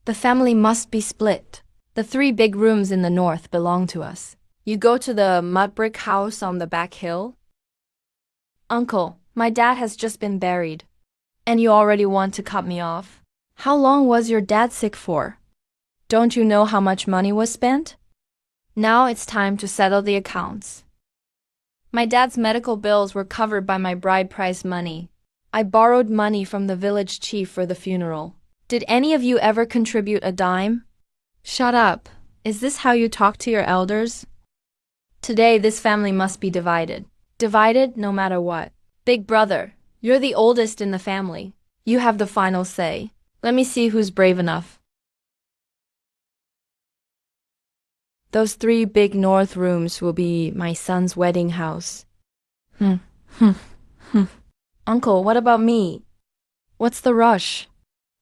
The family must be split. The 3 big rooms in the north belong to us. You go to the mud brick house on the back hill? Uncle, my dad has just been buried. And you already want to cut me off? How long was your dad sick for? Don't you know how much money was spent? Now it's time to settle the accounts. My dad's medical bills were covered by my bride price money. I borrowed money from the village chief for the funeral. Did any of you ever contribute a dime? Shut up. Is this how you talk to your elders? Today, this family must be divided. Divided no matter what. Big brother, you're the oldest in the family. You have the final say. Let me see who's brave enough. Those 3 big north rooms will be my son's wedding house. Uncle, what about me? What's the rush?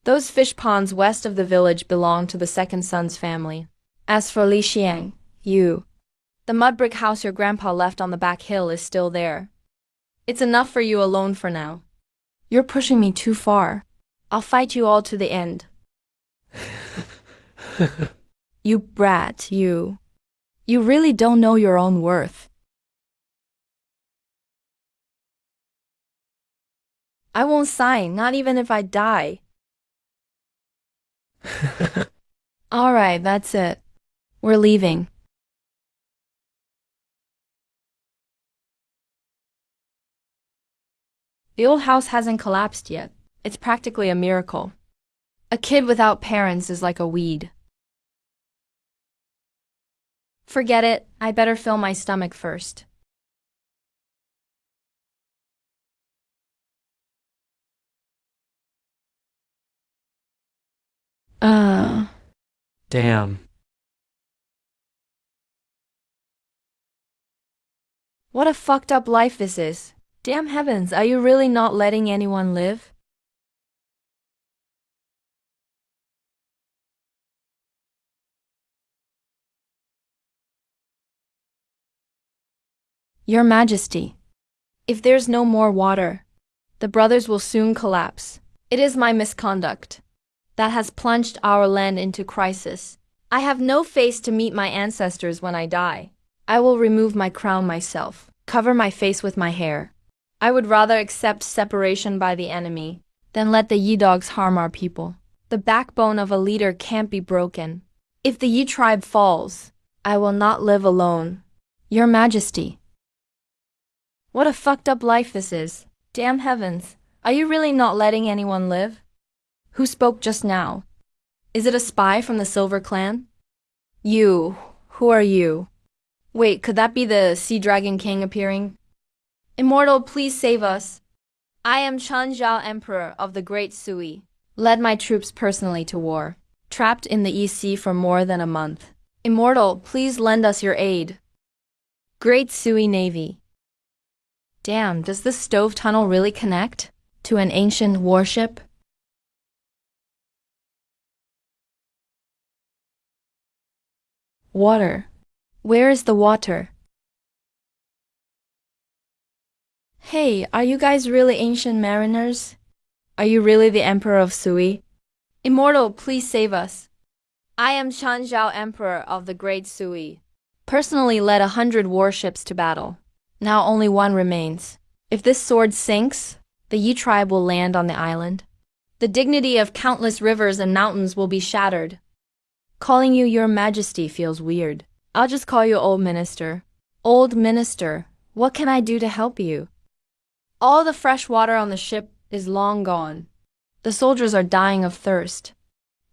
Those fish ponds west of the village belong to the second son's family. As for Li Xiang, the mud brick house your grandpa left on the back hill is still there. It's enough for you alone for now. You're pushing me too far. I'll fight you all to the end. You brat, you. You really don't know your own worth. I won't sign, not even if I die. All right, that's it. We're leaving. The old house hasn't collapsed yet. It's practically a miracle. A kid without parents is like a weed. Forget it. I better fill my stomach first. Damn. What a fucked up life this is. Damn heavens, are you really not letting anyone live? Your Majesty, if there's no more water, the brothers will soon collapse. It is my misconduct that has plunged our land into crisis. I have no face to meet my ancestors when I die. I will remove my crown myself, cover my face with my hair. I would rather accept separation by the enemy than let the Yi dogs harm our people. The backbone of a leader can't be broken. If the Yi tribe falls, I will not live alone. Your Majesty. What a fucked up life this is. Damn heavens, are you really not letting anyone live? Who spoke just now? Is it a spy from the Silver Clan? You, who are you? Wait, could that be the Sea Dragon King appearing? Immortal, please save us. I am Chen Zhao, Emperor of the Great Sui. Led my troops personally to war. Trapped in the East Sea for more than a month. Immortal, please lend us your aid. Great Sui Navy. Damn, does this stove tunnel really connect to an ancient warship? Water. Where is the water? Hey, are you guys really ancient mariners? Are you really the Emperor of Sui? Immortal, please save us. I am Chen Zhao, Emperor of the Great Sui. Personally led 100 warships to battle. Now only one remains. If this sword sinks, the Yi tribe will land on the island. The dignity of countless rivers and mountains will be shattered. Calling you Your Majesty feels weird. I'll just call you Old Minister. Old Minister, what can I do to help you? All the fresh water on the ship is long gone. The soldiers are dying of thirst.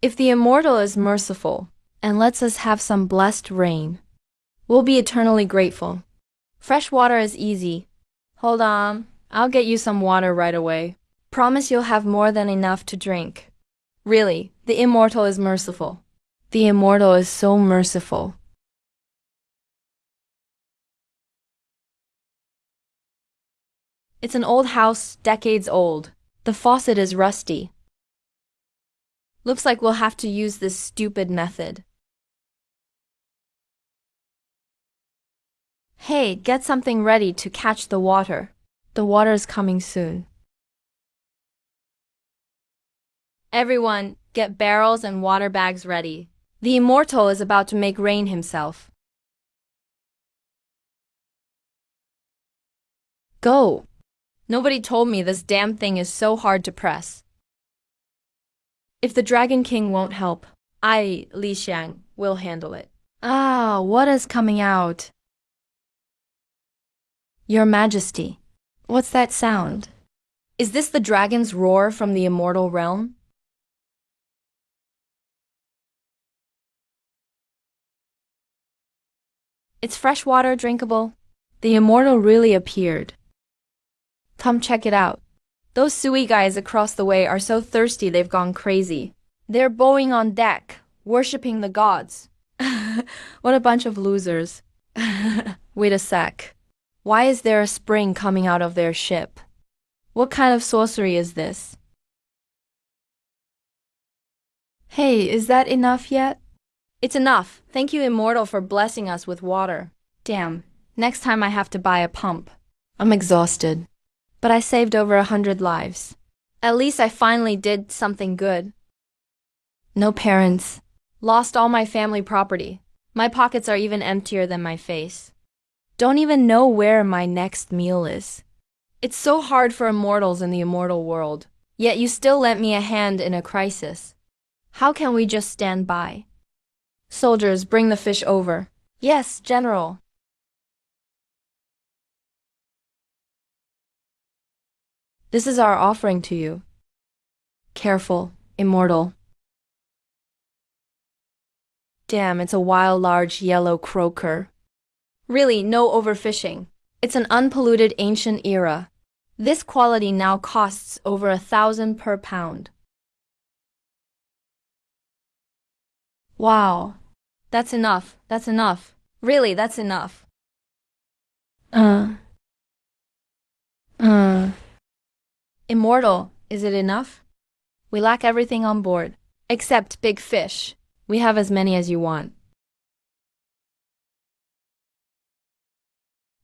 If the Immortal is merciful and lets us have some blessed rain, we'll be eternally grateful. Fresh water is easy. Hold on, I'll get you some water right away. Promise you'll have more than enough to drink. Really, the Immortal is merciful. The Immortal is so merciful. It's an old house, decades old. The faucet is rusty. Looks like we'll have to use this stupid method. Hey, get something ready to catch the water. The water's coming soon. Everyone, Get barrels and water bags ready. The immortal is about to make rain himself. Go! Nobody told me this damn thing is so hard to press. If the Dragon King won't help, I, Li Xiang, will handle it. Ah, what is coming out? Your Majesty. What's that sound? Is this the dragon's roar from the immortal realm? It's fresh water, drinkable. The immortal really appeared. Come check it out. Those Sui guys across the way are so thirsty they've gone crazy. They're bowing on deck, worshipping the gods. What a bunch of losers. Wait a sec. Why is there a spring coming out of their ship? What kind of sorcery is this? Hey, is that enough yet? It's enough. Thank you, Immortal, for blessing us with water. Damn, next time I have to buy a pump. I'm exhausted. But I saved over 100 lives. At least I finally did something good. No parents. Lost all my family property. My pockets are even emptier than my face. Don't even know where my next meal is. It's so hard for immortals in the immortal world. Yet you still lent me a hand in a crisis. How can we just stand by? Soldiers, bring the fish over. Yes, General. This is our offering to you. Careful, immortal. Damn, it's a wild, large, yellow croaker. Really, no overfishing. It's an unpolluted ancient era. This quality now costs over 1,000 per pound. Wow. That's enough. That's enough. Really, that's enough. Immortal, is it enough? We lack everything on board. Except big fish. We have as many as you want.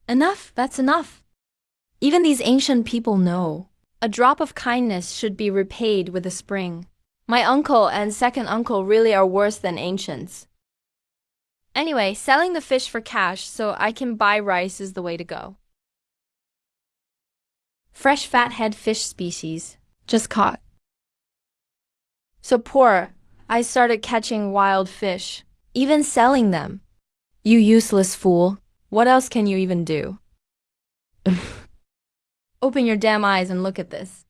Enough, that's enough. Even these ancient people know. A drop of kindness should be repaid with a spring. My uncle and second uncle really are worse than ancients. Anyway, selling the fish for cash so I can buy rice is the way to go. Fresh fathead fish species, just caught. So poor, I started catching wild fish, even selling them. You useless fool, what else can you even do? Open your damn eyes and look at this.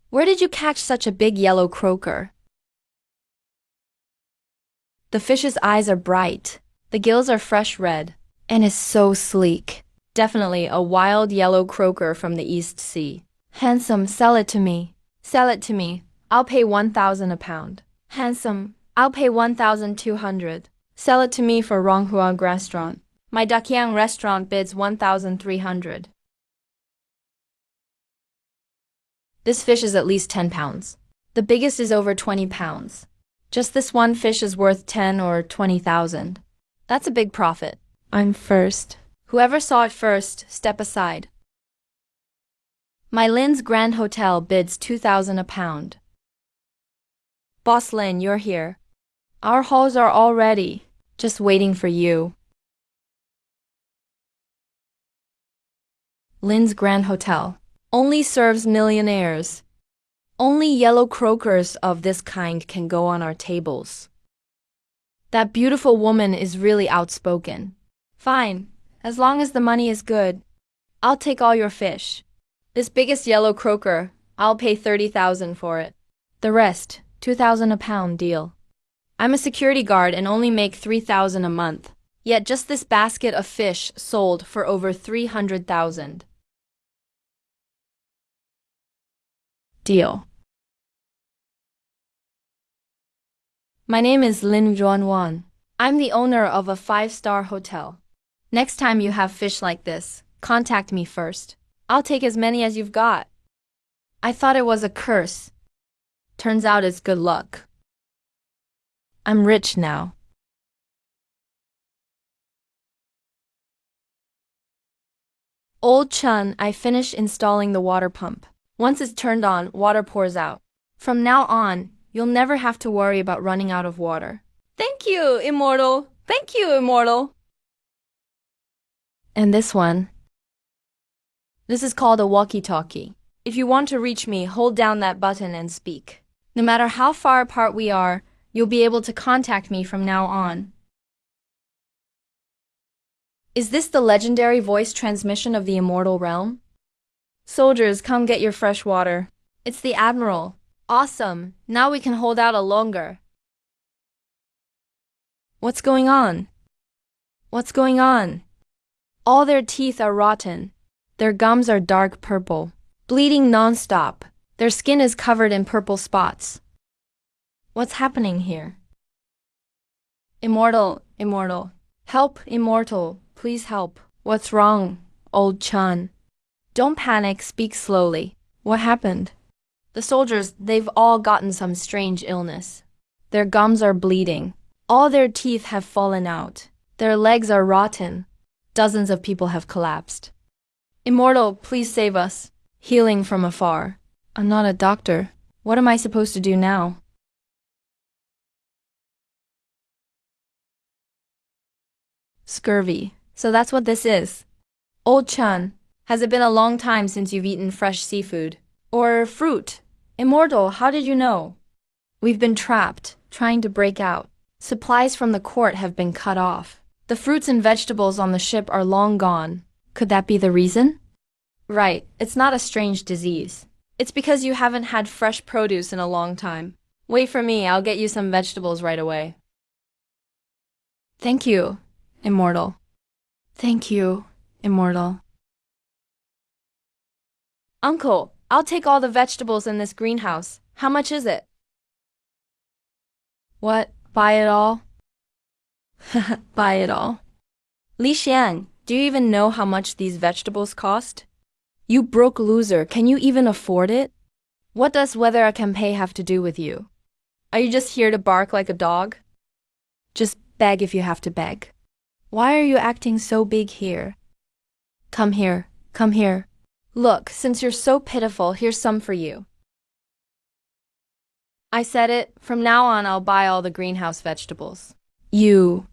Where did you catch such a big yellow croaker? The fish's eyes are bright, the gills are fresh red, and is so sleek. Definitely a wild yellow croaker from the East Sea. Handsome, sell it to me. Sell it to me. I'll pay 1,000 a pound. Handsome, I'll pay 1,200. Sell it to me for Ronghuang restaurant. My Dakyang restaurant bids 1,300. This fish is at least 10 pounds. The biggest is over 20 pounds. Just this one fish is worth 10 or 20,000. That's a big profit. I'm first. Whoever saw it first, step aside. My Lin's Grand Hotel bids 2,000 a pound. Boss Lin, you're here. Our halls are all ready, just waiting for you. Lin's Grand Hotel only serves millionaires. Only yellow croakers of this kind can go on our tables. That beautiful woman is really outspoken. Fine, as long as the money is good. I'll take all your fish. This biggest yellow croaker, I'll pay 30,000 for it. The rest, 2,000 a pound deal. I'm a security guard and only make 3,000 a month. Yet just this basket of fish sold for over 300,000. Deal. My name is Lin Zhuanwan. I'm the owner of a 5-star hotel. Next time you have fish like this, contact me first. I'll take as many as you've got. I thought it was a curse. Turns out it's good luck. I'm rich now. Old Chun, I finished installing the water pump. Once it's turned on, water pours out. From now on, you'll never have to worry about running out of water. Thank you, Immortal. Thank you, Immortal. And this one. This is called a walkie-talkie. If you want to reach me, hold down that button and speak. No matter how far apart we are, you'll be able to contact me from now on. Is this the legendary voice transmission of the immortal realm? Soldiers, come get your fresh water. It's the Admiral. Awesome. Now we can hold out a longer. What's going on? What's going on? All their teeth are rotten. Their gums are dark purple, bleeding non-stop. Their skin is covered in purple spots. What's happening here? Immortal, Immortal. Help, Immortal. Please help. What's wrong, old Chun? Don't panic, speak slowly. What happened? The soldiers, they've all gotten some strange illness. Their gums are bleeding. All their teeth have fallen out. Their legs are rotten. Dozens of people have collapsed. Immortal, please save us. Healing from afar. I'm not a doctor. What am I supposed to do now? Scurvy. So that's what this is. Old Chun, has it been a long time since you've eaten fresh seafood? Or fruit? Immortal, how did you know? We've been trapped, trying to break out. Supplies from the court have been cut off. The fruits and vegetables on the ship are long gone. Could that be the reason? Right, it's not a strange disease. It's because you haven't had fresh produce in a long time. Wait for me, I'll get you some vegetables right away. Thank you, Immortal. Thank you, Immortal. Uncle, I'll take all the vegetables in this greenhouse. How much is it? What? Buy it all? Buy it all. Li Xiang, do you even know how much these vegetables cost? You broke loser, can you even afford it? What does whether I can pay have to do with you? Are you just here to bark like a dog? Just beg if you have to beg. Why are you acting so big here? Come here, come here. Look, since you're so pitiful, here's some for you. I said it, from now on I'll buy all the greenhouse vegetables. You.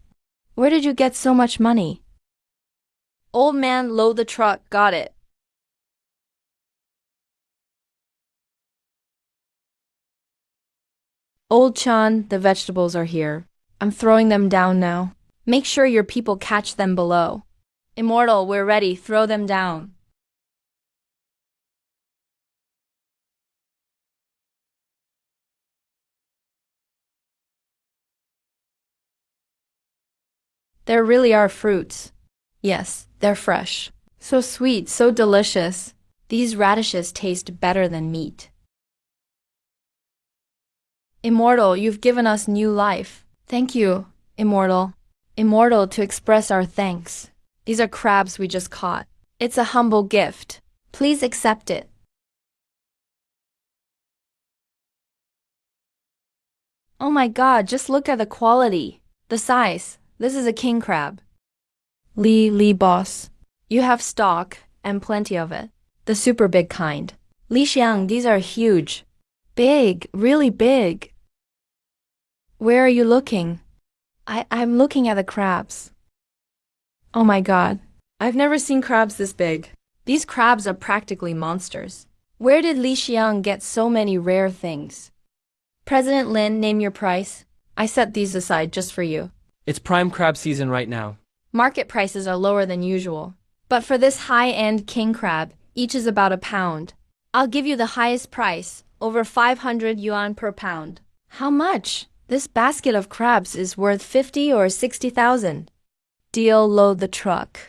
Where did you get so much money? Old man, load the truck, got it. Old Chun, the vegetables are here. I'm throwing them down now. Make sure your people catch them below. Immortal, we're ready, throw them down. There really are fruits. Yes, they're fresh. So sweet, so delicious. These radishes taste better than meat. Immortal, you've given us new life. Thank you, Immortal. Immortal, to express our thanks. These are crabs we just caught. It's a humble gift. Please accept it. Oh my God, just look at the quality. The size. This is a king crab. Li boss. You have stock, and plenty of it. The super big kind. Li Xiang, these are huge. Big, really big. Where are you looking? I'm looking at the crabs. Oh my God. I've never seen crabs this big. These crabs are practically monsters. Where did Li Xiang get so many rare things? President Lin, name your price. I set these aside just for you. It's prime crab season right now. Market prices are lower than usual. But for this high-end king crab, each is about £1. I'll give you the highest price, over 500 yuan per pound. How much? This basket of crabs is worth 50 or 60,000. Deal, load the truck.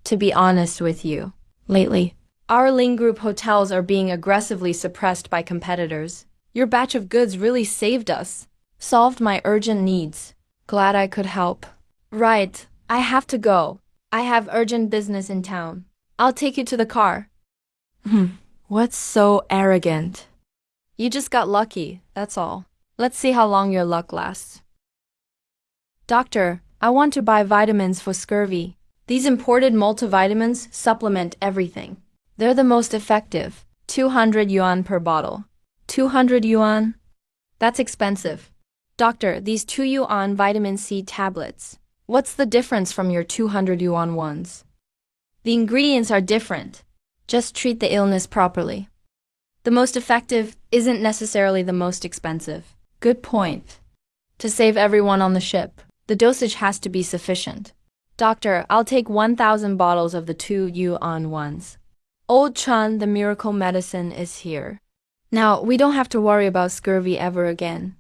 To be honest with you, lately, our Ling Group hotels are being aggressively suppressed by competitors. Your batch of goods really saved us. Solved my urgent needs. Glad I could help. Right, I have to go. I have urgent business in town. I'll take you to the car. What's so arrogant? You just got lucky, that's all. Let's see how long your luck lasts. Doctor, I want to buy vitamins for scurvy. These imported multivitamins supplement everything. They're the most effective, 200 yuan per bottle. 200 yuan? That's expensive. Doctor, these 2 yuan vitamin C tablets. What's the difference from your 200 yuan ones? The ingredients are different. Just treat the illness properly. The most effective isn't necessarily the most expensive. Good point. To save everyone on the ship, the dosage has to be sufficient. Doctor, I'll take 1,000 bottles of the 2 yuan ones. Old Chun, the miracle medicine is here. Now, we don't have to worry about scurvy ever again.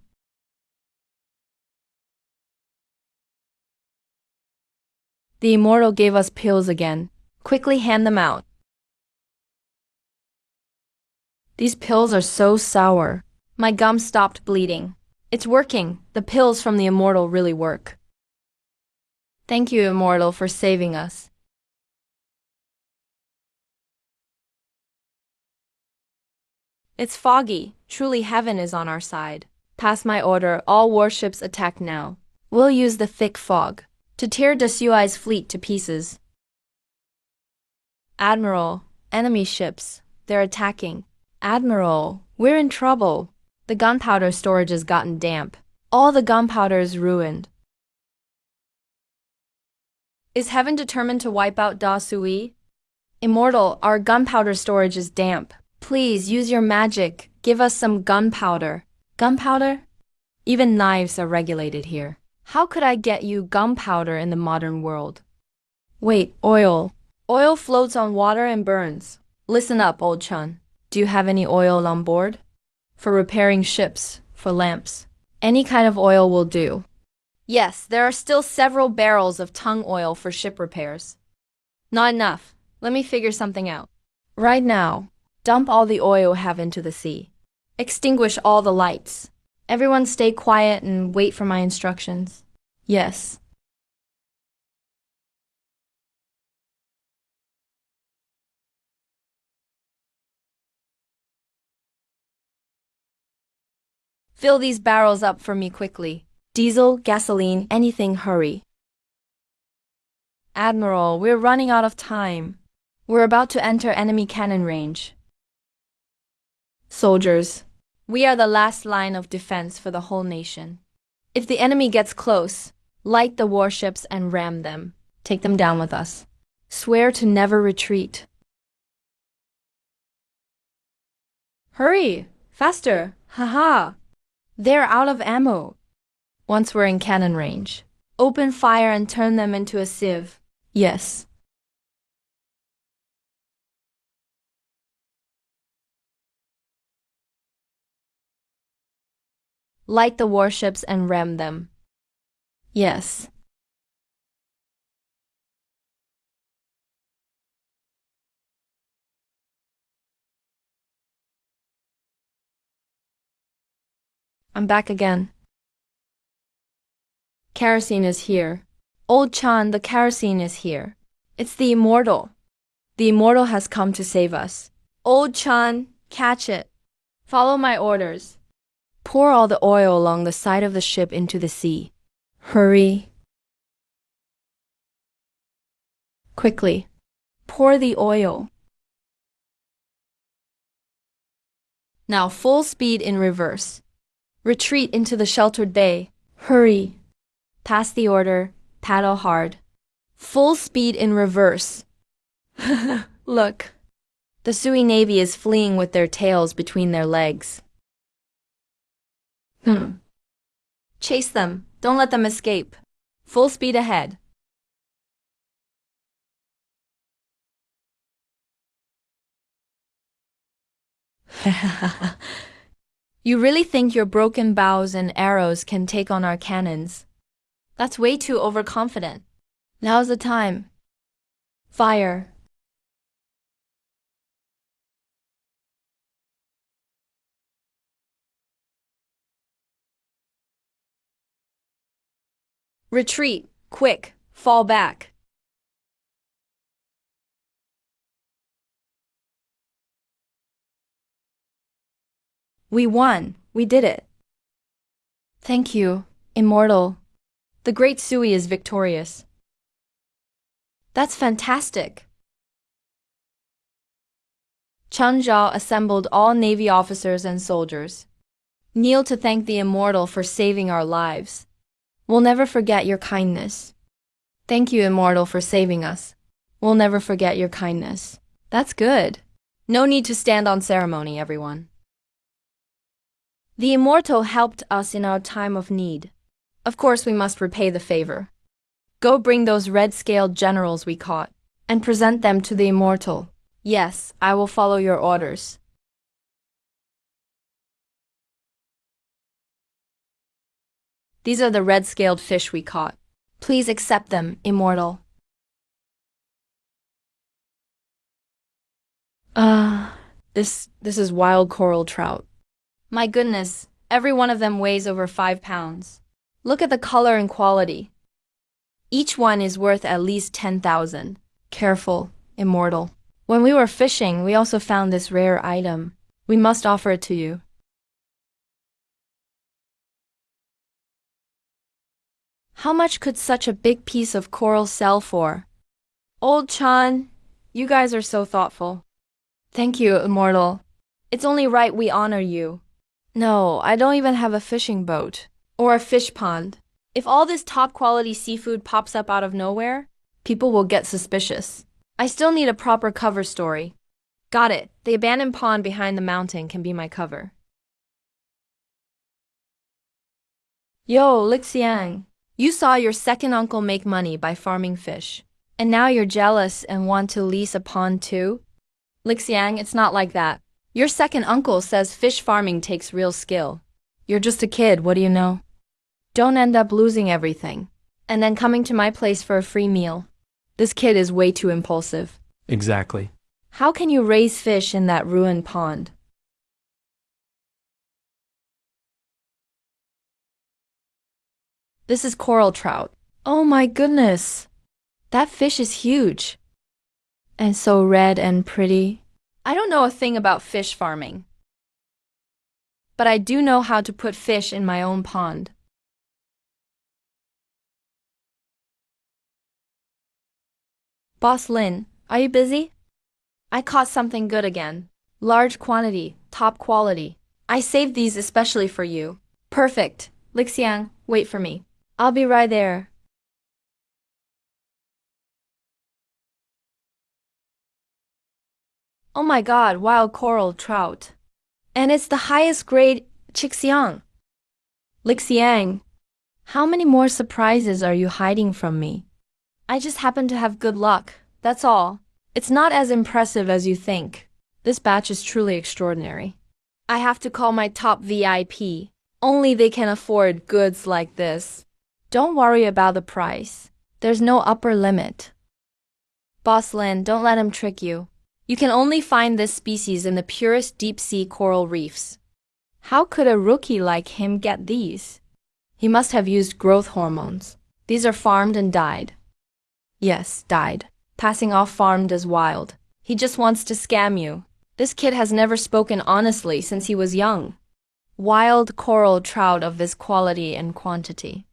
The immortal gave us pills again. Quickly hand them out. These pills are so sour. My gum stopped bleeding. It's working. The pills from the immortal really work. Thank you, immortal, for saving us. It's foggy. Truly heaven is on our side. Pass my order. All warships attack now. We'll use the thick fog to tear the Sui's fleet to pieces. Admiral, enemy ships. They're attacking. Admiral, we're in trouble. The gunpowder storage has gotten damp. All the gunpowder is ruined. Is heaven determined to wipe out Da Sui? Immortal, our gunpowder storage is damp. Please use your magic. Give us some gunpowder. Gunpowder? Even knives are regulated here. How could I get you gunpowder in the modern world? Wait, oil. Oil floats on water and burns. Listen up, old Chun. Do you have any oil on board? For repairing ships, for lamps. Any kind of oil will do. Yes, there are still several barrels of tung oil for ship repairs. Not enough. Let me figure something out. Right now, dump all the oil you have into the sea. Extinguish all the lights. Everyone stay quiet and wait for my instructions. Yes. Fill these barrels up for me quickly. Diesel, gasoline, anything, hurry. Admiral, we're running out of time. We're about to enter enemy cannon range. Soldiers, we are the last line of defense for the whole nation. If the enemy gets close, light the warships and ram them. Take them down with us. Swear to never retreat. Hurry! Faster! Haha! They're out of ammo. Once we're in cannon range, open fire and turn them into a sieve. Yes. Light the warships and ram them. Yes. I'm back again. Kerosene is here. Old Chan, the kerosene is here. It's the immortal. The immortal has come to save us. Old Chan, catch it. Follow my orders. Pour all the oil along the side of the ship into the sea. Hurry. Quickly. Pour the oil. Now full speed in reverse. Retreat into the sheltered bay. Hurry. Pass the order. Paddle hard. Full speed in reverse. Look. The Sui Navy is fleeing with their tails between their legs. Chase them. Don't let them escape. Full speed ahead. You really think your broken bows and arrows can take on our cannons? That's way too overconfident. Now's the time. Fire. Retreat. Quick. Fall back. We won. We did it. Thank you, Immortal. The Great Sui is victorious. That's fantastic. Chen Zhao assembled all Navy officers and soldiers. Kneel to thank the immortal for saving our lives. We'll never forget your kindness. Thank you, immortal, for saving us. We'll never forget your kindness. That's good. No need to stand on ceremony, everyone. The immortal helped us in our time of need. Of course, we must repay the favor. Go bring those red-scaled generals we caught, and present them to the immortal. Yes, I will follow your orders. These are the red-scaled fish we caught. Please accept them, immortal. This is wild coral trout. My goodness, every one of them weighs over 5 pounds. Look at the color and quality. Each one is worth at least 10,000. Careful, immortal. When we were fishing, we also found this rare item. We must offer it to you. How much could such a big piece of coral sell for? Old Chan, you guys are so thoughtful. Thank you, immortal. It's only right we honor you. No, I don't even have a fishing boat. Or a fish pond. If all this top-quality seafood pops up out of nowhere, people will get suspicious. I still need a proper cover story. Got it. The abandoned pond behind the mountain can be my cover. Yo, Lixiang. You saw your second uncle make money by farming fish. And now you're jealous and want to lease a pond too? Lixiang, it's not like that. Your second uncle says fish farming takes real skill. You're just a kid, what do you know? Don't end up losing everything. And then coming to my place for a free meal. This kid is way too impulsive. Exactly. How can you raise fish in that ruined pond? This is coral trout. Oh my goodness. That fish is huge. And so red and pretty. I don't know a thing about fish farming. But I do know how to put fish in my own pond. Boss Lin, are you busy? I caught something good again. Large quantity, top quality. I saved these especially for you. Perfect. Lixiang, wait for me. I'll be right there. Oh my god, wild coral trout. And it's the highest grade Chixiang. Lixiang, how many more surprises are you hiding from me? I just happen to have good luck, that's all. It's not as impressive as you think. This batch is truly extraordinary. I have to call my top VIP. Only they can afford goods like this. Don't worry about the price. There's no upper limit. Boss Lin, don't let him trick you. You can only find this species in the purest deep-sea coral reefs. How could a rookie like him get these? He must have used growth hormones. These are farmed and dyed. Yes, dyed. Passing off farmed as wild. He just wants to scam you. This kid has never spoken honestly since he was young. Wild coral trout of this quality and quantity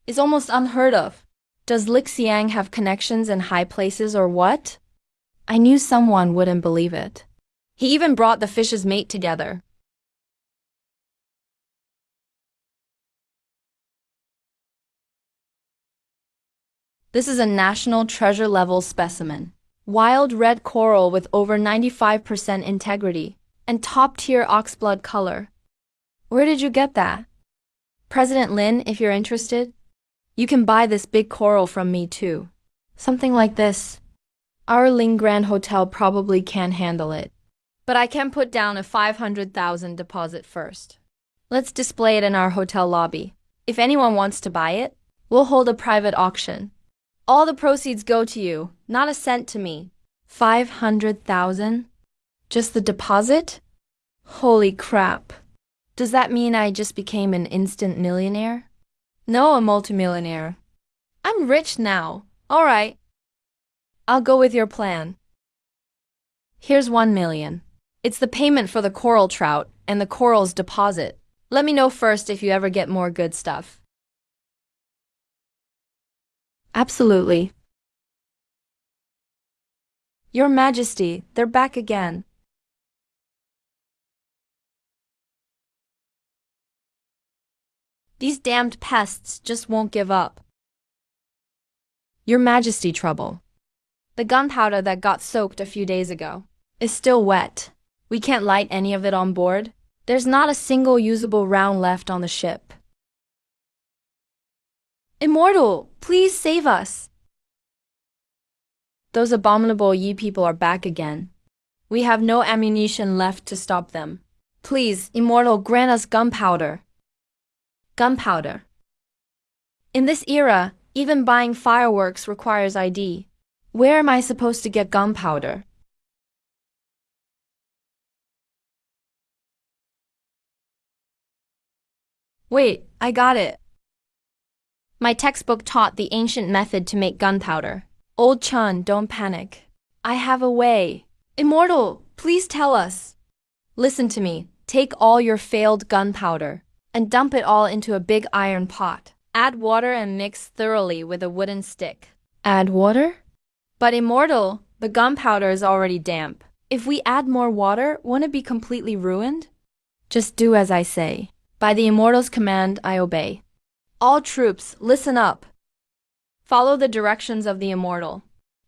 is almost unheard of. Does Lixiang have connections in high places or what? I knew someone wouldn't believe it. He even brought the fish's mate together. This is a national treasure level specimen. Wild red coral with over 95% integrity and top-tier oxblood color. Where did you get that? President Lin, if you're interested, you can buy this big coral from me too. Something like this. Our Ling Grand Hotel probably can't handle it. But I can put down a 500,000 deposit first. Let's display it in our hotel lobby. If anyone wants to buy it, we'll hold a private auction. All the proceeds go to you, not a cent to me. 500,000? Just the deposit? Holy crap. Does that mean I just became an instant millionaire? No, a multimillionaire. I'm rich now. All right. I'll go with your plan. Here's 1 million. It's the payment for the coral trout and the coral's deposit. Let me know first if you ever get more good stuff. Absolutely. Your Majesty, they're back again. These damned pests just won't give up. Your Majesty, trouble. The gunpowder that got soaked a few days ago is still wet. We can't light any of it on board. There's not a single usable round left on the ship. Immortal, please save us. Those abominable Yi people are back again. We have no ammunition left to stop them. Please, Immortal, grant us gunpowder. Gunpowder. In this era, even buying fireworks requires ID. Where am I supposed to get gunpowder? Wait, I got it. My textbook taught the ancient method to make gunpowder. Old Chun, don't panic. I have a way. Immortal, please tell us. Listen to me. Take all your failed gunpowder and dump it all into a big iron pot. Add water and mix thoroughly with a wooden stick. Add water? But Immortal, the gunpowder is already damp. If we add more water, won't it be completely ruined? Just do as I say. By the Immortal's command, I obey. All troops, listen up. Follow the directions of the Immortal.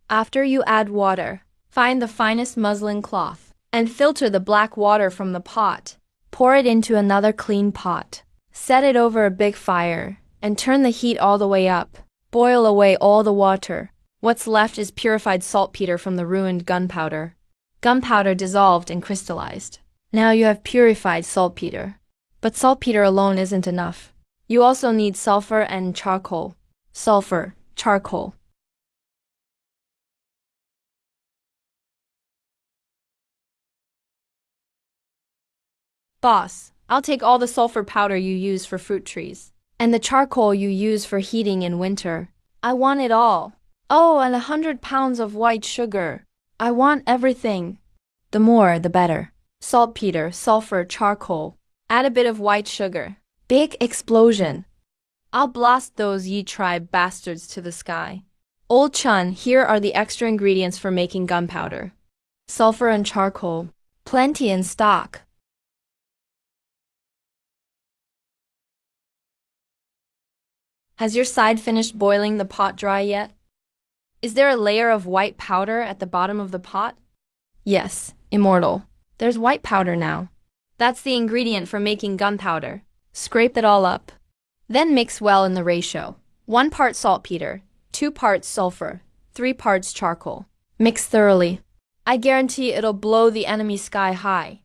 After you add water, find the finest muslin cloth and filter the black water from the pot. Pour it into another clean pot. Set it over a big fire and turn the heat all the way up. Boil away all the water. What's left is purified saltpeter from the ruined gunpowder. Gunpowder dissolved and crystallized. Now you have purified saltpeter. But saltpeter alone isn't enough. You also need sulfur and charcoal. Sulfur, charcoal. Boss, I'll take all the sulfur powder you use for fruit trees, and the charcoal you use for heating in winter. I want it all. Oh, and 100 pounds of white sugar. I want everything. The more, the better. Saltpeter, sulfur, charcoal. Add a bit of white sugar. Big explosion. I'll blast those Yi tribe bastards to the sky. Old Chun, here are the extra ingredients for making gunpowder. Sulfur and charcoal. Plenty in stock. Has your side finished boiling the pot dry yet? Is there a layer of white powder at the bottom of the pot? Yes, Immortal. There's white powder now. That's the ingredient for making gunpowder. Scrape it all up. Then mix well in the ratio. 1 part saltpeter, 2 parts sulfur, 3 parts charcoal. Mix thoroughly. I guarantee it'll blow the enemy sky high.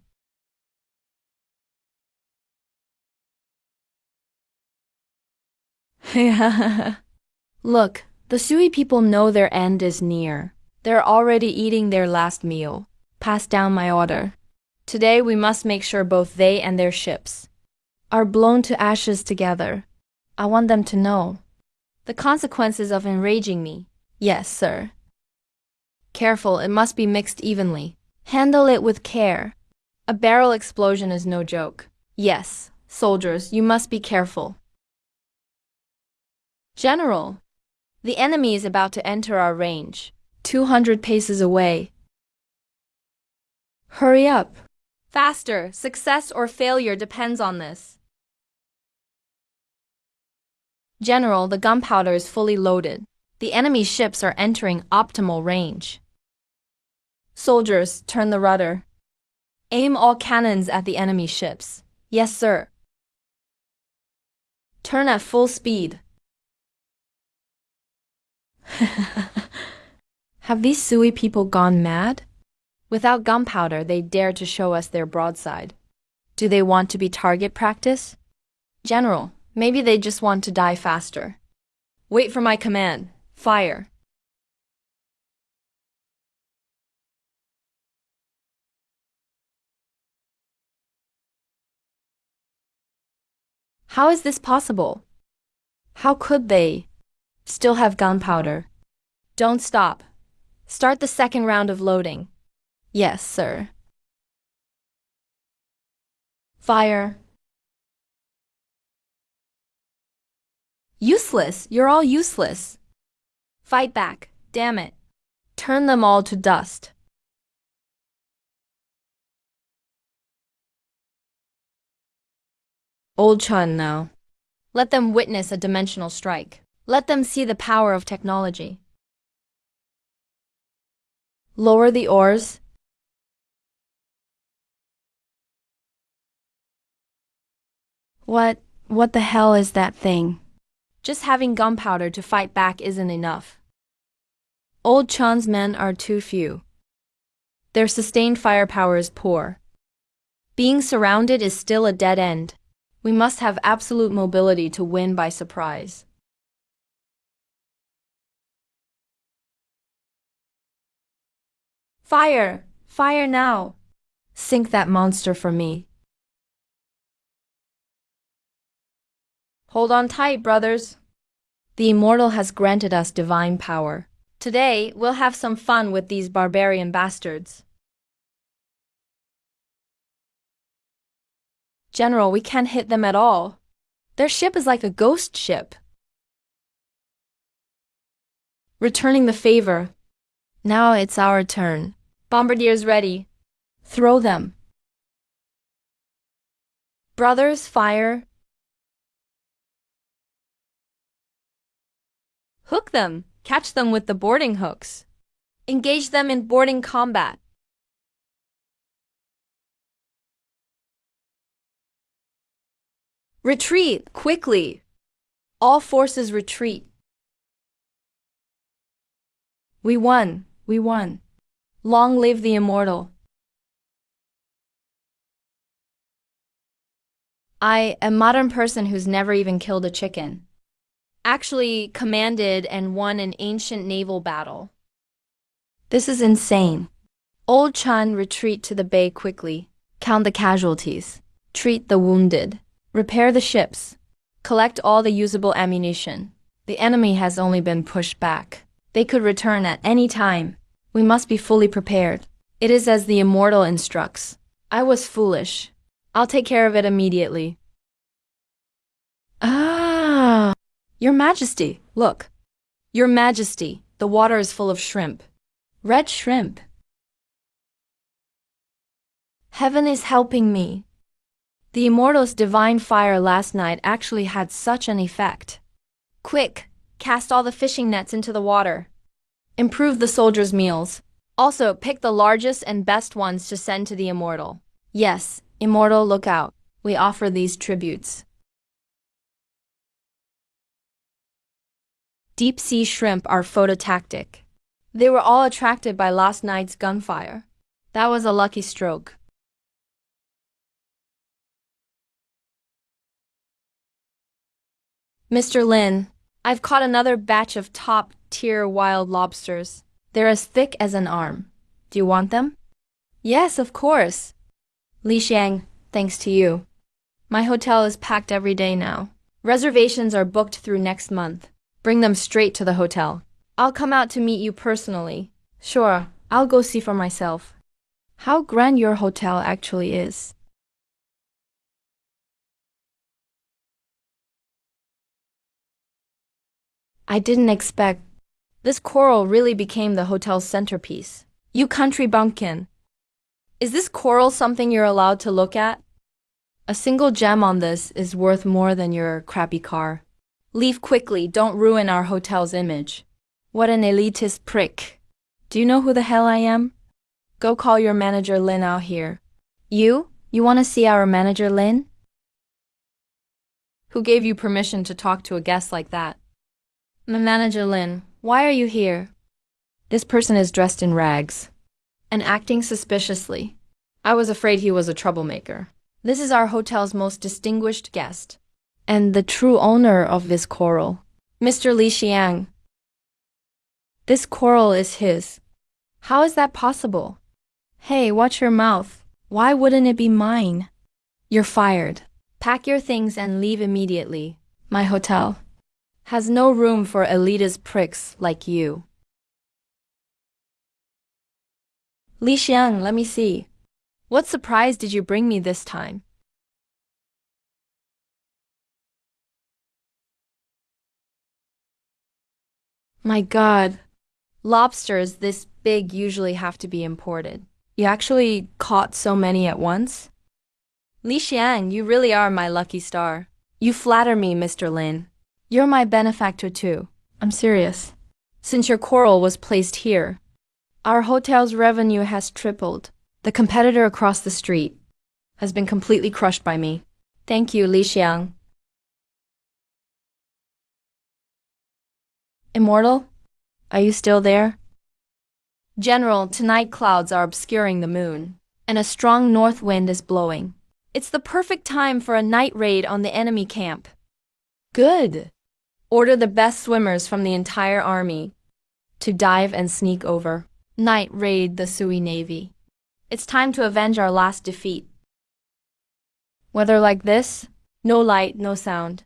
Look, the Sui people know their end is near. They're already eating their last meal. Pass down my order. Today we must make sure both they and their ships are blown to ashes together. I want them to know the consequences of enraging me. Yes, sir. Careful, it must be mixed evenly. Handle it with care. A barrel explosion is no joke. Yes, soldiers, you must be careful. General, the enemy is about to enter our range, 200 paces away. Hurry up. Faster, success or failure depends on this. General, the gunpowder is fully loaded. The enemy ships are entering optimal range. Soldiers, turn the rudder. Aim all cannons at the enemy ships. Yes, sir. Turn at full speed. Have these Sui people gone mad? Without gunpowder, they dare to show us their broadside. Do they want to be target practice? General, maybe they just want to die faster. Wait for my command. Fire. How is this possible? How could they still have gunpowder? Don't stop. Start the second round of loading. Yes, sir. Fire. Useless! You're all useless. Fight back. Damn it. Turn them all to dust. Old Chun now. Let them witness a dimensional strike. Let them see the power of technology. Lower the oars. What the hell is that thing? Just having gunpowder to fight back isn't enough. Old Chan's men are too few. Their sustained firepower is poor. Being surrounded is still a dead end. We must have absolute mobility to win by surprise. Fire! Fire now! Sink that monster for me. Hold on tight, brothers. The Immortal has granted us divine power. Today, we'll have some fun with these barbarian bastards. General, we can't hit them at all. Their ship is like a ghost ship. Returning the favor. Now it's our turn. Bombardiers ready. Throw them. Brothers, fire. Hook them. Catch them with the boarding hooks. Engage them in boarding combat. Retreat, quickly. All forces retreat. We won, we won. Long live the Immortal. A modern person who's never even killed a chicken. Actually commanded and won an ancient naval battle. This is insane. Old Chan, retreat to the bay quickly. Count the casualties. Treat the wounded. Repair the ships. Collect all the usable ammunition. The enemy has only been pushed back. They could return at any time. We must be fully prepared. It is as the Immortal instructs. I was foolish. I'll take care of it immediately. Your Majesty, look. Your Majesty, the water is full of shrimp. Red shrimp. Heaven is helping me. The Immortal's divine fire last night actually had such an effect. Quick, cast all the fishing nets into the water. Improve the soldiers' meals. Also, pick the largest and best ones to send to the Immortal. Yes, Immortal, look out. We offer these tributes. Deep-sea shrimp are phototactic. They were all attracted by last night's gunfire. That was a lucky stroke. Mr. Lin, I've caught another batch of top-tier wild lobsters. They're as thick as an arm. Do you want them? Yes, of course. Li Xiang, thanks to you. My hotel is packed every day now. Reservations are booked through next month. Bring them straight to the hotel. I'll come out to meet you personally. Sure, I'll go see for myself. How grand your hotel actually is. I didn't expect. This coral really became the hotel's centerpiece. You country bumpkin. Is this coral something you're allowed to look at? A single gem on this is worth more than your crappy car. Leave quickly, don't ruin our hotel's image. What an elitist prick. Do you know who the hell I am? Go call your manager Lin out here. You? You want to see our manager Lin? Who gave you permission to talk to a guest like that? My manager Lin, why are you here? This person is dressed in rags and acting suspiciously. I was afraid he was a troublemaker. This is our hotel's most distinguished guest and the true owner of this coral, Mr. Li Xiang. This coral is his. How is that possible? Hey, watch your mouth. Why wouldn't it be mine? You're fired. Pack your things and leave immediately. My hotel has no room for elitist pricks like you. Li Xiang, let me see. What surprise did you bring me this time? My God. Lobsters this big usually have to be imported. You actually caught so many at once? Li Xiang, you really are my lucky star. You flatter me, Mr. Lin. You're my benefactor too. I'm serious. Since your coral was placed here, our hotel's revenue has tripled. The competitor across the street has been completely crushed by me. Thank you, Li Xiang. Immortal? Are you still there? General, tonight clouds are obscuring the moon, and a strong north wind is blowing. It's the perfect time for a night raid on the enemy camp. Good. Order the best swimmers from the entire army to dive and sneak over. Night raid the Sui Navy. It's time to avenge our last defeat. Weather like this, no light, no sound.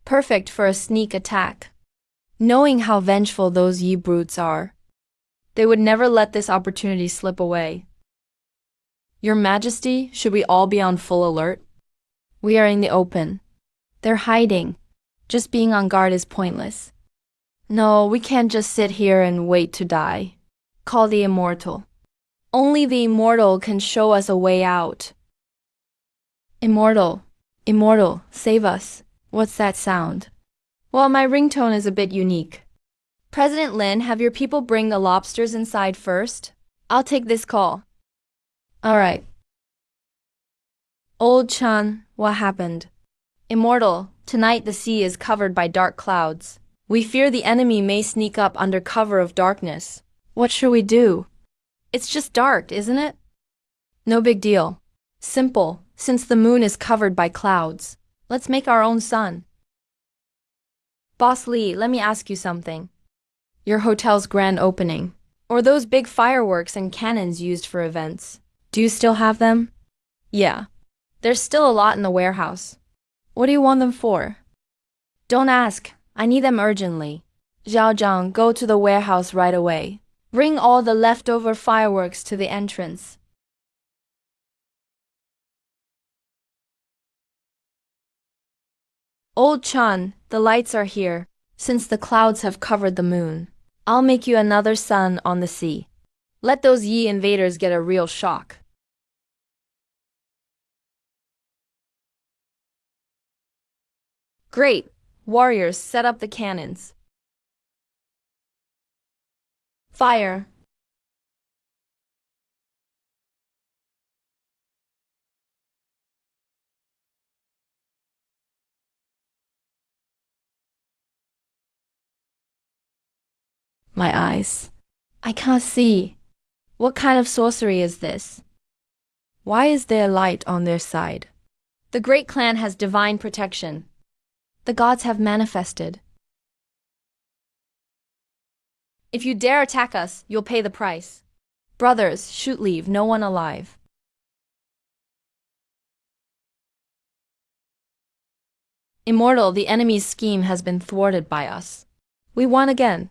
Perfect for a sneak attack. Knowing how vengeful those Yi brutes are, they would never let this opportunity slip away. Your Majesty, should we all be on full alert? We are in the open. They're hiding. Just being on guard is pointless. No, we can't just sit here and wait to die. Call the immortal. Only the immortal can show us a way out. Immortal, save us. What's that sound? Well, my ringtone is a bit unique. President Lin, have your people bring the lobsters inside first. I'll take this call. All right. Old Chan, what happened? Immortal, tonight the sea is covered by dark clouds. We fear the enemy may sneak up under cover of darkness. What should we do? It's just dark, isn't it? No big deal. Simple, since the moon is covered by clouds. Let's make our own sun. Boss Lee, let me ask you something. Your hotel's grand opening, or those big fireworks and cannons used for events. Do you still have them? Yeah. There's still a lot in the warehouse. What do you want them for? Don't ask. I need them urgently. Zhao Zhang, go to the warehouse right away. Bring all the leftover fireworks to the entrance. Old Chan, the lights are here. Since the clouds have covered the moon, I'll make you another sun on the sea. Let those Yi invaders get a real shock. Great. Warriors, set up the cannons. Fire. My eyes. I can't see. What kind of sorcery is this? Why is there light on their side? The great clan has divine protection. The gods have manifested. If you dare attack us, you'll pay the price. Brothers, shoot, leave no one alive. Immortal, the enemy's scheme has been thwarted by us. We won again.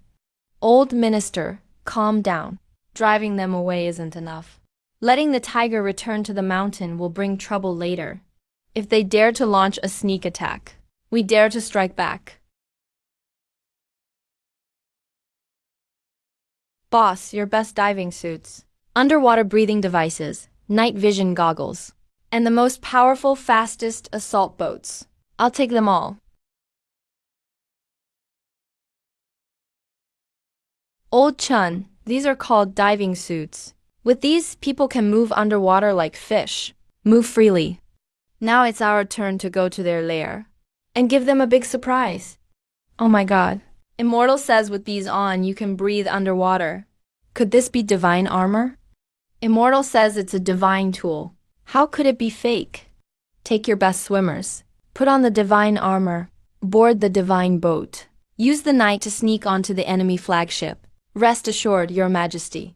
Old minister, calm down. Driving them away isn't enough. Letting the tiger return to the mountain will bring trouble later. If they dare to launch a sneak attack, we dare to strike back. Boss, your best diving suits, underwater breathing devices, night vision goggles, and the most powerful, fastest assault boats. I'll take them all. Old Chun, these are called diving suits. With these, people can move underwater like fish. Move freely. Now it's our turn to go to their lair and give them a big surprise. Oh my god. Immortal says with these on, you can breathe underwater. Could this be divine armor? Immortal says it's a divine tool. How could it be fake? Take your best swimmers. Put on the divine armor. Board the divine boat. Use the night to sneak onto the enemy flagship. Rest assured, Your Majesty,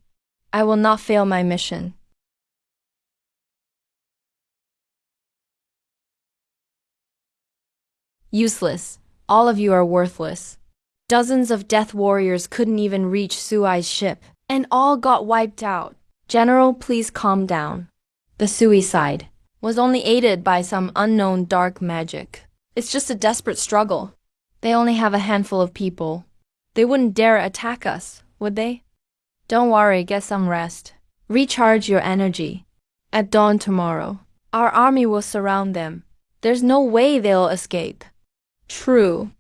I will not fail my mission. Useless. All of you are worthless. Dozens of death warriors couldn't even reach Sui's ship, and all got wiped out. General, please calm down. The suicide was only aided by some unknown dark magic. It's just a desperate struggle. They only have a handful of people. They wouldn't dare attack us, would they? Don't worry, get some rest. Recharge your energy. At dawn tomorrow, our army will surround them. There's no way they'll escape. True.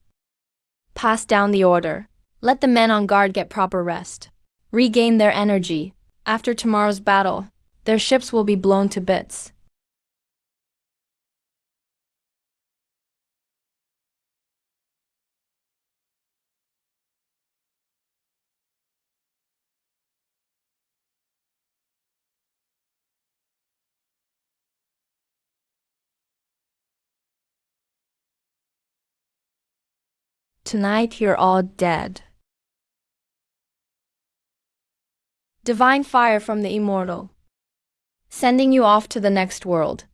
Pass down the order. Let the men on guard get proper rest. Regain their energy. After tomorrow's battle, their ships will be blown to bits. Tonight you're all dead. Divine fire from the immortal, sending you off to the next world.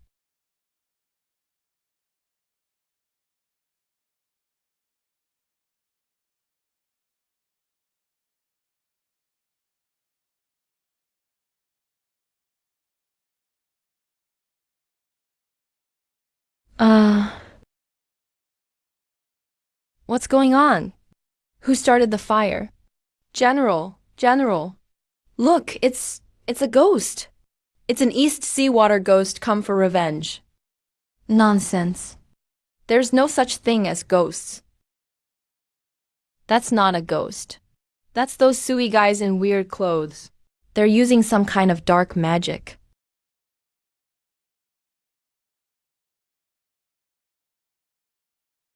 What's going on? Who started the fire? General. Look, it's a ghost. It's an East Seawater ghost come for revenge. Nonsense. There's no such thing as ghosts. That's not a ghost. That's those Sui guys in weird clothes. They're using some kind of dark magic.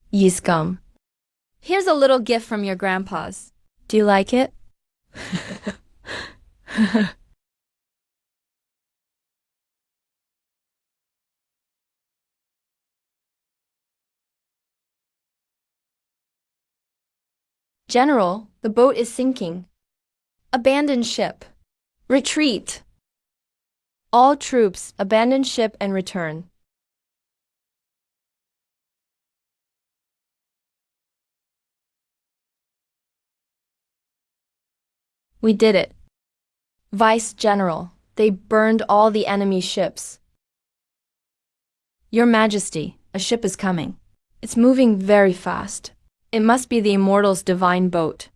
Ye scum. Here's a little gift from your grandpa's. Do you like it? General, the boat is sinking. Abandon ship. Retreat. All troops, abandon ship and return. We did it. Vice General, they burned all the enemy ships. Your Majesty, a ship is coming. It's moving very fast. It must be the Immortals' divine boat.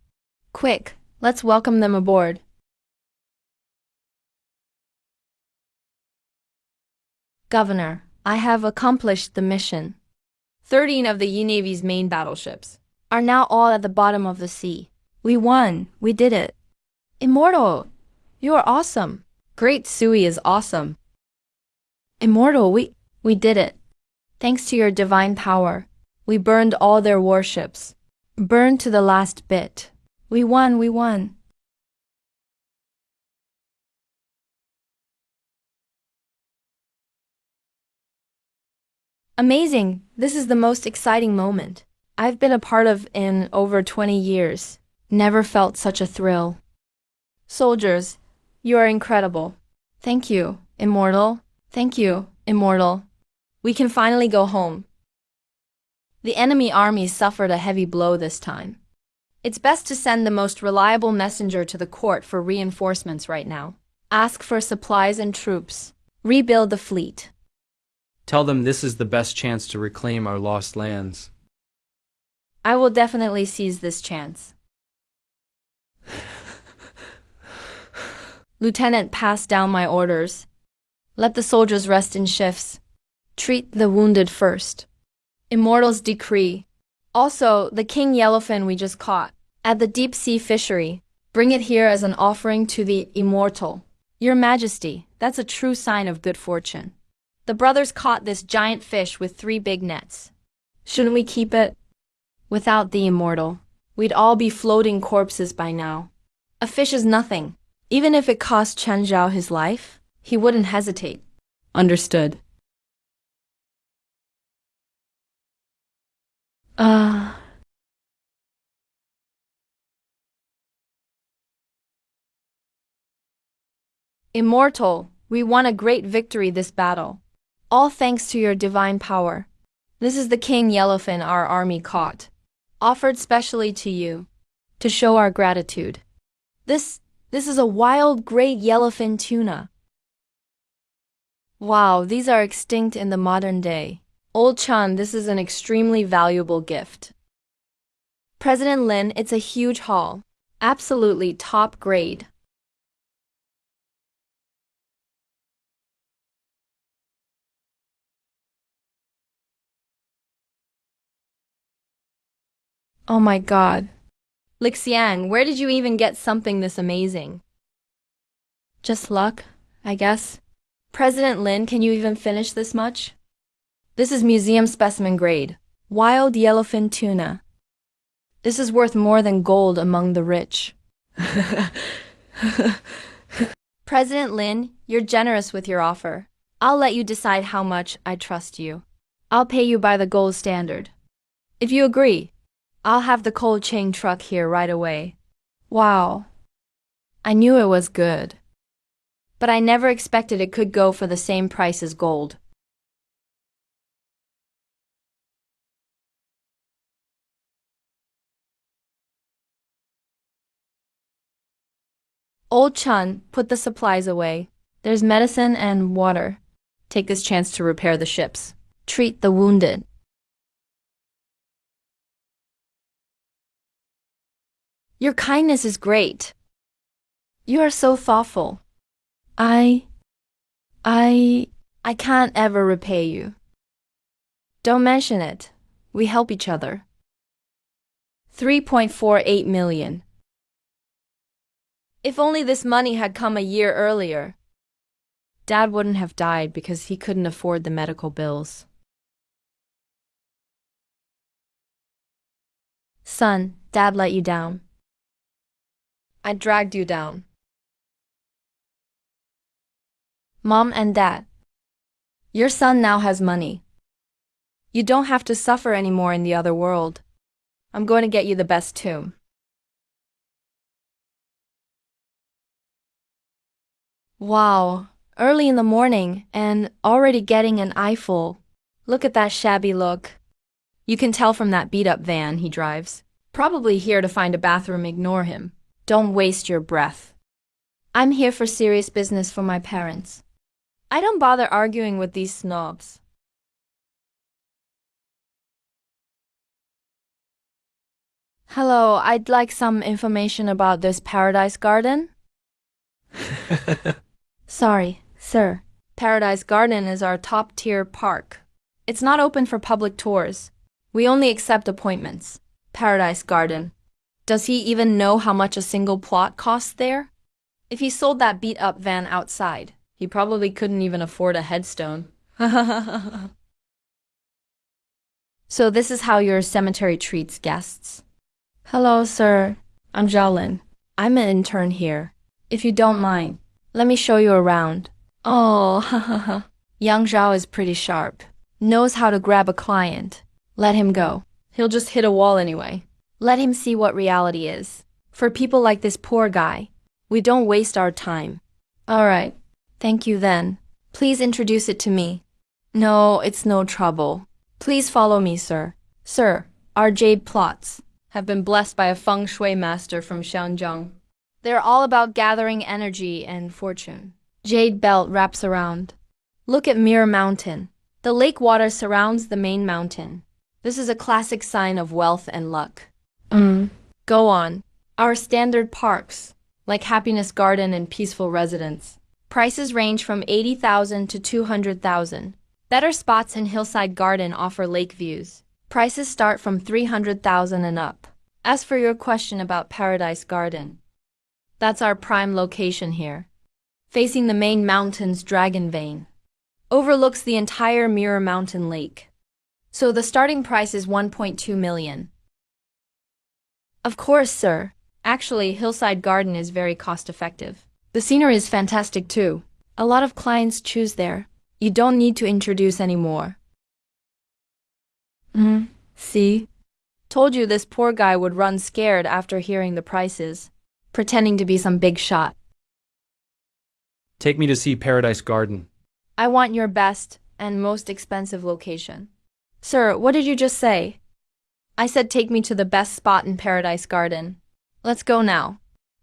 Quick, let's welcome them aboard. Governor, I have accomplished the mission. 13 of the Yi Navy's main battleships are now all at the bottom of the sea. We won. We did it. Immortal, you are awesome. Great Sui is awesome. Immortal, we did it. Thanks to your divine power, we burned all their warships. Burned to the last bit. We won. Amazing. This is the most exciting moment I've been a part of in over 20 years. Never felt such a thrill. Soldiers, you are incredible. Thank you, Immortal. Thank you, Immortal. We can finally go home. The enemy army suffered a heavy blow this time. It's best to send the most reliable messenger to the court for reinforcements right now. Ask for supplies and troops. Rebuild the fleet. Tell them this is the best chance to reclaim our lost lands. I will definitely seize this chance. Lieutenant, pass down my orders. Let the soldiers rest in shifts. Treat the wounded first. Immortals decree. Also, the king yellowfin we just caught at the deep sea fishery. Bring it here as an offering to the immortal. Your Majesty, that's a true sign of good fortune. The brothers caught this giant fish with 3 big nets. Shouldn't we keep it? Without the immortal, we'd all be floating corpses by now. A fish is nothing. Even if it cost Chen Zhao his life, he wouldn't hesitate. Understood. Immortal, we won a great victory this battle. All thanks to your divine power. This is the king yellowfin our army caught. Offered specially to you. To show our gratitude. This is a wild great yellowfin tuna. Wow, these are extinct in the modern day. Old Chan, this is an extremely valuable gift. President Lin, it's a huge haul. Absolutely top grade. Oh my god. Lixiang, where did you even get something this amazing? Just luck, I guess. President Lin, can you even finish this much? This is museum specimen grade. Wild yellowfin tuna. This is worth more than gold among the rich. President Lin, you're generous with your offer. I'll let you decide how much I trust you. I'll pay you by the gold standard. If you agree, I'll have the cold chain truck here right away. Wow. I knew it was good. But I never expected it could go for the same price as gold. Old Chun, put the supplies away. There's medicine and water. Take this chance to repair the ships. Treat the wounded. Your kindness is great. You are so thoughtful. I can't ever repay you. Don't mention it. We help each other. 3.48 million. If only this money had come a year earlier. Dad wouldn't have died because he couldn't afford the medical bills. Son, Dad let you down. I dragged you down. Mom and Dad, your son now has money. You don't have to suffer anymore in the other world. I'm going to get you the best tomb. Wow, early in the morning and already getting an eyeful. Look at that shabby look. You can tell from that beat-up van he drives. Probably here to find a bathroom, ignore him. Don't waste your breath. I'm here for serious business for my parents. I don't bother arguing with these snobs. Hello, I'd like some information about this Paradise Garden. Sorry, sir. Paradise Garden is our top-tier park. It's not open for public tours. We only accept appointments. Paradise Garden. Does he even know how much a single plot costs there? If he sold that beat-up van outside, he probably couldn't even afford a headstone. So this is how your cemetery treats guests. Hello, sir. I'm Jiaolin. I'm an intern here. If you don't mind, let me show you around. Oh, Young Zhao is pretty sharp. Knows how to grab a client. Let him go. He'll just hit a wall anyway. Let him see what reality is. For people like this poor guy, we don't waste our time. All right. Thank you then. Please introduce it to me. No, it's no trouble. Please follow me, sir. Sir, our jade plots have been blessed by a feng shui master from Xianzhang. They're all about gathering energy and fortune. Jade belt wraps around. Look at Mirror Mountain. The lake water surrounds the main mountain. This is a classic sign of wealth and luck. Go on. Our standard parks, like Happiness Garden and Peaceful Residence. Prices range from 80,000 to 200,000. Better spots in Hillside Garden offer lake views. Prices start from 300,000 and up. As for your question about Paradise Garden, that's our prime location here, facing the main mountain's dragon vein. Overlooks the entire Mirror Mountain Lake. So the starting price is 1.2 million. Of course, sir. Actually, Hillside Garden is very cost-effective. The scenery is fantastic too. A lot of clients choose there. You don't need to introduce any more. See? Told you this poor guy would run scared after hearing the prices, pretending to be some big shot. Take me to see Paradise Garden. I want your best and most expensive location. Sir, what did you just say? I said take me to the best spot in Paradise Garden. Let's go now.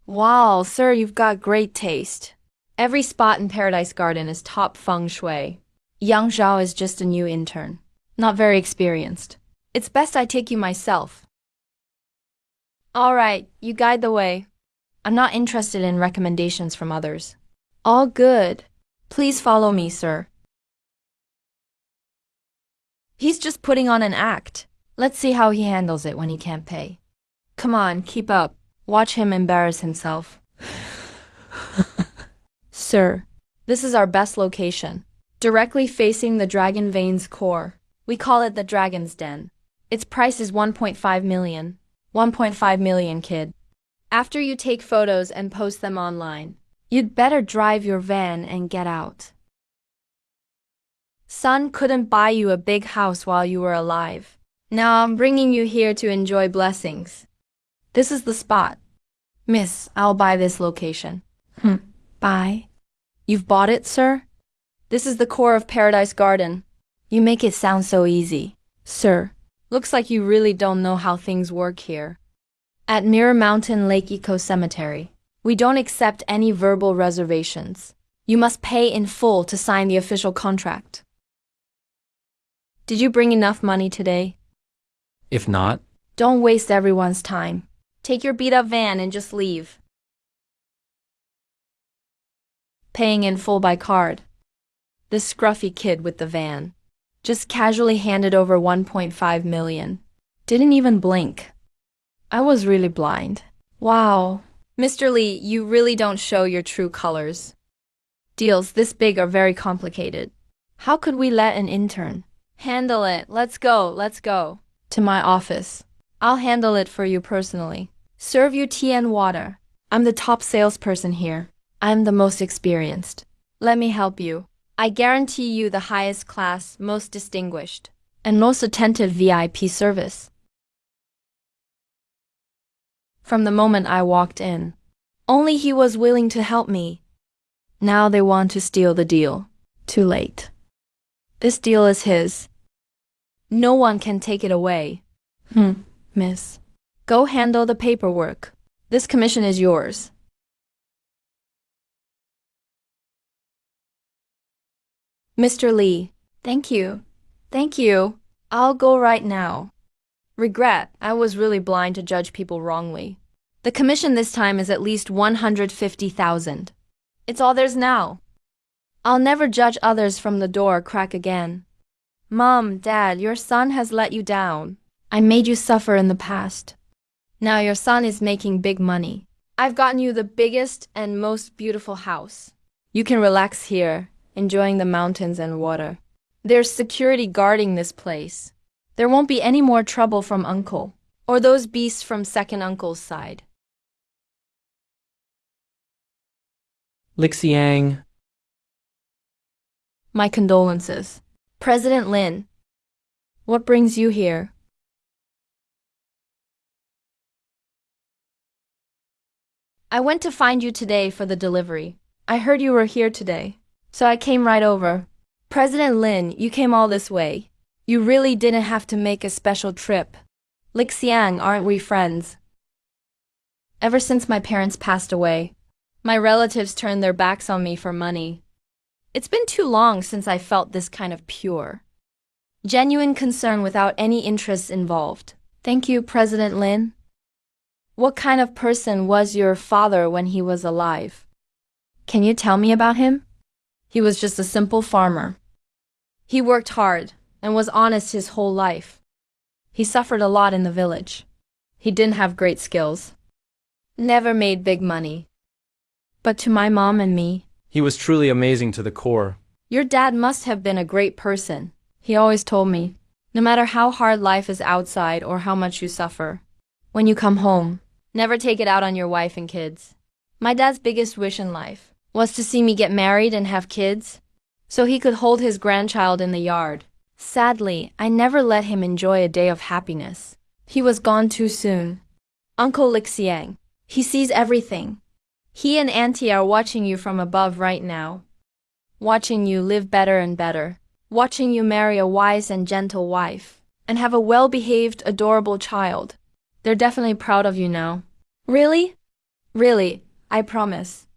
Wow, sir, you've got great taste. Every spot in Paradise Garden is top feng shui. Yang Zhao is just a new intern, not very experienced. It's best I take you myself. All right, you guide the way. I'm not interested in recommendations from others. All good. Please follow me, sir. He's just putting on an act. Let's see how he handles it when he can't pay. Come on, keep up. Watch him embarrass himself. Sir, this is our best location. Directly facing the Dragon Vein's core. We call it the Dragon's Den. Its price is 1.5 million. 1.5 million, kid. After you take photos and post them online, you'd better drive your van and get out. Son couldn't buy you a big house while you were alive. Now I'm bringing you here to enjoy blessings. This is the spot. Miss, I'll buy this location. Buy? You've bought it, sir? This is the core of Paradise Garden. You make it sound so easy. Sir, looks like you really don't know how things work here. At Mirror Mountain Lake Eco Cemetery, we don't accept any verbal reservations. You must pay in full to sign the official contract. Did you bring enough money today? If not, Don't waste everyone's time. Take your beat-up van and just leave. Paying in full by card. This scruffy kid with the van just casually handed over 1.5 million. Didn't even blink. I was really blind. Wow. Mr. Lee, you really don't show your true colors. Deals this big are very complicated. How could we let an intern handle it? Let's go. To my office. I'll handle it for you personally. Serve you tea and water. I'm the top salesperson here. I'm the most experienced. Let me help you. I guarantee you the highest class, most distinguished, and most attentive VIP service. From the moment I walked in, only he was willing to help me. Now they want to steal the deal. Too late. This deal is his. No one can take it away. Miss. Go handle the paperwork. This commission is yours. Mr. Lee, thank you. I'll go right now. Regret, I was really blind to judge people wrongly. The commission this time is at least 150,000. It's all there's now. I'll never judge others from the door crack again. Mom, Dad, your son has let you down. I made you suffer in the past. Now your son is making big money. I've gotten you the biggest and most beautiful house. You can relax here, enjoying the mountains and water. There's security guarding this place. There won't be any more trouble from Uncle, or those beasts from second uncle's side. Lixiang. My condolences. President Lin. What brings you here? I went to find you today for the delivery. I heard you were here today, so I came right over. President Lin, you came all this way. You really didn't have to make a special trip. Lixiang, aren't we friends? Ever since my parents passed away, my relatives turned their backs on me for money. It's been too long since I felt this kind of pure, genuine concern without any interests involved. Thank you, President Lin. What kind of person was your father when he was alive? Can you tell me about him? He was just a simple farmer. He worked hard and was honest his whole life. He suffered a lot in the village. He didn't have great skills. Never made big money. But to my mom and me, He was truly amazing to the core. your dad must have been a great person. He always told me, no matter how hard life is outside or how much you suffer, when you come home, never take it out on your wife and kids. My dad's biggest wish in life was to see me get married and have kids, so he could hold his grandchild in the yard. Sadly, I never let him enjoy a day of happiness. He was gone too soon. Uncle Lixiang, he sees everything. He and Auntie are watching you from above right now. Watching you live better and better. Watching you marry a wise and gentle wife, and have a well-behaved, adorable child. They're definitely proud of you now. Really? Really, I promise.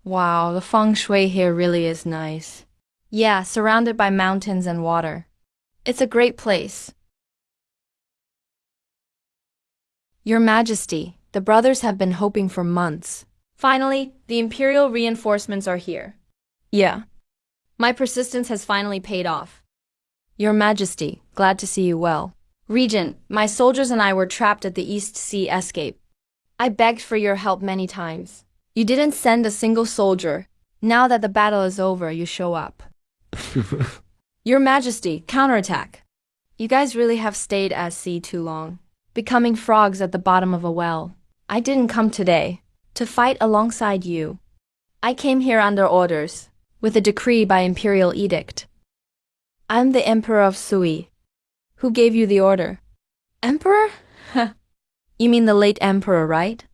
Wow, the feng shui here really is nice. Yeah, surrounded by mountains and water. It's a great place. Your Majesty, the brothers have been hoping for months. Finally, the Imperial reinforcements are here. Yeah. My persistence has finally paid off. Your Majesty, glad to see you well. Regent, my soldiers and I were trapped at the East Sea escape. I begged for your help many times. You didn't send a single soldier. Now that the battle is over, you show up. Your Majesty, counterattack. You guys really have stayed at sea too long, becoming frogs at the bottom of a well. I didn't come today to fight alongside you. I came here under orders, with a decree by imperial edict. I'm the Emperor of Sui. Who gave you the order? Emperor? You mean the late emperor, right?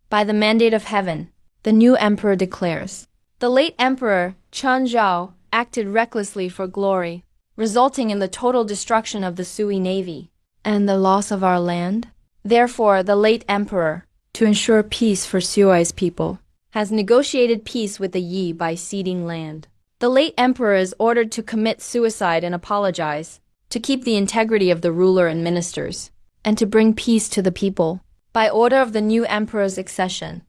By the mandate of heaven, the new emperor declares. The late emperor, Chen Zhao, acted recklessly for glory, resulting in the total destruction of the Sui navy and the loss of our land. Therefore, the late emperor, to ensure peace for Sui's people, has negotiated peace with the Yi by ceding land. The late emperor is ordered to commit suicide and apologize, to keep the integrity of the ruler and ministers, and to bring peace to the people, by order of the new emperor's accession.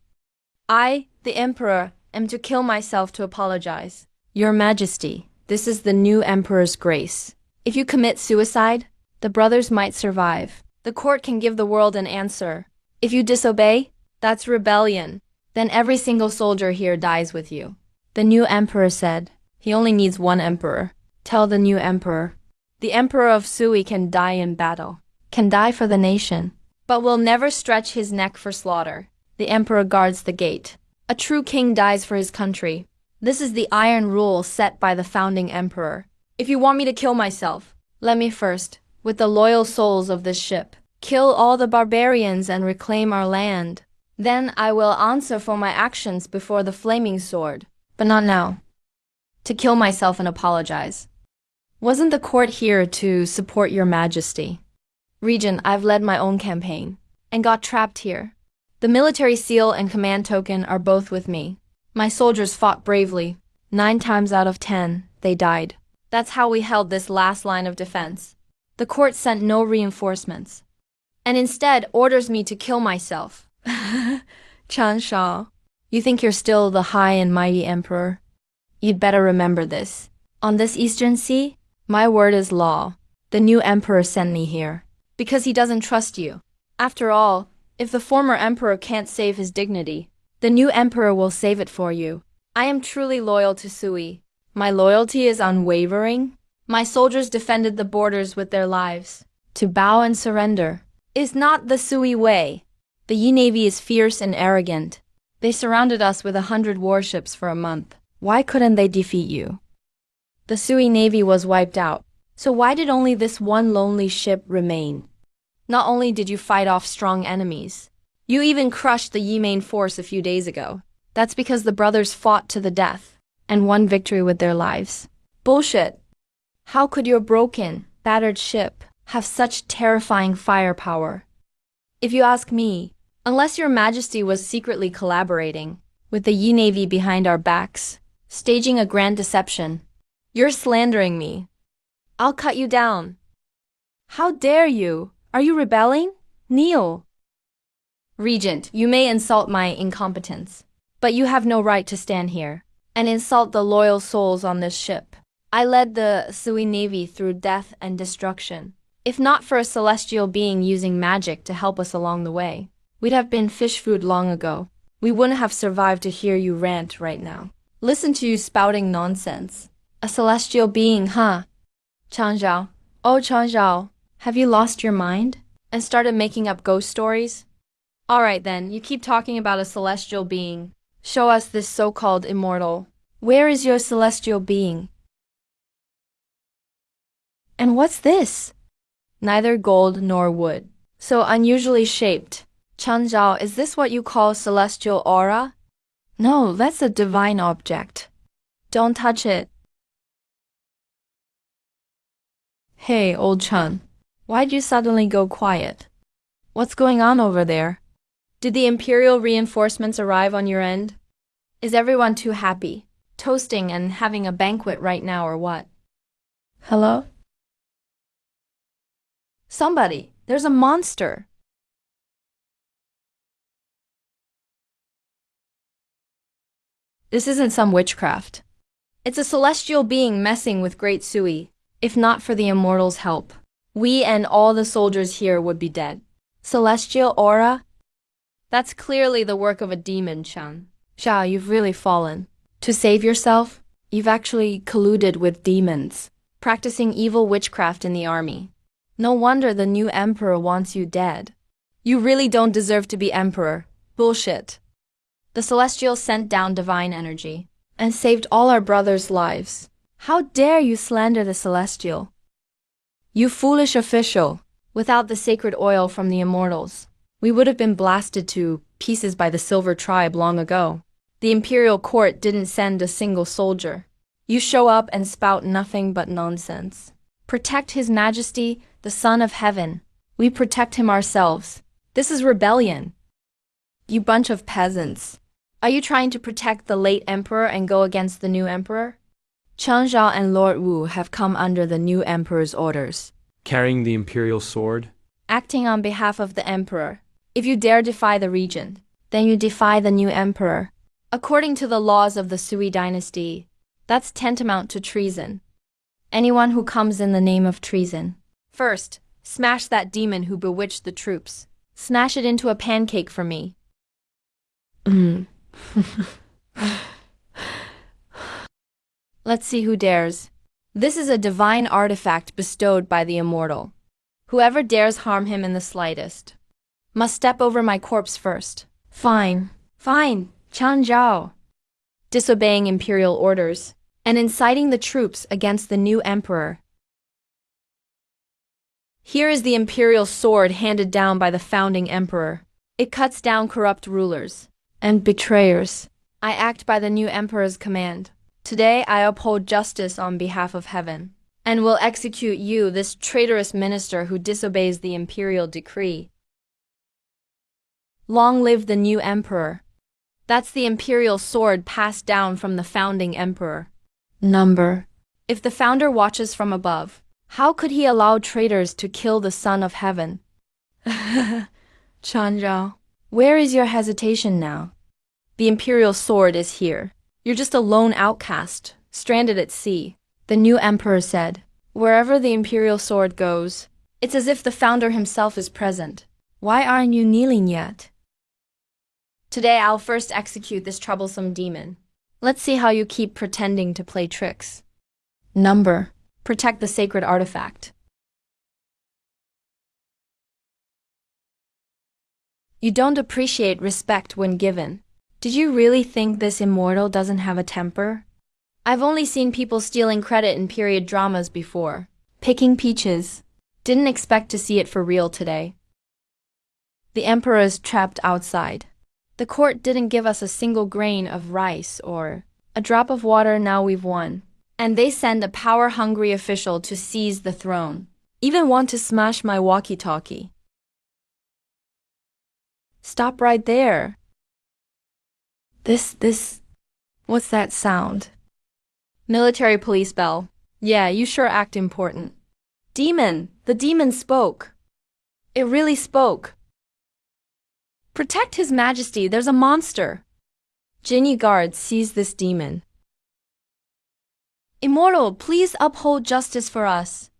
I, the emperor, am to kill myself to apologize. Your Majesty, this is the new emperor's grace. If you commit suicide, the brothers might survive. The court can give the world an answer. If you disobey, that's rebellion. Then every single soldier here dies with you. The new emperor said, he only needs one emperor. Tell the new emperor. The emperor of Sui can die in battle, can die for the nation, but will never stretch his neck for slaughter. The emperor guards the gate. A true king dies for his country. This is the iron rule set by the founding emperor. If you want me to kill myself, let me first, with the loyal souls of this ship, kill all the barbarians and reclaim our land. Then I will answer for my actions before the flaming sword, but not now. To kill myself and apologize. Wasn't the court here to support your Majesty? Regent, I've led my own campaign and got trapped here. The military seal and command token are both with me. My soldiers fought bravely. 9 times out of 10, they died. That's how we held this last line of defense. The court sent no reinforcements, and instead orders me to kill myself. Chen Shao, you think you're still the high and mighty emperor? You'd better remember this. On this eastern sea, my word is law. The new emperor sent me here because he doesn't trust you. After all, if the former emperor can't save his dignity, the new emperor will save it for you. I am truly loyal to Sui. My loyalty is unwavering. My soldiers defended the borders with their lives. To bow and surrender is not the Sui way. The Yi Navy is fierce and arrogant. They surrounded us with 100 warships for a month. Why couldn't they defeat you? The Sui Navy was wiped out. So why did only this one lonely ship remain? Not only did you fight off strong enemies, you even crushed the Yi main force a few days ago. That's because the brothers fought to the death and won victory with their lives. Bullshit! How could your broken, battered ship have such terrifying firepower? If you ask me, unless your Majesty was secretly collaborating with the Yi Navy behind our backs, staging a grand deception, you're slandering me. I'll cut you down. How dare you? Are you rebelling? Kneel. Regent, you may insult my incompetence, but you have no right to stand here and insult the loyal souls on this ship. I led the Sui Navy through death and destruction. If not for a celestial being using magic to help us along the way, we'd have been fish food long ago. We wouldn't have survived to hear you rant right now. Listen to you spouting nonsense. A celestial being, huh? Changzhao. Oh, Changzhao, have you lost your mind and started making up ghost stories? All right then, you keep talking about a celestial being. Show us this so-called immortal. Where is your celestial being? And what's this? Neither gold nor wood. So unusually shaped. Changzhao, is this what you call celestial aura? No, that's a divine object. Don't touch it. Hey, old Chen. Why'd you suddenly go quiet? What's going on over there? Did the imperial reinforcements arrive on your end? Is everyone too happy, toasting and having a banquet right now or what? Hello? Somebody, there's a monster. This isn't some witchcraft. It's a celestial being messing with Great Sui. If not for the immortals' help, we and all the soldiers here would be dead. Celestial aura? That's clearly the work of a demon, Chan. Xia, you've really fallen. To save yourself, you've actually colluded with demons, practicing evil witchcraft in the army. No wonder the new emperor wants you dead. You really don't deserve to be emperor. Bullshit. The Celestials sent down divine energy and saved all our brothers' lives. How dare you slander the Celestial? You foolish official. Without the sacred oil from the immortals, we would have been blasted to pieces by the Silver Tribe long ago. The imperial court didn't send a single soldier. You show up and spout nothing but nonsense. Protect His Majesty, the Son of Heaven. We protect him ourselves. This is rebellion. You bunch of peasants. Are you trying to protect the late emperor and go against the new emperor? Chen Zhao and Lord Wu have come under the new emperor's orders. Carrying the imperial sword? Acting on behalf of the emperor. If you dare defy the regent, then you defy the new emperor. According to the laws of the Sui Dynasty, that's tantamount to treason. Anyone who comes in the name of treason. First, smash that demon who bewitched the troops. Smash it into a pancake for me. Let's see who dares. This is a divine artifact bestowed by the immortal. Whoever dares harm him in the slightest must step over my corpse first. Fine. Chen Zhao. Disobeying imperial orders and inciting the troops against the new emperor. Here is the imperial sword handed down by the founding emperor. It cuts down corrupt rulers and betrayers. I act by the new emperor's command. Today I uphold justice on behalf of heaven, and will execute you, this traitorous minister who disobeys the imperial decree. Long live the new emperor. That's the imperial sword passed down from the founding emperor. Number. If the founder watches from above, how could he allow traitors to kill the Son of Heaven? Chen Zhao, where is your hesitation now? The imperial sword is here. You're just a lone outcast, stranded at sea. The new emperor said, wherever the imperial sword goes, it's as if the founder himself is present. Why aren't you kneeling yet? Today I'll first execute this troublesome demon. Let's see how you keep pretending to play tricks. Number. Protect the sacred artifact. You don't appreciate respect when given. Did you really think this immortal doesn't have a temper? I've only seen people stealing credit in period dramas before. Picking peaches. Didn't expect to see it for real today. The emperor is trapped outside. The court didn't give us a single grain of rice or a drop of water. Now we've won. And they send a power-hungry official to seize the throne. Even want to smash my walkie-talkie. Stop right there. What's that sound? Military police bell. Yeah, you sure act important. Demon! The demon spoke. It really spoke. Protect His Majesty, there's a monster. Jinni guards seize this demon. Immortal, please uphold justice for us.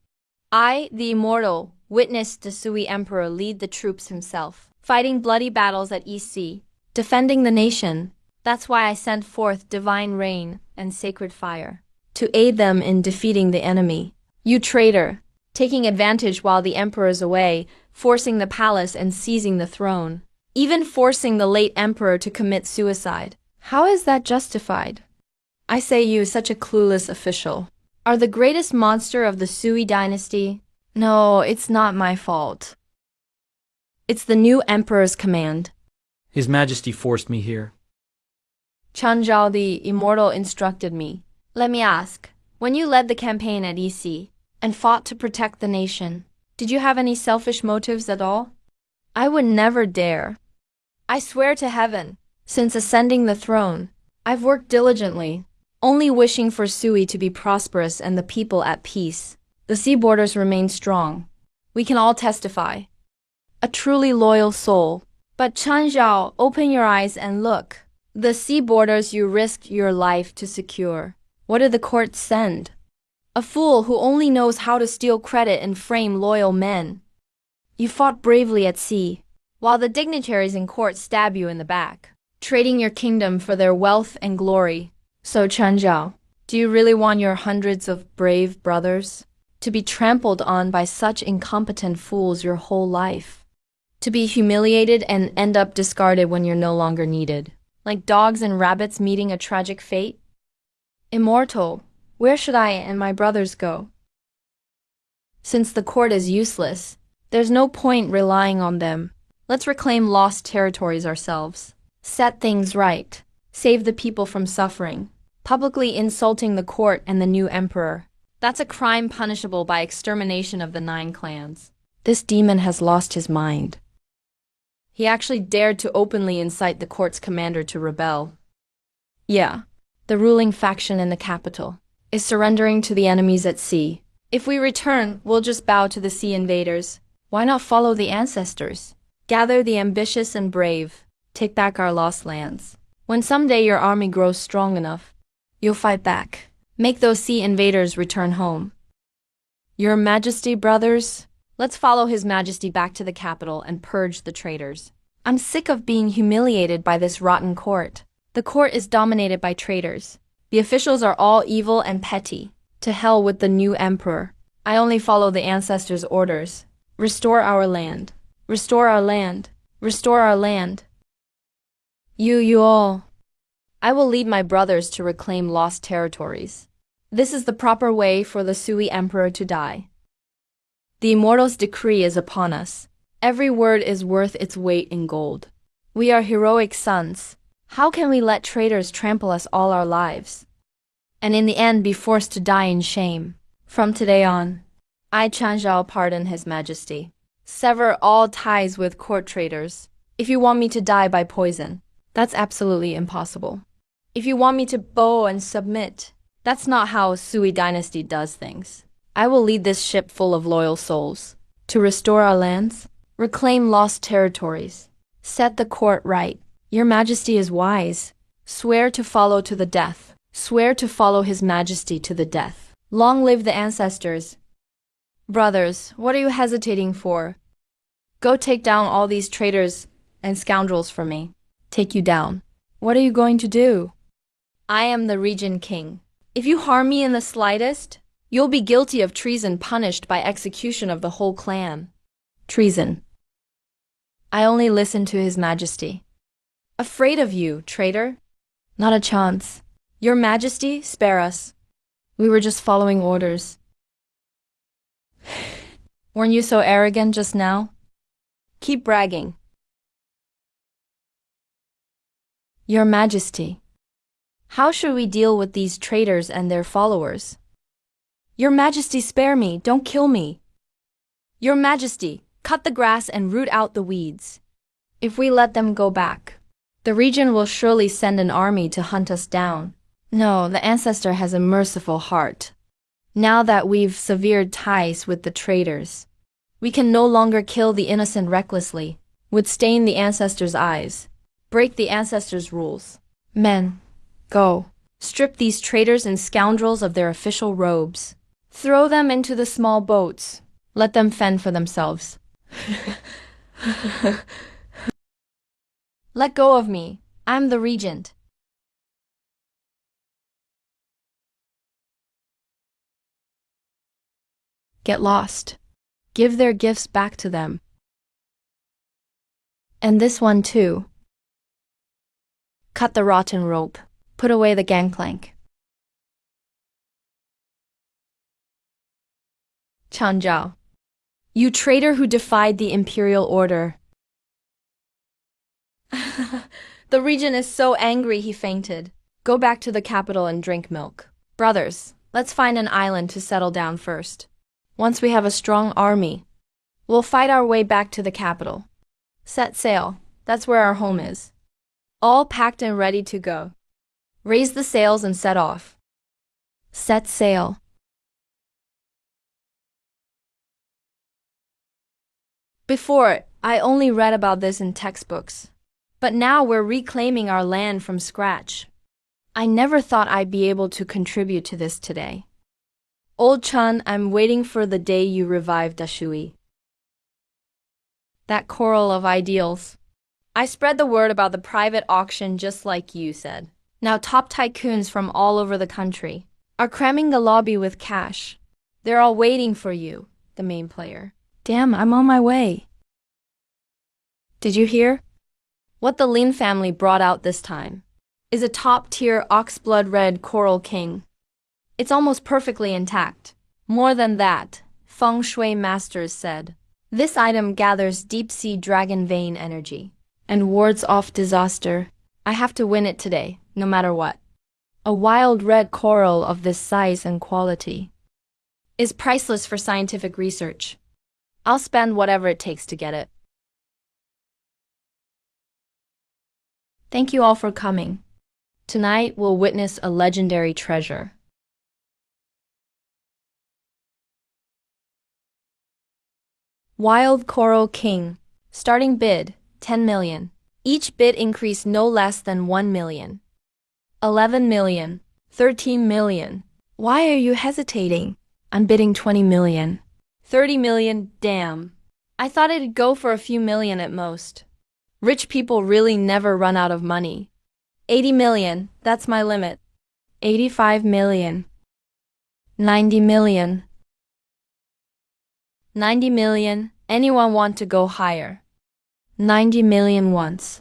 I, the Immortal, witnessed the Sui Emperor lead the troops himself, fighting bloody battles at East Sea, defending the nation. That's why I sent forth divine rain and sacred fire, to aid them in defeating the enemy. You traitor, taking advantage while the emperor is away, forcing the palace and seizing the throne, even forcing the late emperor to commit suicide. How is that justified? I say you, such a clueless official, are the greatest monster of the Sui Dynasty. No, it's not my fault. It's the new emperor's command. His Majesty forced me here. Chen Zhao, the immortal, instructed me. Let me ask, when you led the campaign at EC and fought to protect the nation, did you have any selfish motives at all? I would never dare. I swear to heaven, since ascending the throne, I've worked diligently, only wishing for Sui to be prosperous and the people at peace. The sea borders remain strong. We can all testify. A truly loyal soul. But Chen Zhao, open your eyes and look. The sea borders you risked your life to secure. What did the court send? A fool who only knows how to steal credit and frame loyal men. You fought bravely at sea, while the dignitaries in court stab you in the back, trading your kingdom for their wealth and glory. So Changzhou, do you really want your hundreds of brave brothers to be trampled on by such incompetent fools your whole life? To be humiliated and end up discarded when you're no longer needed, like dogs and rabbits meeting a tragic fate? Immortal, where should I and my brothers go? Since the court is useless, there's no point relying on them. Let's reclaim lost territories ourselves. Set things right. Save the people from suffering. Publicly insulting the court and the new emperor. That's a crime punishable by extermination of the 9 clans. This demon has lost his mind. He actually dared to openly incite the court's commander to rebel. Yeah, the ruling faction in the capital is surrendering to the enemies at sea. If we return, we'll just bow to the sea invaders. Why not follow the ancestors? Gather the ambitious and brave. Take back our lost lands. When someday your army grows strong enough, you'll fight back. Make those sea invaders return home. Your Majesty, brothers, let's follow His Majesty back to the capital and purge the traitors. I'm sick of being humiliated by this rotten court. The court is dominated by traitors. The officials are all evil and petty. To hell with the new emperor. I only follow the ancestors' orders. Restore our land. Restore our land. Restore our land. You all. I will lead my brothers to reclaim lost territories. This is the proper way for the Sui emperor to die. The immortal's decree is upon us. Every word is worth its weight in gold. We are heroic sons. How can we let traitors trample us all our lives? And in the end be forced to die in shame. From today on, I Changzhou pardon His Majesty. Sever all ties with court traitors. If you want me to die by poison, that's absolutely impossible. If you want me to bow and submit, that's not how Sui Dynasty does things. I will lead this ship full of loyal souls to restore our lands, reclaim lost territories, set the court right. Your Majesty is wise. Swear to follow to the death. Swear to follow His Majesty to the death. Long live the ancestors. Brothers, what are you hesitating for? Go take down all these traitors and scoundrels for me. Take you down. What are you going to do? I am the Regent King. If you harm me in the slightest, you'll be guilty of treason, punished by execution of the whole clan. Treason. I only listen to His Majesty. Afraid of you, traitor? Not a chance. Your Majesty, spare us. We were just following orders. Weren't you so arrogant just now? Keep bragging. Your Majesty, how should we deal with these traitors and their followers? Your Majesty, spare me, don't kill me. Your Majesty, cut the grass and root out the weeds. If we let them go back, the region will surely send an army to hunt us down. No, the ancestor has a merciful heart. Now that we've severed ties with the traitors, we can no longer kill the innocent recklessly, would stain the ancestors' eyes, break the ancestors' rules. Men, go. Strip these traitors and scoundrels of their official robes. Throw them into the small boats. Let them fend for themselves. Let go of me. I'm the regent. Get lost. Give their gifts back to them. And this one too. Cut the rotten rope. Put away the gangplank. Changzhou, you traitor who defied the imperial order. The regent is so angry he fainted. Go back to the capital and drink milk. Brothers, let's find an island to settle down first. Once we have a strong army, we'll fight our way back to the capital. Set sail. That's where our home is. All packed and ready to go. Raise the sails and set off. Set sail. Before, I only read about this in textbooks. But now we're reclaiming our land from scratch. I never thought I'd be able to contribute to this today. Old Chun, I'm waiting for the day you revive Dashui. That coral of ideals. I spread the word about the private auction just like you said. Now top tycoons from all over the country are cramming the lobby with cash. They're all waiting for you, the main player. Damn, I'm on my way. Did you hear? What the Lin family brought out this time is a top-tier oxblood red coral king. It's almost perfectly intact. More than that, feng shui masters said, this item gathers deep-sea dragon vein energy and wards off disaster. I have to win it today, no matter what. A wild red coral of this size and quality is priceless for scientific research. I'll spend whatever it takes to get it. Thank you all for coming. Tonight we'll witness a legendary treasure. Wild Coral King. Starting bid, 10 million. Each bid increase no less than 1 million. 11 million. 13 million. Why are you hesitating? I'm bidding 20 million. 30 million, damn. I thought it'd go for a few million at most. Rich people really never run out of money. 80 million, that's my limit. 85 million. 90 million. 90 million, anyone want to go higher? 90 million once.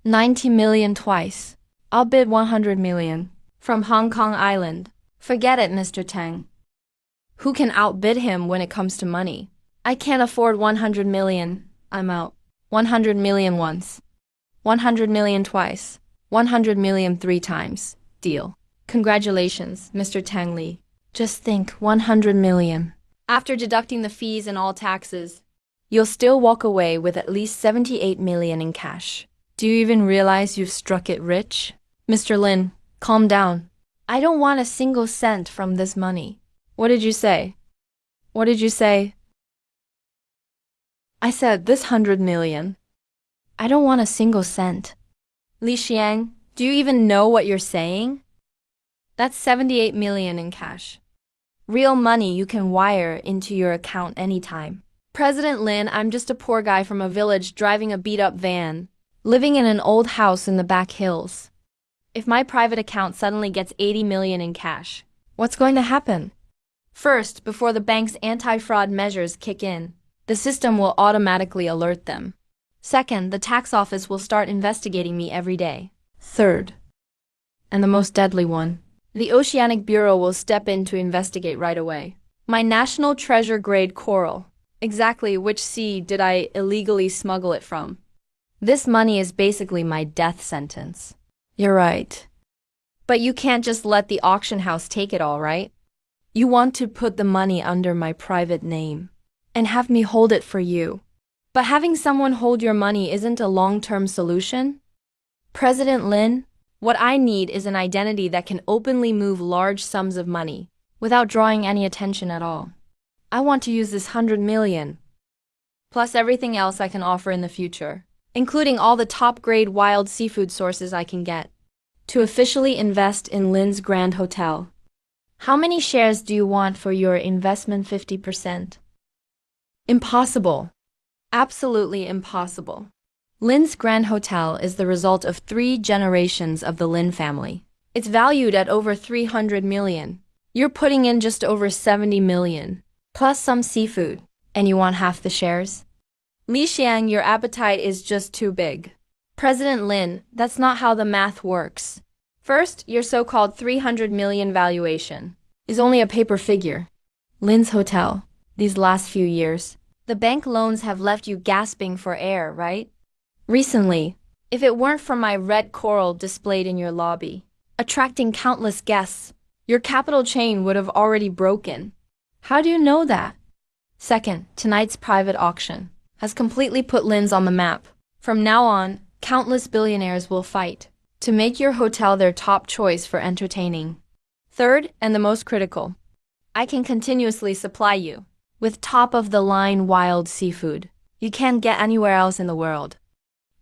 90 million twice. I'll bid 100 million. From Hong Kong Island. Forget it, Mr. Tang. Who can outbid him when it comes to money? I can't afford 100 million. I'm out. 100 million once. 100 million twice. 100 million 3 times. Deal. Congratulations, Mr. Tang Li. Just think, 100 million. After deducting the fees and all taxes, you'll still walk away with at least 78 million in cash. Do you even realize you've struck it rich? Mr. Lin, calm down. I don't want a single cent from this money. What did you say? What did you say? I said this 100 million. I don't want a single cent. Li Xiang, do you even know what you're saying? That's 78 million in cash. Real money you can wire into your account anytime. President Lin, I'm just a poor guy from a village driving a beat-up van, living in an old house in the back hills. If my private account suddenly gets 80 million in cash, what's going to happen? First, before the bank's anti-fraud measures kick in, the system will automatically alert them. Second, the tax office will start investigating me every day. Third, and the most deadly one, the Oceanic Bureau will step in to investigate right away. My national treasure grade coral. Exactly which sea did I illegally smuggle it from? This money is basically my death sentence. You're right. But you can't just let the auction house take it all, right? You want to put the money under my private name and have me hold it for you. But having someone hold your money isn't a long-term solution. President Lin, what I need is an identity that can openly move large sums of money without drawing any attention at all. I want to use this 100 million, plus everything else I can offer in the future, including all the top-grade wild seafood sources I can get, to officially invest in Lin's Grand Hotel. How many shares do you want for your investment? 50%? Impossible. Absolutely impossible. Lin's Grand Hotel is the result of 3 generations of the Lin family. It's valued at over 300 million. You're putting in just over 70 million, plus some seafood, and you want half the shares? Li Xiang, your appetite is just too big. President Lin, that's not how the math works. First, your so-called 300 million valuation is only a paper figure. Lin's Hotel, these last few years, the bank loans have left you gasping for air, right? Recently, if it weren't for my red coral displayed in your lobby, attracting countless guests, your capital chain would have already broken. How do you know that? Second, tonight's private auction has completely put Lin's on the map. From now on, countless billionaires will fight to make your hotel their top choice for entertaining. Third, and the most critical, I can continuously supply you with top-of-the-line wild seafood you can't get anywhere else in the world.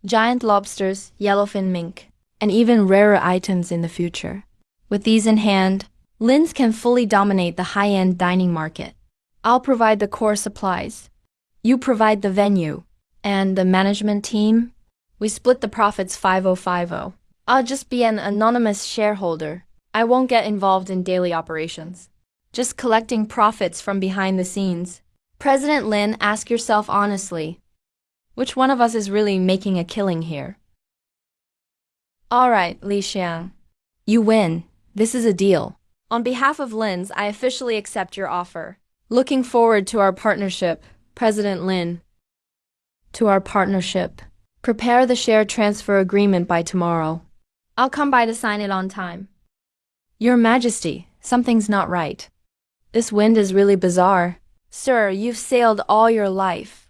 Giant lobsters, yellowfin mink, and even rarer items in the future. With these in hand, Linz can fully dominate the high-end dining market. I'll provide the core supplies. You provide the venue. And the management team? We split the profits 50-50. I'll just be an anonymous shareholder. I won't get involved in daily operations. Just collecting profits from behind the scenes. President Lin, ask yourself honestly, which one of us is really making a killing here? All right, Li Xiang. You win. This is a deal. On behalf of Lin's, I officially accept your offer. Looking forward to our partnership, President Lin. To our partnership. Prepare the share transfer agreement by tomorrow. I'll come by to sign it on time. Your Majesty, something's not right. This wind is really bizarre. Sir, you've sailed all your life.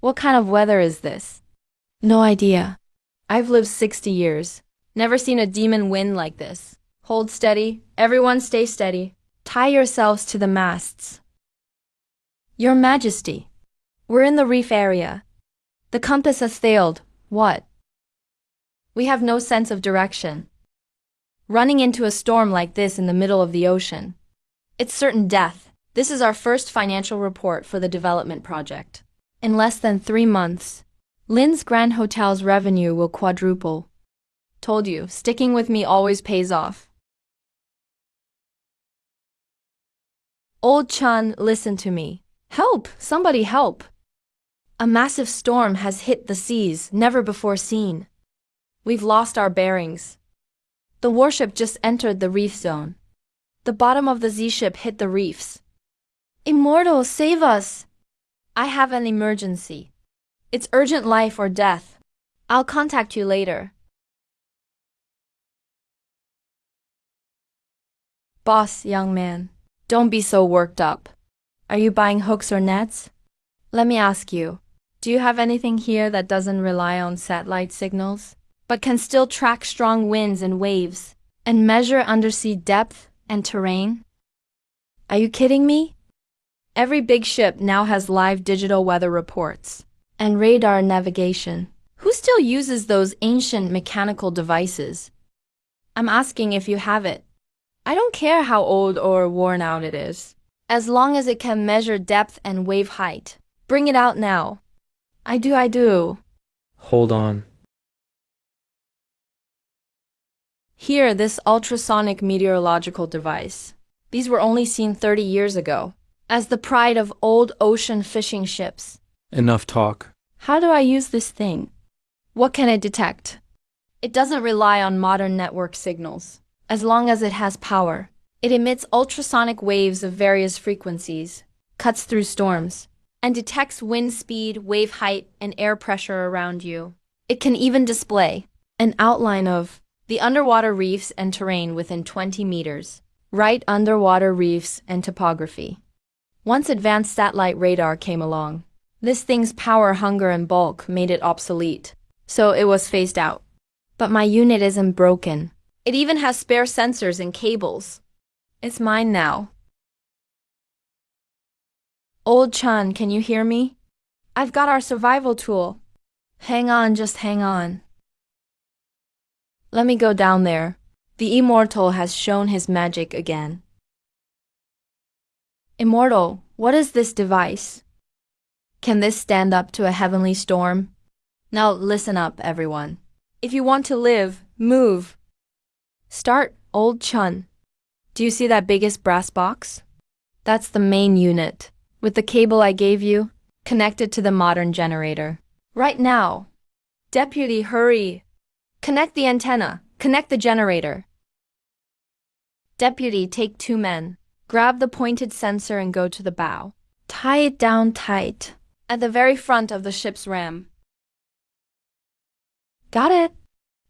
What kind of weather is this? No idea. I've lived 60 years. Never seen a demon wind like this. Hold steady. Everyone stay steady. Tie yourselves to the masts. Your Majesty, we're in the reef area. The compass has failed. What? We have no sense of direction. Running into a storm like this in the middle of the ocean. It's certain death. This is our first financial report for the development project. In less than 3 months, Lin's Grand Hotel's revenue will quadruple. Told you, sticking with me always pays off. Old Chun, listen to me. Help! Somebody help! A massive storm has hit the seas, never before seen. We've lost our bearings. The warship just entered the reef zone. The bottom of the Z-ship hit the reefs. Immortal, save us! I have an emergency. It's urgent life or death. I'll contact you later. Boss, young man, don't be so worked up. Are you buying hooks or nets? Let me ask you, do you have anything here that doesn't rely on satellite signals, but can still track strong winds and waves, and measure undersea depth and terrain? Are you kidding me? Every big ship now has live digital weather reports and radar navigation. Who still uses those ancient mechanical devices? I'm asking if you have it. I don't care how old or worn out it is, as long as it can measure depth and wave height. Bring it out now. I do. Hold on. Here, this ultrasonic meteorological device. These were only seen 30 years ago, as the pride of old ocean fishing ships. Enough talk. How do I use this thing? What can it detect? It doesn't rely on modern network signals. As long as it has power, it emits ultrasonic waves of various frequencies, cuts through storms, and detects wind speed, wave height, and air pressure around you. It can even display an outline of the underwater reefs and terrain within 20 meters. Right underwater reefs and topography. Once advanced satellite radar came along, this thing's power, hunger, and bulk made it obsolete, so it was phased out. But my unit isn't broken. It even has spare sensors and cables. It's mine now. Old Chun, can you hear me? I've got our survival tool. Hang on, just hang on. Let me go down there. The Immortal has shown his magic again. Immortal, what is this device? Can this stand up to a heavenly storm? Now listen up, everyone. If you want to live, move. Start, Old Chun. Do you see that biggest brass box? That's the main unit, with the cable I gave you, connected to the modern generator. Right now. Deputy, hurry. Connect the antenna. Connect the generator. Deputy, take 2 men. Grab the pointed sensor and go to the bow. Tie it down tight, at the very front of the ship's ram. Got it?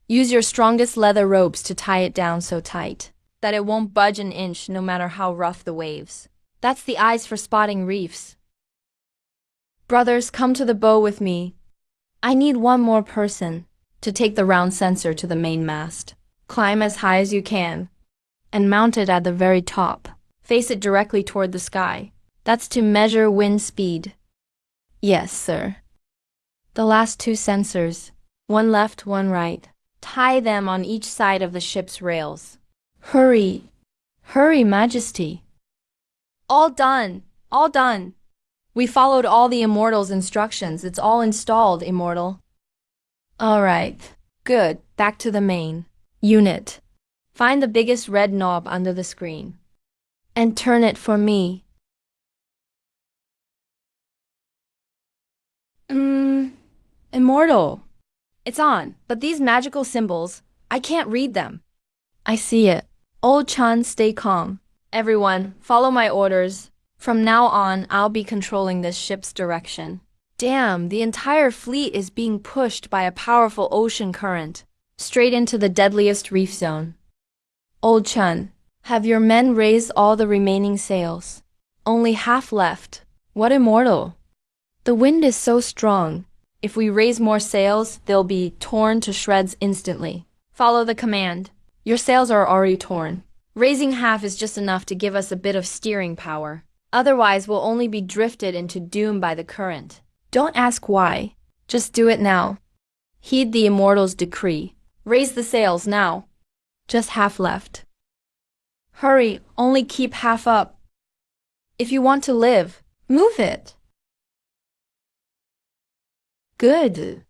Use your strongest leather ropes to tie it down so tight that it won't budge an inch no matter how rough the waves. That's the eyes for spotting reefs. Brothers, come to the bow with me. I need one more person to take the round sensor to the main mast. Climb as high as you can and mount it at the very top. Face it directly toward the sky. That's to measure wind speed. Yes, sir. The last 2 sensors, one left, one right. Tie them on each side of the ship's rails. Hurry. Hurry, Majesty. All done. All done. We followed all the Immortal's instructions. It's all installed, Immortal. All right. Good. Back to the main unit. Find the biggest red knob under the screen. And turn it for me. Immortal. It's on, but these magical symbols, I can't read them. I see it. Old Chan, stay calm. Everyone, follow my orders. From now on, I'll be controlling this ship's direction. Damn, the entire fleet is being pushed by a powerful ocean current, straight into the deadliest reef zone. Old Chun, have your men raised all the remaining sails? Only half left. What Immortal? The wind is so strong. If we raise more sails, they'll be torn to shreds instantly. Follow the command. Your sails are already torn. Raising half is just enough to give us a bit of steering power. Otherwise, we'll only be drifted into doom by the current. Don't ask why. Just do it now. Heed the Immortal's decree. Raise the sails now. Just half left. Hurry, only keep half up. If you want to live, move it. Good.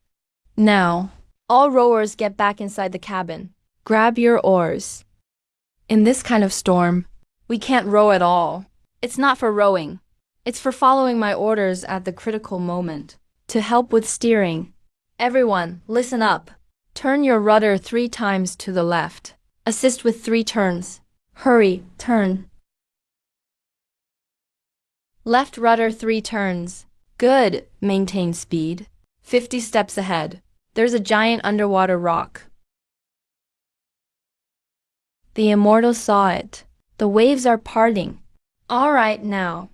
Now, all rowers get back inside the cabin. Grab your oars. In this kind of storm, we can't row at all. It's not for rowing. It's for following my orders at the critical moment. To help with steering. Everyone, listen up. Turn your rudder 3 times to the left. Assist with 3 turns. Hurry, turn. Left rudder 3 turns. Good. Maintain speed. 50 steps ahead. There's a giant underwater rock. The Immortal saw it. The waves are parting. All right now.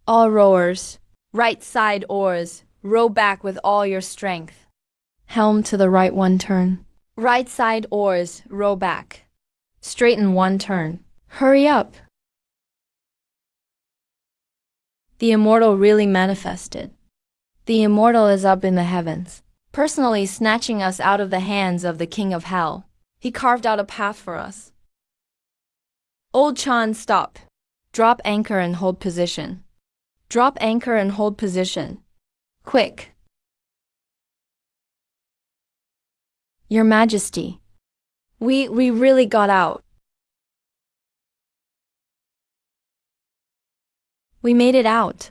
All rowers, right side oars, row back with all your strength. Helm to the right 1 turn. Right side oars, row back. Straighten 1 turn. Hurry up. The Immortal really manifested. The Immortal is up in the heavens, personally snatching us out of the hands of the King of Hell. He carved out a path for us. Old Chan, stop. Drop anchor and hold position. Drop anchor and hold position. Quick. Your Majesty. We really got out. We made it out.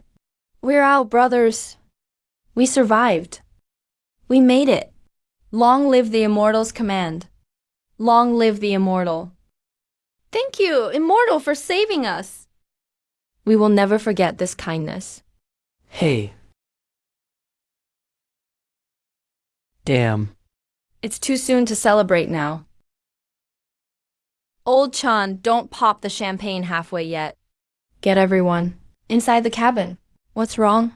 We're out, brothers. We survived. We made it. Long live the Immortal's command. Long live the Immortal. Thank you, Immortal, for saving us. We will never forget this kindness. Hey. Damn. It's too soon to celebrate now. Old Chan, don't pop the champagne halfway yet. Get everyone inside the cabin. What's wrong?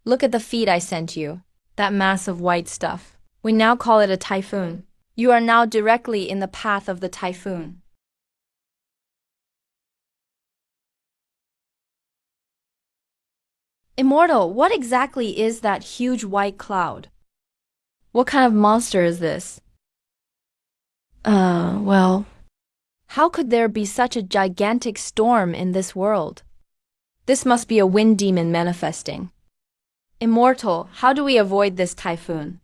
Look at the feed I sent you. That mass of white stuff. We now call it a typhoon. You are now directly in the path of the typhoon. Immortal, what exactly is that huge white cloud? What kind of monster is this? Well, how could there be such a gigantic storm in this world? This must be a wind demon manifesting. Immortal, how do we avoid this typhoon?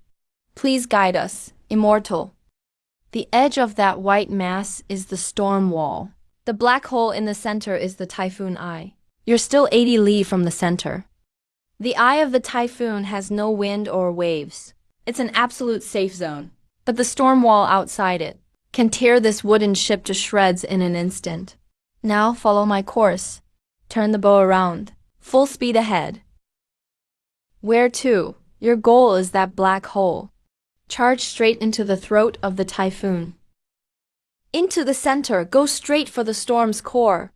Please guide us, Immortal. The edge of that white mass is the storm wall. The black hole in the center is the typhoon eye. You're still 80 li from the center. The eye of the typhoon has no wind or waves. It's an absolute safe zone. But the storm wall outside it can tear this wooden ship to shreds in an instant. Now follow my course. Turn the bow around. Full speed ahead. Where to? Your goal is that black hole. Charge straight into the throat of the typhoon. Into the center. Go straight for the storm's core.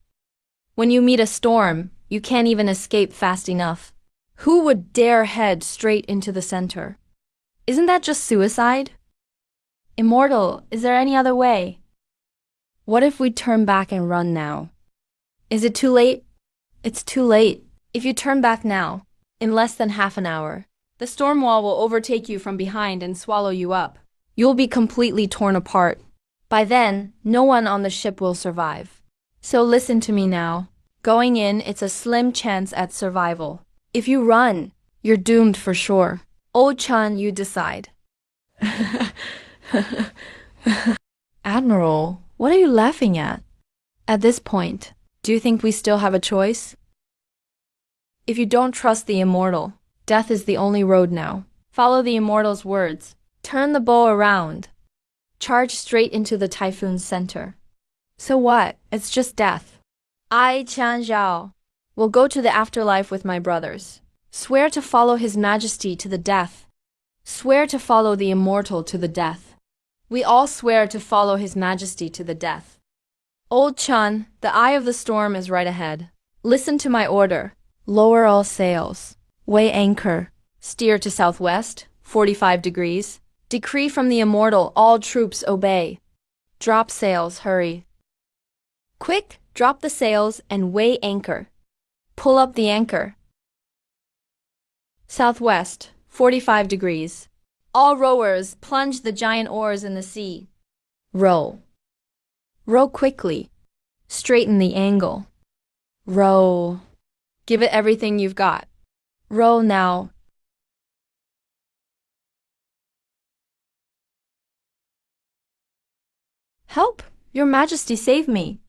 When you meet a storm, you can't even escape fast enough. Who would dare head straight into the center? Isn't that just suicide? Immortal, is there any other way? What if we turn back and run now? Is it too late? It's too late. If you turn back now, in less than half an hour, the storm wall will overtake you from behind and swallow you up. You'll be completely torn apart. By then, no one on the ship will survive. So listen to me now. Going in, it's a slim chance at survival. If you run, you're doomed for sure. Old Chan, you decide. Admiral, what are you laughing at? At this point, do you think we still have a choice? If you don't trust the immortal, death is the only road now. Follow the immortal's words. Turn the bow around. Charge straight into the typhoon's center. So what? It's just death. I, Chan Zhao, will go to the afterlife with my brothers. Swear to follow His Majesty to the death. Swear to follow the immortal to the death. We all swear to follow His Majesty to the death. Old Chan, the eye of the storm is right ahead. Listen to my order. Lower all sails. Weigh anchor. Steer to southwest, 45 degrees. Decree from the immortal, all troops obey. Drop sails, hurry. Quick, drop the sails and weigh anchor. Pull up the anchor. Southwest, 45 degrees. All rowers, plunge the giant oars in the sea. Row. Row quickly. Straighten the angle. Row. Give it everything you've got. Row now. Help! Your Majesty, save me!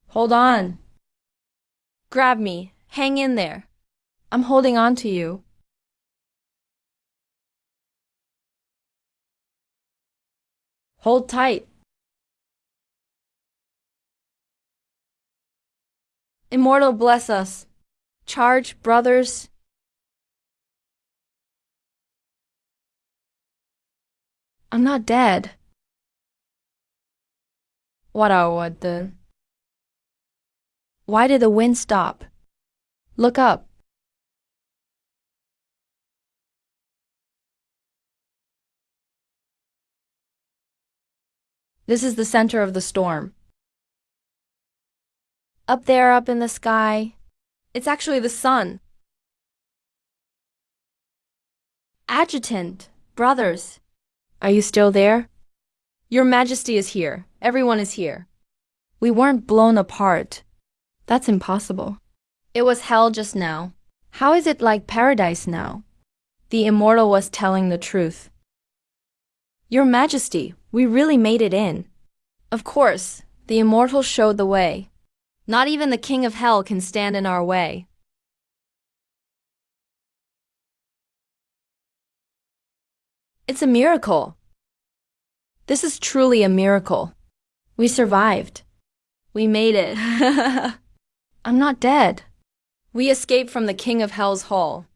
Hold on. Grab me. Hang in there. I'm holding on to you. Hold tight. Immortal, bless us. Charge, brothers. I'm not dead. What the? Why did the wind stop? Look up. This is the center of the storm. Up there, up in the sky. It's actually the sun. Adjutant, brothers. Are you still there? Your Majesty is here. Everyone is here. We weren't blown apart. That's impossible. It was hell just now. How is it like paradise now? The immortal was telling the truth. Your Majesty, we really made it in. Of course, the immortal showed the way. Not even the king of hell can stand in our way. It's a miracle. This is truly a miracle. We survived. We made it. I'm not dead. We escaped from the king of hell's hall.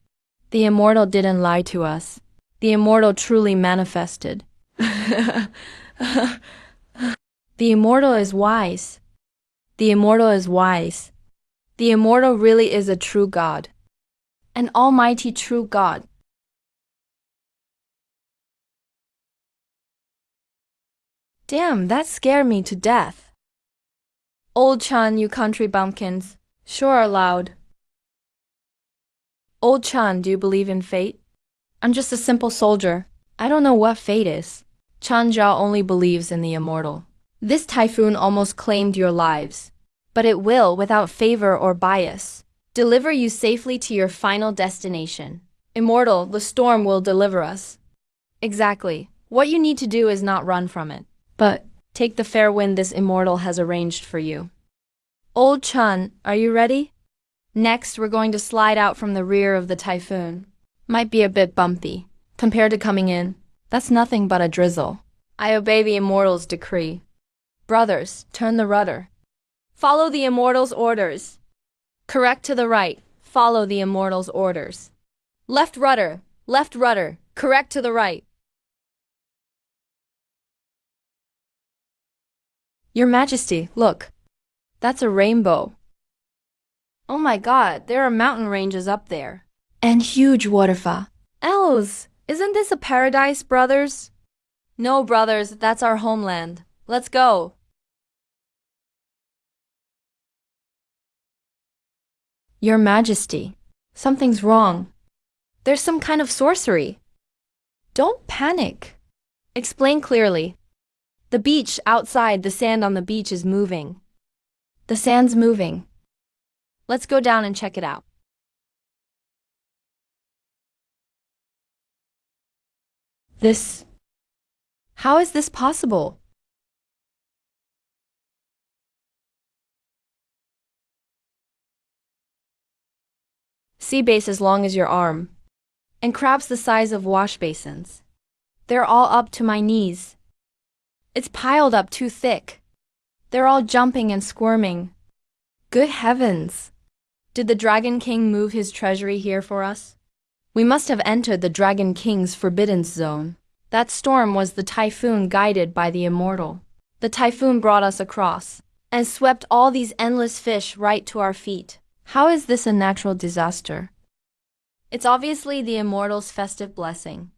The immortal didn't lie to us. The immortal truly manifested. The immortal is wise. The immortal is wise. The immortal really is a true God. An almighty true God. Damn, that scared me to death. Old Chan, you country bumpkins, sure are loud. Old Chan, do you believe in fate? I'm just a simple soldier. I don't know what fate is. Chan Zhao only believes in the immortal. This typhoon almost claimed your lives, but it will, without favor or bias, deliver you safely to your final destination. Immortal, the storm will deliver us. Exactly. What you need to do is not run from it, but take the fair wind this immortal has arranged for you. Old Chan, are you ready? Next, we're going to slide out from the rear of the typhoon. Might be a bit bumpy. Compared to coming in, that's nothing but a drizzle. I obey the immortal's decree. Brothers, turn the rudder. Follow the immortal's orders. Correct to the right. Follow the immortal's orders. Left rudder. Left rudder. Correct to the right. Your Majesty, look. That's a rainbow. Oh my God, there are mountain ranges up there. And huge waterfall. Elves, isn't this a paradise, brothers? No, brothers, that's our homeland. Let's go. Your Majesty, something's wrong. There's some kind of sorcery. Don't panic. Explain clearly. The beach outside, the sand on the beach is moving. The sand's moving. Let's go down and check it out. How is this possible? Sea bass as long as your arm, and crabs the size of wash basins. They're all up to my knees. It's piled up too thick. They're all jumping and squirming. Good heavens! Did the Dragon King move his treasury here for us? We must have entered the Dragon King's forbidden zone. That storm was the typhoon guided by the immortal. The typhoon brought us across and swept all these endless fish right to our feet. How is this a natural disaster? It's obviously the immortal's festive blessing.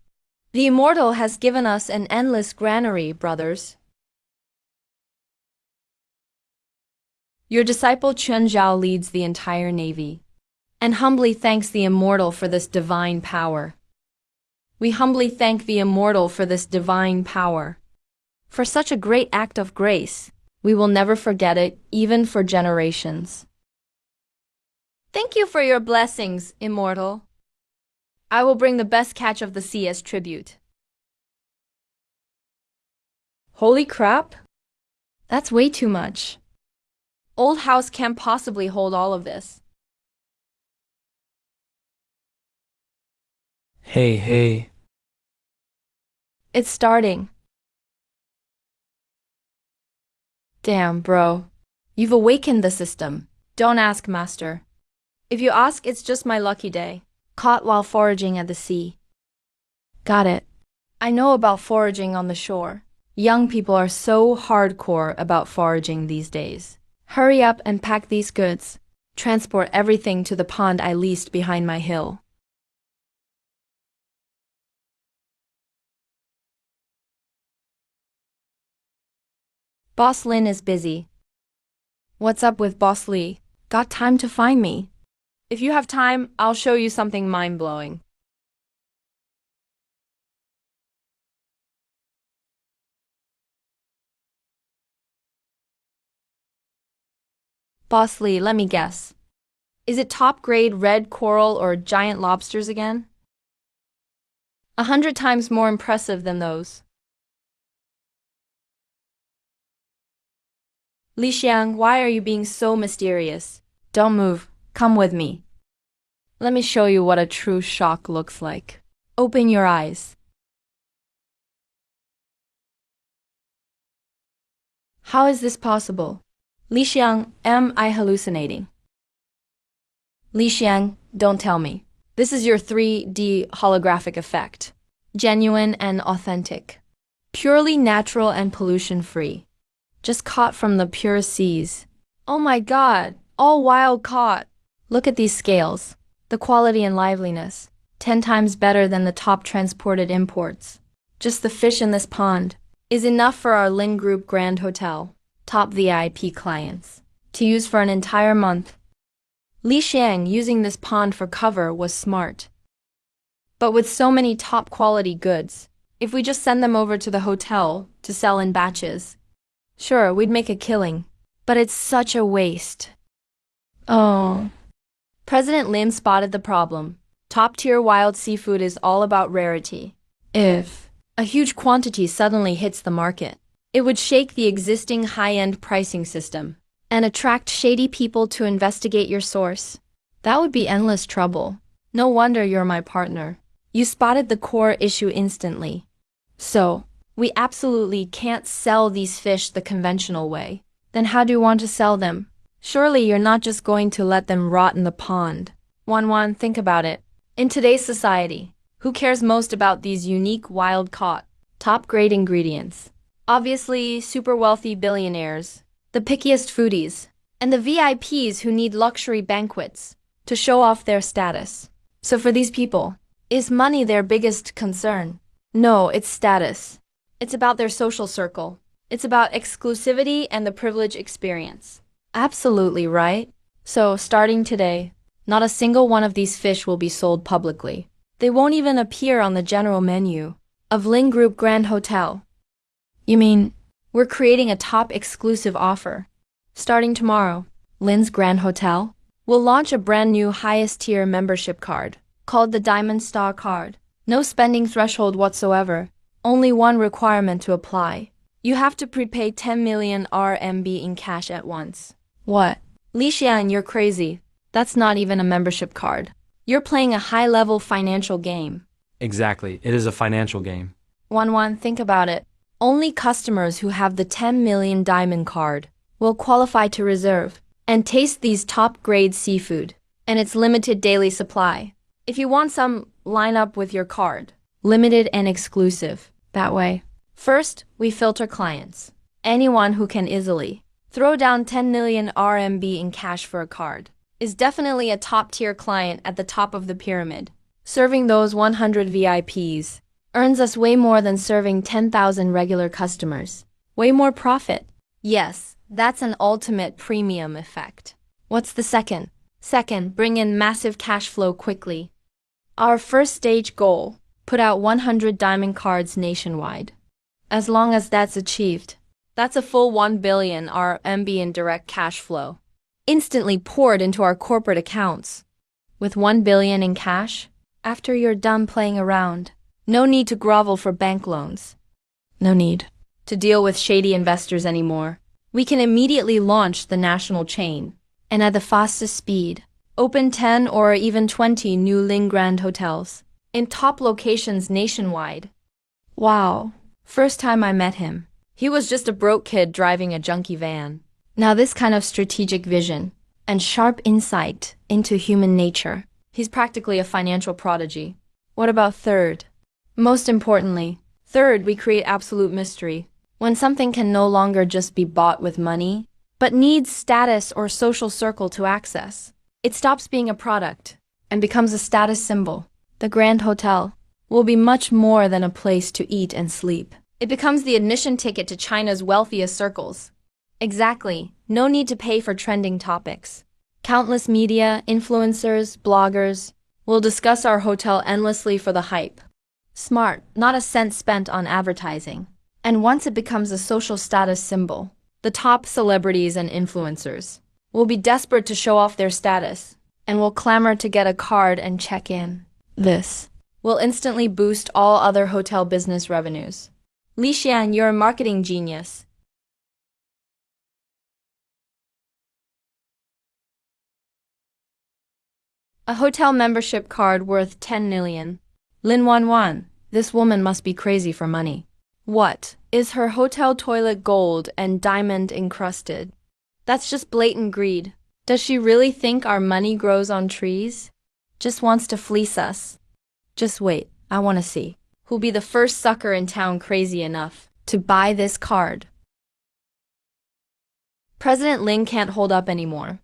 The immortal has given us an endless granary, brothers. Your disciple Chun Zhao leads the entire navy and humbly thanks the immortal for this divine power. We humbly thank the immortal for this divine power. For such a great act of grace, we will never forget it, even for generations. Thank you for your blessings, immortal. I will bring the best catch of the sea as tribute. Holy crap! That's way too much. Old house can't possibly hold all of this. Hey. It's starting. Damn, bro. You've awakened the system. Don't ask, master. If you ask, it's just my lucky day. Caught while foraging at the sea. Got it. I know about foraging on the shore. Young people are so hardcore about foraging these days. Hurry up and pack these goods. Transport everything to the pond I leased behind my hill. Boss Lin is busy. What's up with Boss Lee? Got time to find me? If you have time, I'll show you something mind-blowing. Boss Lee, let me guess. Is it top-grade red coral or giant lobsters again? 100 times more impressive than those. Li Xiang, why are you being so mysterious? Don't move. Come with me. Let me show you what a true shock looks like. Open your eyes. How is this possible? Li Xiang, am I hallucinating? Li Xiang, don't tell me. This is your 3D holographic effect. Genuine and authentic. Purely natural and pollution-free. Just caught from the pure seas. Oh my god, all wild caught. Look at these scales. The quality and liveliness. 10 times better than the top transported imports. Just the fish in this pond is enough for our Lin Group Grand Hotel, top VIP clients, to use for an entire month. Li Xiang using this pond for cover was smart. But with so many top quality goods, if we just send them over to the hotel to sell in batches, sure, we'd make a killing. But it's such a waste. Oh. President Lim spotted the problem. Top-tier wild seafood is all about rarity. If a huge quantity suddenly hits the market, it would shake the existing high-end pricing system and attract shady people to investigate your source. That would be endless trouble. No wonder you're my partner. You spotted the core issue instantly. So, we absolutely can't sell these fish the conventional way. Then how do you want to sell them? Surely you're not just going to let them rot in the pond. Wan, think about it. In today's society, who cares most about these unique wild-caught, top-grade ingredients? Obviously, super wealthy billionaires, the pickiest foodies, and the VIPs who need luxury banquets to show off their status. So for these people, is money their biggest concern? No, it's status. It's about their social circle. It's about exclusivity and the privilege experience. Absolutely right. So, starting today, not a single one of these fish will be sold publicly. They won't even appear on the general menu of Lin Group Grand Hotel. You mean, we're creating a top exclusive offer? Starting tomorrow, Lin's Grand Hotel will launch a brand new highest tier membership card called the Diamond Star Card. No spending threshold whatsoever. Only one requirement to apply. You have to prepay 10 million RMB in cash at once. What? Li Xian, you're crazy. That's not even a membership card. You're playing a high-level financial game. Exactly, it is a financial game. Wan, think about it. Only customers who have the 10 million diamond card will qualify to reserve and taste these top-grade seafood, and its limited daily supply. If you want some, line up with your card. Limited and exclusive. That way. First, we filter clients. Anyone who can easily throw down 10 million RMB in cash for a card is definitely a top-tier client at the top of the pyramid. Serving those 100 VIPs earns us way more than serving 10,000 regular customers. Way more profit. Yes, that's an ultimate premium effect. What's the second? Second, bring in massive cash flow quickly. Our first stage goal, put out 100 diamond cards nationwide. As long as that's achieved, that's a full 1 billion RMB in direct cash flow, instantly poured into our corporate accounts. With 1 billion in cash, after you're done playing around, no need to grovel for bank loans. No need to deal with shady investors anymore. We can immediately launch the national chain, and at the fastest speed, open 10 or even 20 new Lin Grand hotels in top locations nationwide. Wow. First time I met him, he was just a broke kid driving a junky van. Now this kind of strategic vision and sharp insight into human nature, he's practically a financial prodigy. What about third? Most importantly, third, we create absolute mystery. When something can no longer just be bought with money, but needs status or social circle to access, it stops being a product and becomes a status symbol. The Grand Hotel will be much more than a place to eat and sleep. It becomes the admission ticket to China's wealthiest circles. Exactly. No need to pay for trending topics. Countless media, influencers, bloggers will discuss our hotel endlessly for the hype. Smart, not a cent spent on advertising. And once it becomes a social status symbol, the top celebrities and influencers will be desperate to show off their status and will clamor to get a card and check in. This will instantly boost all other hotel business revenues. Li Xian, you're a marketing genius. A hotel membership card worth 10 million. Lin Wan, this woman must be crazy for money. What? Is her hotel toilet gold and diamond encrusted? That's just blatant greed. Does she really think our money grows on trees? Just wants to fleece us. Just wait, I want to see who'll be the first sucker in town crazy enough to buy this card. President Lin can't hold up anymore.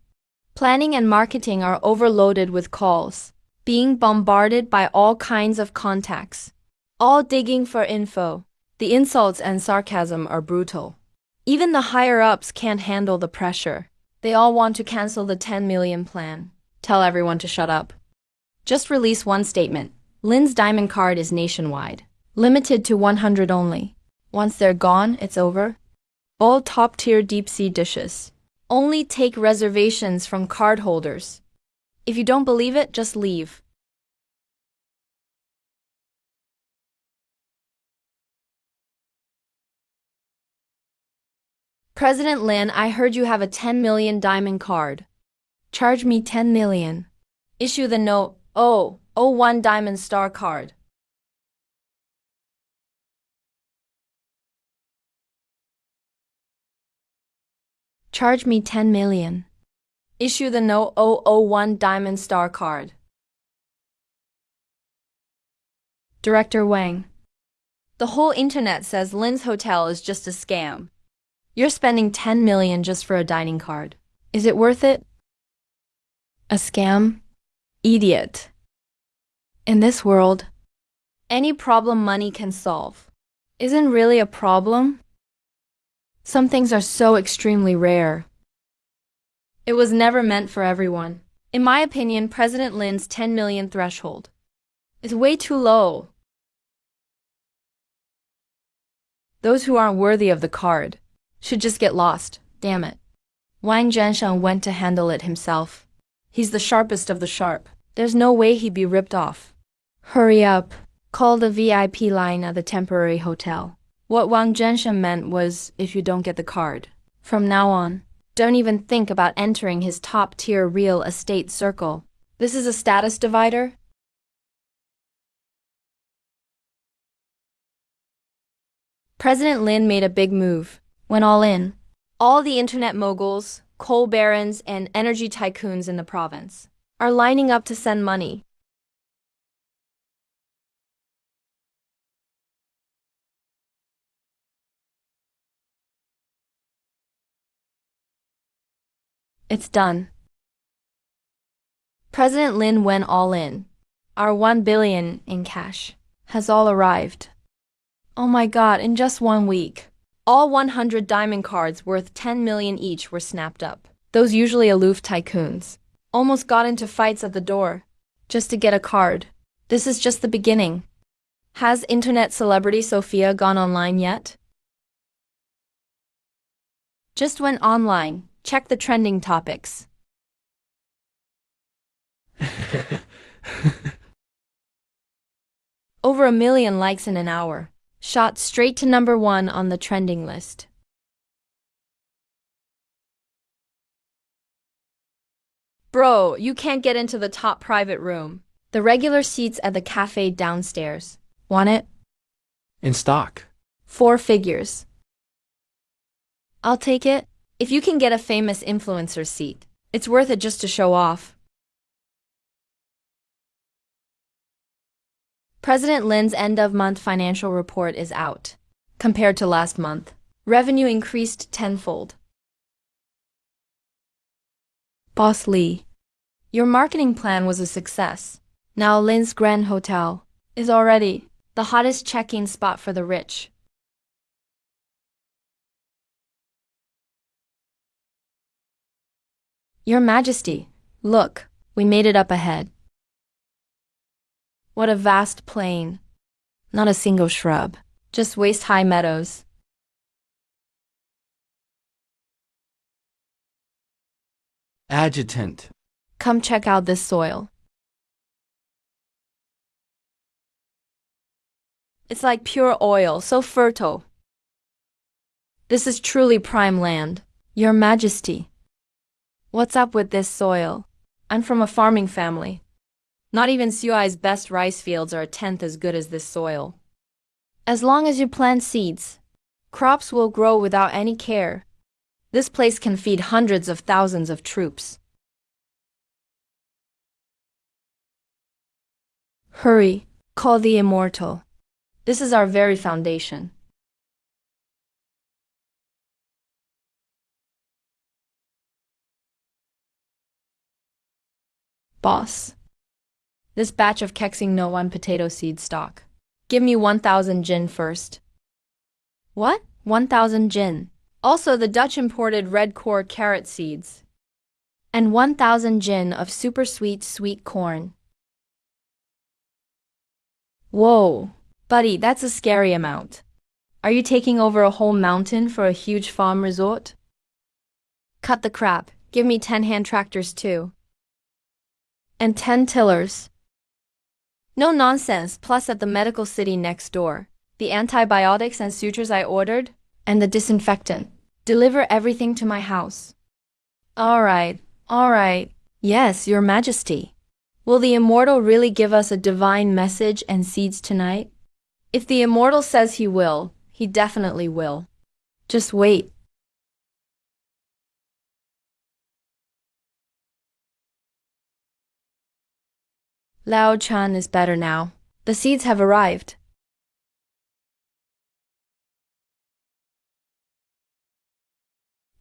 Planning and marketing are overloaded with calls, being bombarded by all kinds of contacts, all digging for info. The insults and sarcasm are brutal. Even the higher-ups can't handle the pressure. They all want to cancel the 10 million plan. Tell everyone to shut up. Just release one statement. Lin's diamond card is nationwide, limited to 100 only. Once they're gone, it's over. All top-tier deep-sea dishes. Only take reservations from cardholders. If you don't believe it, just leave. President Lin, I heard you have a 10 million diamond card. Charge me 10 million. Issue the note 001 Diamond Star Card. Charge me 10 million. Issue the note 001 Diamond Star Card. Director Wang. The whole internet says Lin's hotel is just a scam. You're spending 10 million just for a dining card. Is it worth it? A scam? Idiot. In this world, any problem money can solve isn't really a problem. Some things are so extremely rare. It was never meant for everyone. In my opinion, President Lin's 10 million threshold is way too low. Those who aren't worthy of the card should just get lost. Damn it. Wang Zhenshen went to handle it himself. He's the sharpest of the sharp. There's no way he'd be ripped off. Hurry up. Call the VIP line at the temporary hotel. What Wang Zhenshen meant was, if you don't get the card, from now on, don't even think about entering his top-tier real estate circle. This is a status divider? President Lin made a big move. Went all in. All the internet moguls, coal barons, and energy tycoons in the province are lining up to send money. It's done. President Lin went all in. Our 1 billion in cash has all arrived. Oh my god, in just 1 week. All 100 diamond cards worth 10 million each were snapped up. Those usually aloof tycoons almost got into fights at the door just to get a card. This is just the beginning. Has internet celebrity Sophia gone online yet? Just went online. Check the trending topics. Over 1 million likes in an hour. Shot straight to #1 on the trending list. Bro, you can't get into the top private room. The regular seats at the cafe downstairs. Want it? In stock. 4 figures. I'll take it. If you can get a famous influencer seat, it's worth it just to show off. President Lin's end-of-month financial report is out. Compared to last month, revenue increased tenfold. Boss Lee, your marketing plan was a success. Now Lin's Grand Hotel is already the hottest check-in spot for the rich. Your Majesty, look, we made it up ahead. What a vast plain. Not a single shrub, just waist-high meadows. Adjutant. Come check out this soil. It's like pure oil, so fertile. This is truly prime land. Your Majesty. What's up with this soil? I'm from a farming family. Not even Sui's best rice fields are a tenth as good as this soil. As long as you plant seeds, crops will grow without any care. This place can feed hundreds of thousands of troops. Hurry, call the immortal. This is our very foundation. Boss. This batch of Kexing No 1 potato seed stock. Give me 1,000 jin first. What? 1,000 jin. Also the Dutch imported red core carrot seeds. And 1,000 jin of super sweet corn. Whoa, buddy, that's a scary amount. Are you taking over a whole mountain for a huge farm resort? Cut the crap. Give me 10 hand tractors too. And 10 tillers. No nonsense, plus at the medical city next door. The antibiotics and sutures I ordered, and the disinfectant. Deliver everything to my house. All right. Yes, Your Majesty. Will the immortal really give us a divine message and seeds tonight? If the immortal says he will, he definitely will. Just wait. Lao Chan is better now. The seeds have arrived.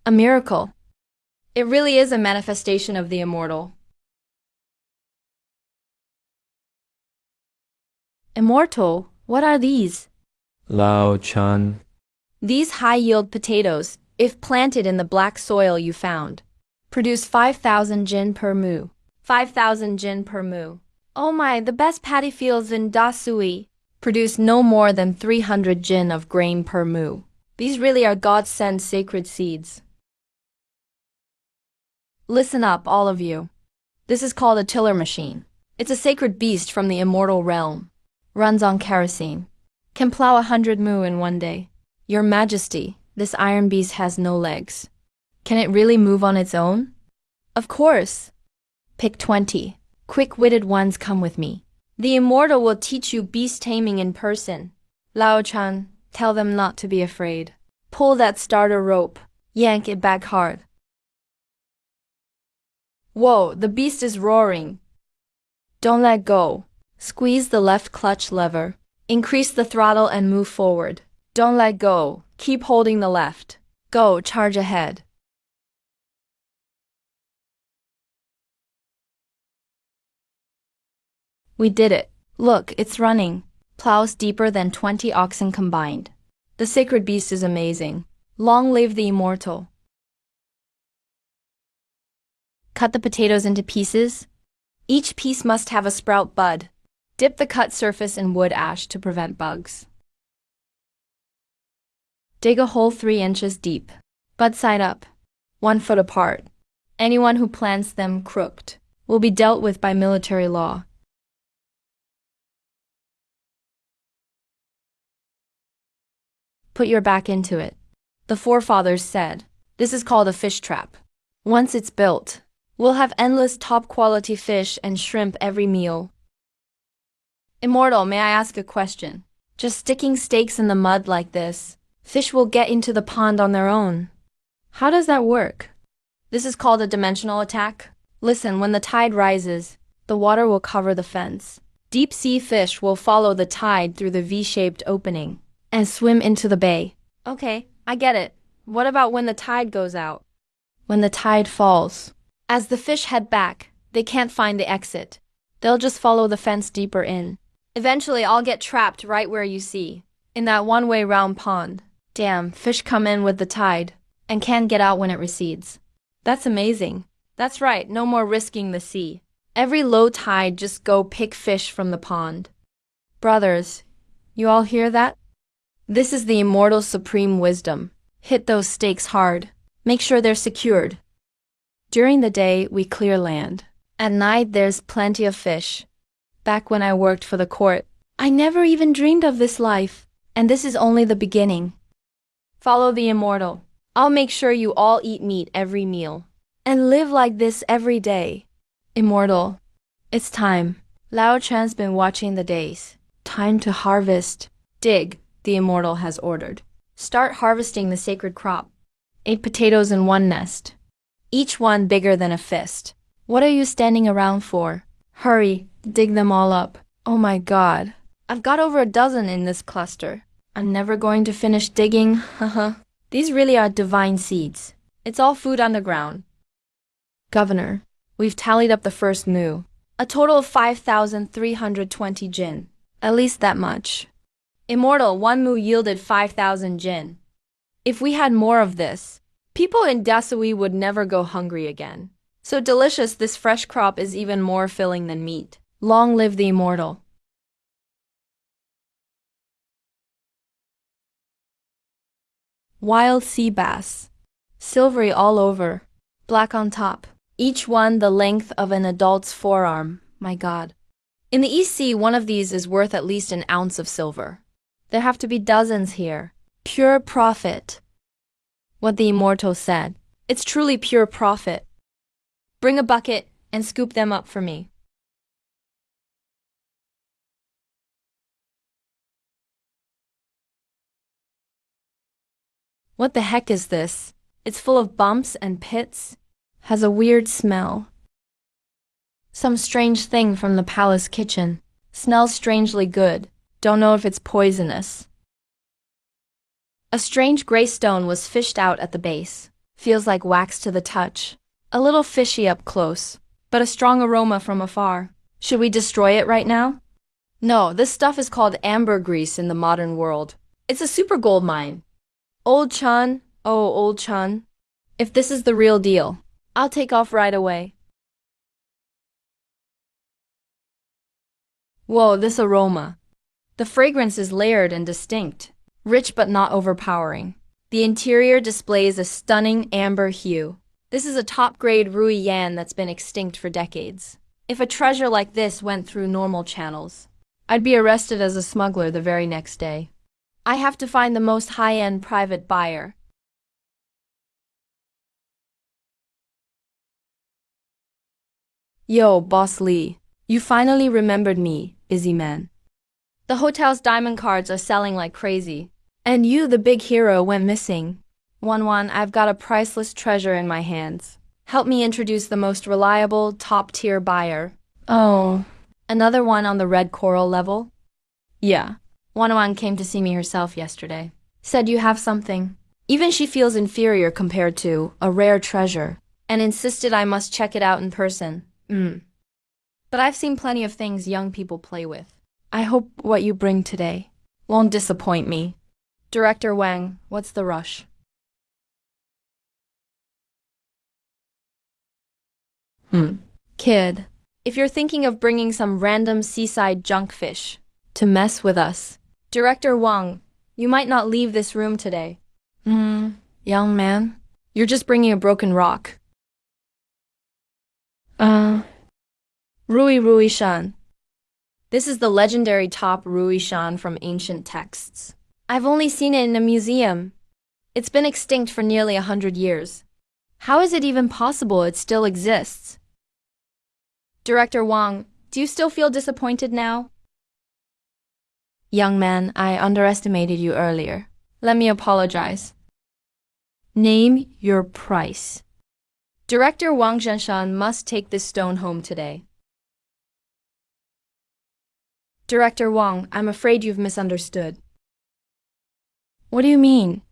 A miracle. It really is a manifestation of the immortal. Immortal, what are these? Lao Chan. These high-yield potatoes, if planted in the black soil you found, produce 5,000 jin per mu. 5,000 jin per mu. Oh my, the best paddy fields in Da Sui produce no more than 300 jin of grain per mu. These really are God-sent sacred seeds. Listen up, all of you. This is called a tiller machine. It's a sacred beast from the immortal realm. Runs on kerosene. Can plow 100 mu in one day. Your Majesty, this iron beast has no legs. Can it really move on its own? Of course. Pick 20. Quick-witted ones come with me. The immortal will teach you beast taming in person. Lao Chan, tell them not to be afraid. Pull that starter rope. Yank it back hard. Whoa, the beast is roaring. Don't let go. Squeeze the left clutch lever. Increase the throttle and move forward. Don't let go. Keep holding the left. Go, charge ahead. We did it. Look, it's running. Plows deeper than 20 oxen combined. The sacred beast is amazing. Long live the immortal. Cut the potatoes into pieces. Each piece must have a sprout bud. Dip the cut surface in wood ash to prevent bugs. Dig a hole 3 inches deep. Bud side up. 1 foot apart. Anyone who plants them crooked will be dealt with by military law. Put your back into it. The forefathers said, this is called a fish trap. Once it's built, we'll have endless top-quality fish and shrimp every meal. Immortal, may I ask a question? Just sticking stakes in the mud like this, fish will get into the pond on their own. How does that work? This is called a dimensional attack. Listen, when the tide rises, the water will cover the fence. Deep-sea fish will follow the tide through the V-shaped opening and swim into the bay. Okay, I get it. What about when the tide goes out? When the tide falls, as the fish head back, they can't find the exit. They'll just follow the fence deeper in. Eventually, I'll get trapped right where you see, in that one-way round pond. Damn, fish come in with the tide and can't get out when it recedes. That's amazing. That's right, no more risking the sea. Every low tide, just go pick fish from the pond. Brothers, you all hear that? This is the immortal supreme wisdom. Hit those stakes hard. Make sure they're secured. During the day, we clear land. At night, there's plenty of fish. Back when I worked for the court, I never even dreamed of this life. And this is only the beginning. Follow the immortal. I'll make sure you all eat meat every meal. And live like this every day. Immortal, it's time. Lao Chan's been watching the days. Time to harvest. Dig, the immortal has ordered. Start harvesting the sacred crop. 8 potatoes in one nest. Each one bigger than a fist. What are you standing around for? Hurry, dig them all up. Oh my God. I've got over a dozen in this cluster. I'm never going to finish digging, haha. These really are divine seeds. It's all food underground. Governor, we've tallied up the first moo. A total of 5,320 jin. At least that much. Immortal, 1 moo yielded 5,000 jin. If we had more of this, people in Dasui would never go hungry again. So delicious, this fresh crop is even more filling than meat. Long live the immortal. Wild sea bass. Silvery all over. Black on top. Each one the length of an adult's forearm. My God. In the East Sea, one of these is worth at least an ounce of silver. There have to be dozens here. Pure profit. What the immortal said. It's truly pure profit. Bring a bucket and scoop them up for me. What the heck is this? It's full of bumps and pits. Has a weird smell. Some strange thing from the palace kitchen. Smells strangely good. Don't know if it's poisonous. A strange gray stone was fished out at the base. Feels like wax to the touch. A little fishy up close, but a strong aroma from afar. Should we destroy it right now? No, this stuff is called ambergris in the modern world. It's a super gold mine. Old Chun, oh old Chun. If this is the real deal, I'll take off right away. Whoa, this aroma. The fragrance is layered and distinct, rich but not overpowering. The interior displays a stunning amber hue. This is a top-grade Rui Yan that's been extinct for decades. If a treasure like this went through normal channels, I'd be arrested as a smuggler the very next day. I have to find the most high-end private buyer. Yo, Boss Lee. You finally remembered me, Izzy man. The hotel's diamond cards are selling like crazy. And you, the big hero, went missing. One, I've got a priceless treasure in my hands. Help me introduce the most reliable, top-tier buyer. Oh. Another one on the red coral level? Yeah. One came to see me herself yesterday. Said you have something. Even she feels inferior compared to a rare treasure, and insisted I must check it out in person. But I've seen plenty of things young people play with. I hope what you bring today won't disappoint me. Director Wang, what's the rush? Kid, if you're thinking of bringing some random seaside junkfish to mess with us, Director Wang, you might not leave this room today. Young man, you're just bringing a broken rock. Rui Shan. This is the legendary top Rui Shan from ancient texts. I've only seen it in a museum. It's been extinct for nearly 100 years. How is it even possible it still exists? Director Wang, do you still feel disappointed now? Young man, I underestimated you earlier. Let me apologize. Name your price. Director Wang Zhenshan must take this stone home today. Director Wang, I'm afraid you've misunderstood. What do you mean?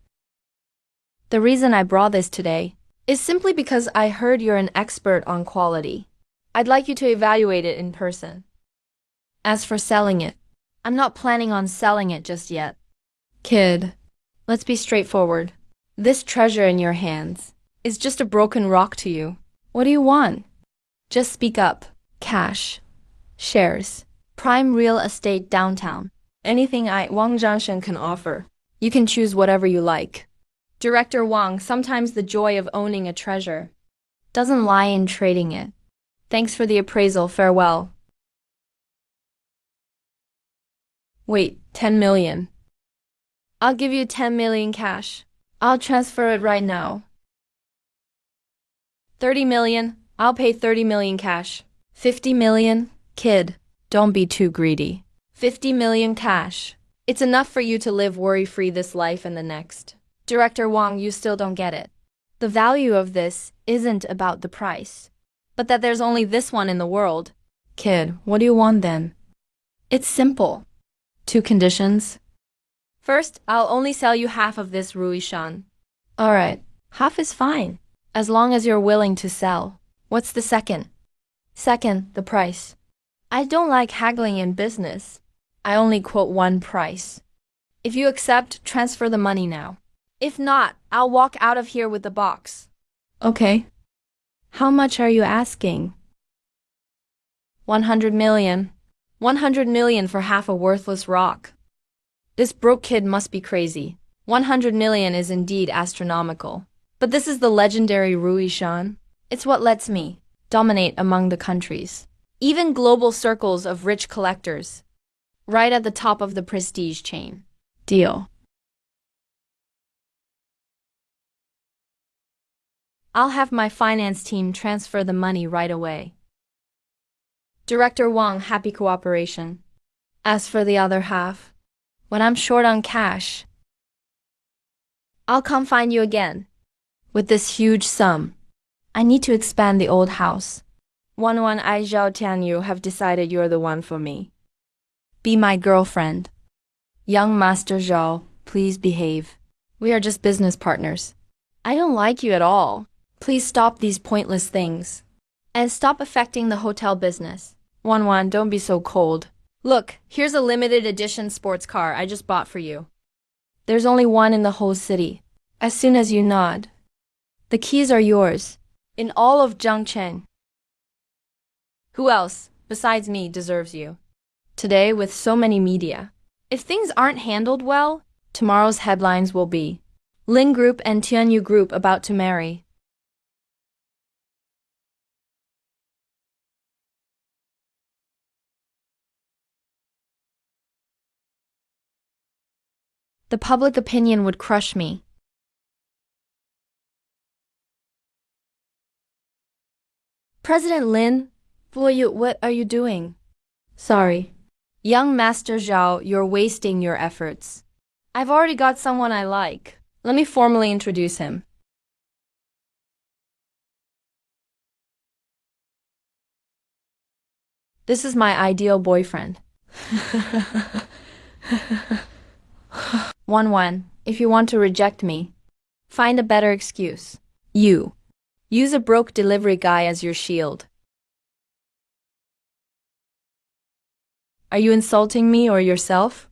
The reason I brought this today is simply because I heard you're an expert on quality. I'd like you to evaluate it in person. As for selling it, I'm not planning on selling it just yet. Kid, let's be straightforward. This treasure in your hands is just a broken rock to you. What do you want? Just speak up. Cash. Shares. Prime real estate downtown. Anything Wang Zhangshen can offer. You can choose whatever you like. Director Wang, sometimes the joy of owning a treasure doesn't lie in trading it. Thanks for the appraisal. Farewell. Wait, 10 million. I'll give you 10 million cash. I'll transfer it right now. 30 million. I'll pay 30 million cash. 50 million. Kid, don't be too greedy. 50 million cash. It's enough for you to live worry-free this life and the next. Director Wang, you still don't get it. The value of this isn't about the price, but that there's only this one in the world. Kid, what do you want then? It's simple. 2 conditions. First, I'll only sell you half of this Rui Shan. Alright, half is fine, as long as you're willing to sell. What's the second? Second, the price. I don't like haggling in business. I only quote one price. If you accept, transfer the money now. If not, I'll walk out of here with the box. Okay. How much are you asking? 100 million. 100 million for half a worthless rock. This broke kid must be crazy. 100 million is indeed astronomical. But this is the legendary Rui Shan. It's what lets me dominate among the countries. Even global circles of rich collectors. Right at the top of the prestige chain. Deal. I'll have my finance team transfer the money right away. Director Wang, happy cooperation. As for the other half, when I'm short on cash, I'll come find you again. With this huge sum, I need to expand the old house. One I Zhao Tianyu have decided you're the one for me. Be my girlfriend. Young Master Zhao, please behave. We are just business partners. I don't like you at all. Please stop these pointless things. And stop affecting the hotel business. One, don't be so cold. Look, here's a limited edition sports car I just bought for you. There's only one in the whole city. As soon as you nod, the keys are yours. In all of Zhangcheng. Who else, besides me, deserves you? Today, with so many media. If things aren't handled well, tomorrow's headlines will be Lin Group and Tianyu Group about to marry. The public opinion would crush me. President Lin, what are you doing? Sorry. Young Master Zhao, you're wasting your efforts. I've already got someone I like. Let me formally introduce him. This is my ideal boyfriend. 1-1. If you want to reject me, find a better excuse. Use a broke delivery guy as your shield. Are you insulting me or yourself?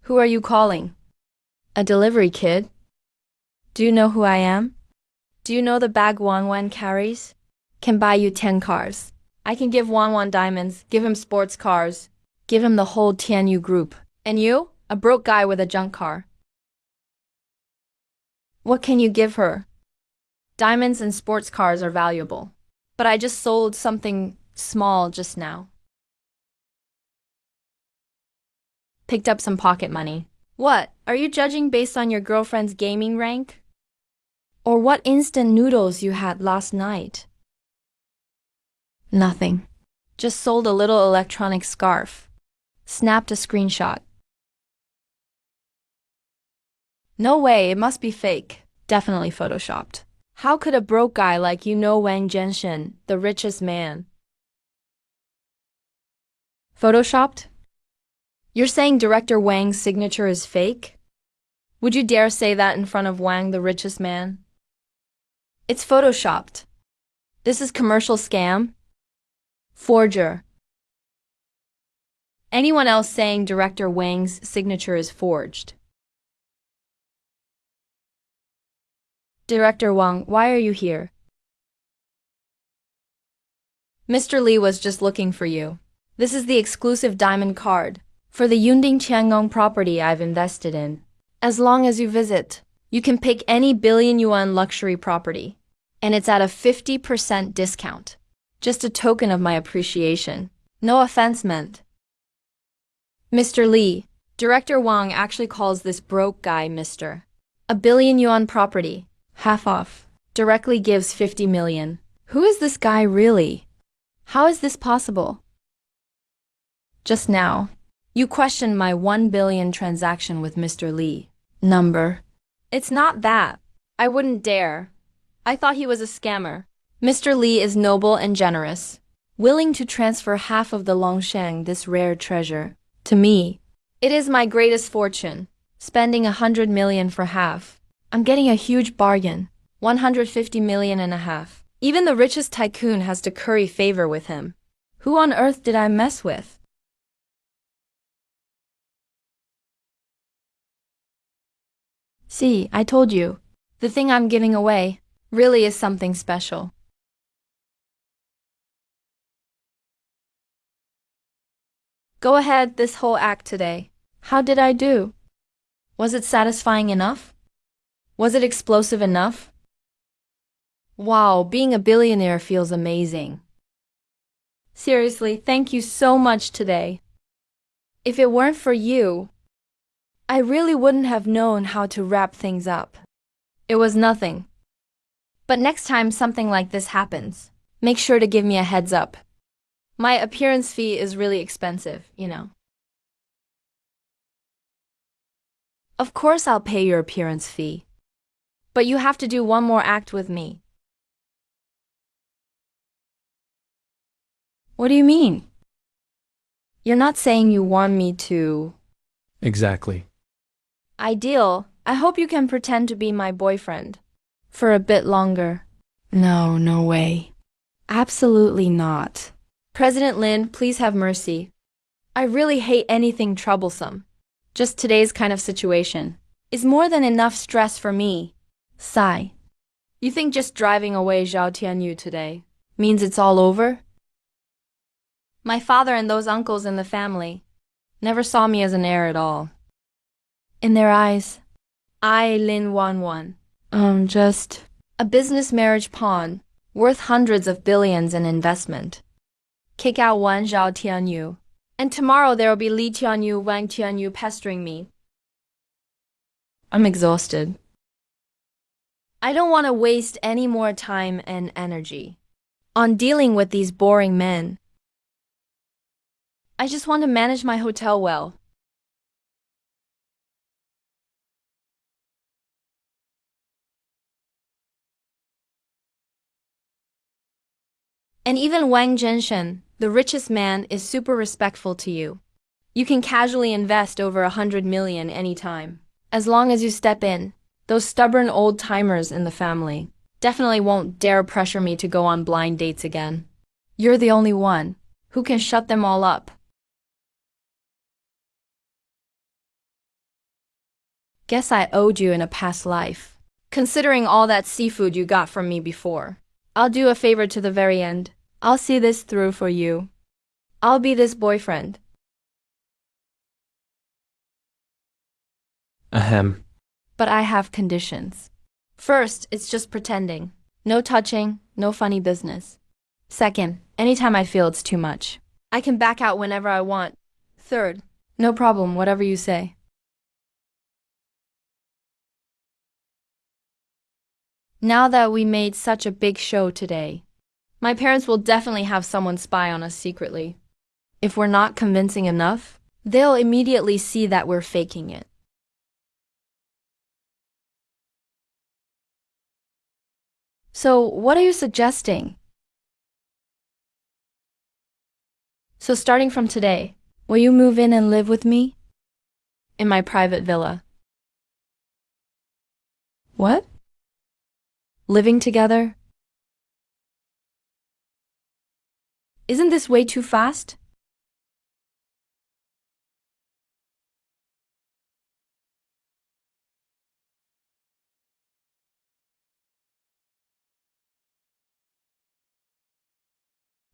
Who are you calling? A delivery kid? Do you know who I am? Do you know the bag Wang Wan carries? Can buy you 10 cars. I can give Wang Wan diamonds, give him sports cars, give him the whole Tianyu group. And you? A broke guy with a junk car. What can you give her? Diamonds and sports cars are valuable. But I just sold something small just now. Picked up some pocket money. What? Are you judging based on your girlfriend's gaming rank? Or what instant noodles you had last night? Nothing. Just sold a little electronic scarf. Snapped a screenshot. No way, it must be fake. Definitely photoshopped. How could a broke guy like you know Wang Jinshen, the richest man? Photoshopped? You're saying Director Wang's signature is fake? Would you dare say that in front of Wang, the richest man? It's photoshopped. This is commercial scam? Forger. Anyone else saying Director Wang's signature is forged? Director Wang, why are you here? Mr. Li was just looking for you. This is the exclusive diamond card for the Yunding Tiangong property I've invested in. As long as you visit, you can pick any billion-yuan luxury property, and it's at a 50% discount. Just a token of my appreciation. No offense meant. Mr. Li, Director Wang actually calls this broke guy Mr. A billion-yuan property. Half off. Directly gives 50 million. Who is this guy really? How is this possible? Just now, you questioned my 1 billion transaction with Mr. Li. Number. It's not that. I wouldn't dare. I thought he was a scammer. Mr. Li is noble and generous, willing to transfer half of the Longshan, this rare treasure, to me. It is my greatest fortune, spending 100 million for half. I'm getting a huge bargain, 150 million and a half. Even the richest tycoon has to curry favor with him. Who on earth did I mess with? See, I told you, the thing I'm giving away really is something special. Go ahead, this whole act today. How did I do? Was it satisfying enough? Was it explosive enough? Wow, being a billionaire feels amazing. Seriously, thank you so much today. If it weren't for you, I really wouldn't have known how to wrap things up. It was nothing. But next time something like this happens, make sure to give me a heads up. My appearance fee is really expensive, you know. Of course I'll pay your appearance fee. But you have to do one more act with me. What do you mean? You're not saying you want me to... Exactly. Ideal. I hope you can pretend to be my boyfriend. For a bit longer. No, no way. Absolutely not. President Lin, please have mercy. I really hate anything troublesome. Just today's kind of situation is more than enough stress for me. Sigh. You think just driving away Zhao Tianyu today means it's all over? My father and those uncles in the family never saw me as an heir at all. In their eyes, I, Lin Wanwan, just a business marriage pawn worth hundreds of billions in investment. Kick out one Zhao Tianyu, and tomorrow there will be Li Tianyu, Wang Tianyu pestering me. I'm exhausted. I don't want to waste any more time and energy on dealing with these boring men. I just want to manage my hotel well. And even Wang Zhenshen, the richest man, is super respectful to you. You can casually invest over 100 million anytime. As long as you step in, those stubborn old timers in the family definitely won't dare pressure me to go on blind dates again. You're the only one who can shut them all up. Guess I owed you in a past life. Considering all that seafood you got from me before, I'll do a favor to the very end. I'll see this through for you. I'll be this boyfriend. Ahem. But I have conditions. First, it's just pretending. No touching, no funny business. Second, anytime I feel it's too much, I can back out whenever I want. Third, no problem, whatever you say. Now that we made such a big show today, my parents will definitely have someone spy on us secretly. If we're not convincing enough, they'll immediately see that we're faking it. So, what are you suggesting? So starting from today, will you move in and live with me? In my private villa. What? Living together? Isn't this way too fast?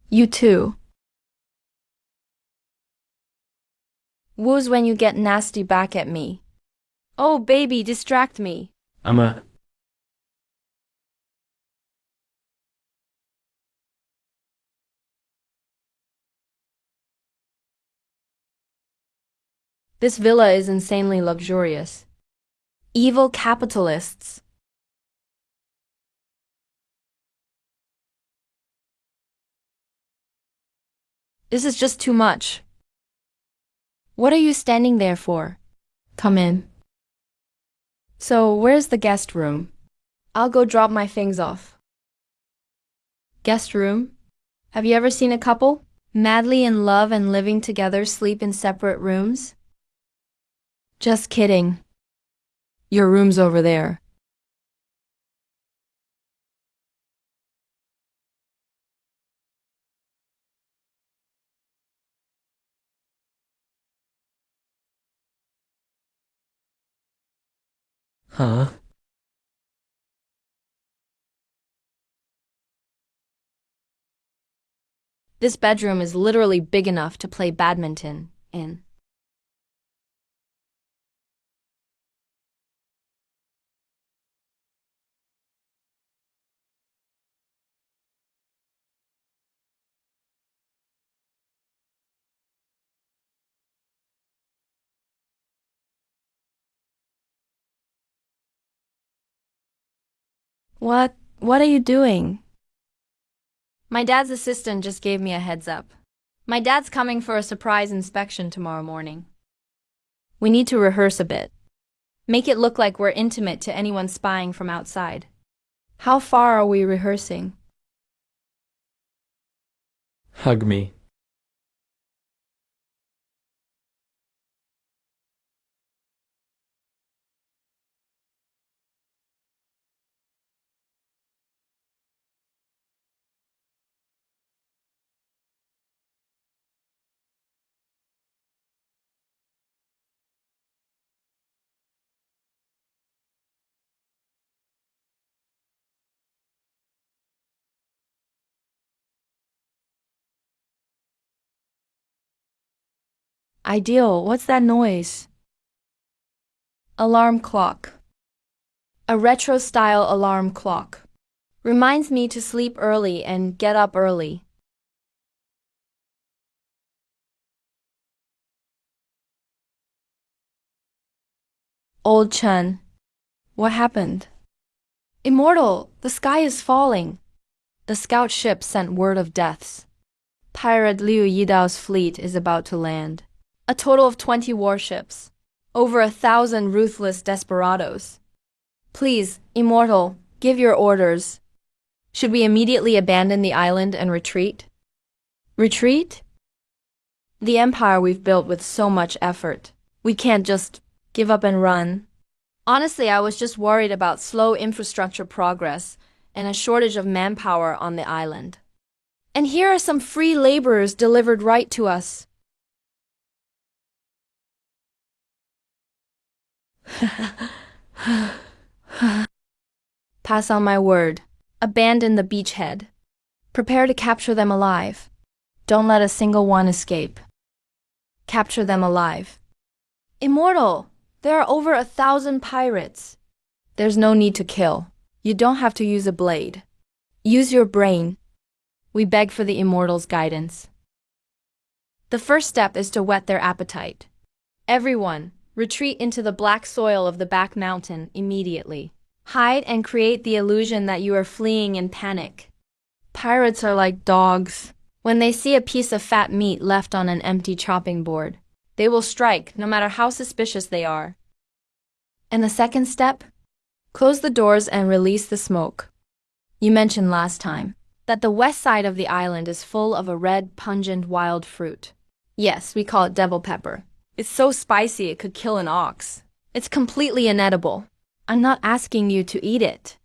You too. Woos when you get nasty back at me. Oh, baby, distract me. This villa is insanely luxurious. Evil capitalists. This is just too much. What are you standing there for? Come in. So, where's the guest room? I'll go drop my things off. Guest room? Have you ever seen a couple madly in love and living together sleep in separate rooms? Just kidding. Your room's over there. Huh? This bedroom is literally big enough to play badminton in. What are you doing? My dad's assistant just gave me a heads up. My dad's coming for a surprise inspection tomorrow morning. We need to rehearse a bit. Make it look like we're intimate to anyone spying from outside. How far are we rehearsing? Hug me. Ideal, what's that noise? Alarm clock. A retro-style alarm clock. Reminds me to sleep early and get up early. Old Chun, what happened? Immortal, the sky is falling. The scout ship sent word of deaths. Pirate Liu Yidao's fleet is about to land. A total of 20 warships. Over 1,000 ruthless desperados. Please, Immortal, give your orders. Should we immediately abandon the island and retreat? Retreat? The empire we've built with so much effort. We can't just give up and run. Honestly, I was just worried about slow infrastructure progress and a shortage of manpower on the island. And here are some free laborers delivered right to us. Pass on my word. Abandon the beachhead. Prepare to capture them alive. Don't let a single one escape. Capture them alive. Immortal, there are over 1,000 pirates. There's no need to kill. You don't have to use a blade. Use your brain. We beg for the Immortal's guidance. The first step is to whet their appetite. Everyone, retreat into the black soil of the back mountain immediately. Hide and create the illusion that you are fleeing in panic. Pirates are like dogs. When they see a piece of fat meat left on an empty chopping board, they will strike, no matter how suspicious they are. And the second step? Close the doors and release the smoke. You mentioned last time that the west side of the island is full of a red, pungent wild fruit. Yes, we call it devil pepper. It's so spicy it could kill an ox. It's completely inedible. I'm not asking you to eat it.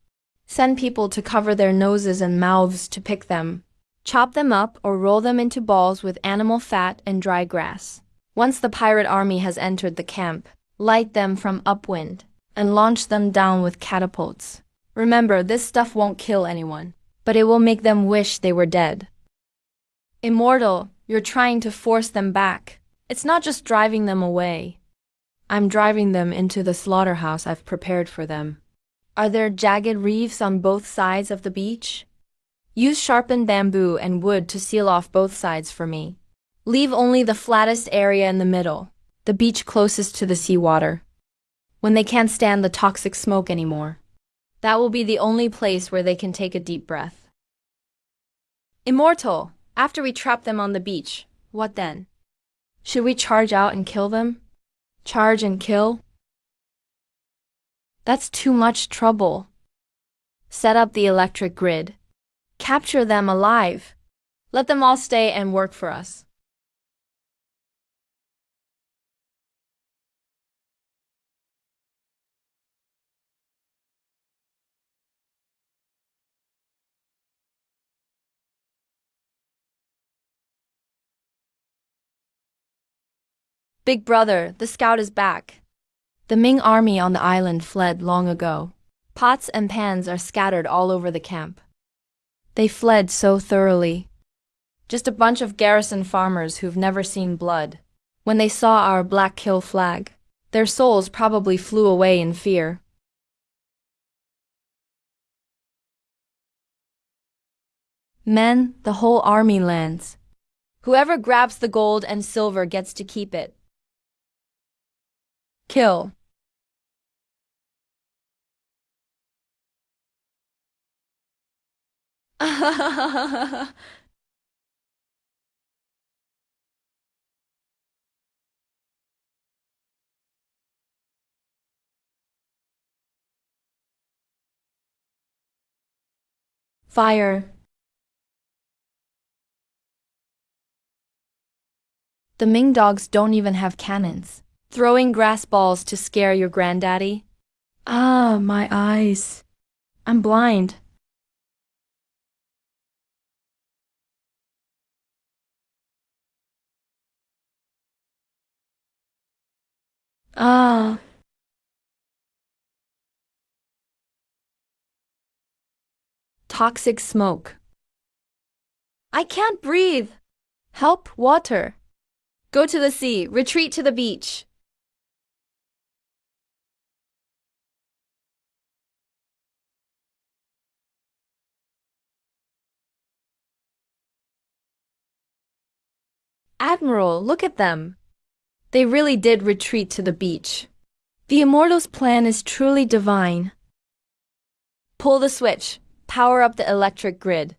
Send people to cover their noses and mouths to pick them. Chop them up or roll them into balls with animal fat and dry grass. Once the pirate army has entered the camp, light them from upwind and launch them down with catapults. Remember, this stuff won't kill anyone, but it will make them wish they were dead. Immortal, you're trying to force them back. It's not just driving them away. I'm driving them into the slaughterhouse I've prepared for them. Are there jagged reefs on both sides of the beach? Use sharpened bamboo and wood to seal off both sides for me. Leave only the flattest area in the middle, the beach closest to the seawater. When they can't stand the toxic smoke anymore, that will be the only place where they can take a deep breath. Immortal, after we trap them on the beach, what then? Should we charge out and kill them? Charge and kill? That's too much trouble. Set up the electric grid. Capture them alive. Let them all stay and work for us. Big brother, the scout is back. The Ming army on the island fled long ago. Pots and pans are scattered all over the camp. They fled so thoroughly. Just a bunch of garrison farmers who've never seen blood. When they saw our black kill flag, their souls probably flew away in fear. Men, the whole army lands. Whoever grabs the gold and silver gets to keep it. Kill. Fire. The Ming dogs don't even have cannons. Throwing grass balls to scare your granddaddy? Ah, my eyes. I'm blind. Ah. Toxic smoke. I can't breathe. Help, water. Go to the sea, retreat to the beach. Admiral, look at them. They really did retreat to the beach. The Immortal's plan is truly divine. Pull the switch. Power up the electric grid.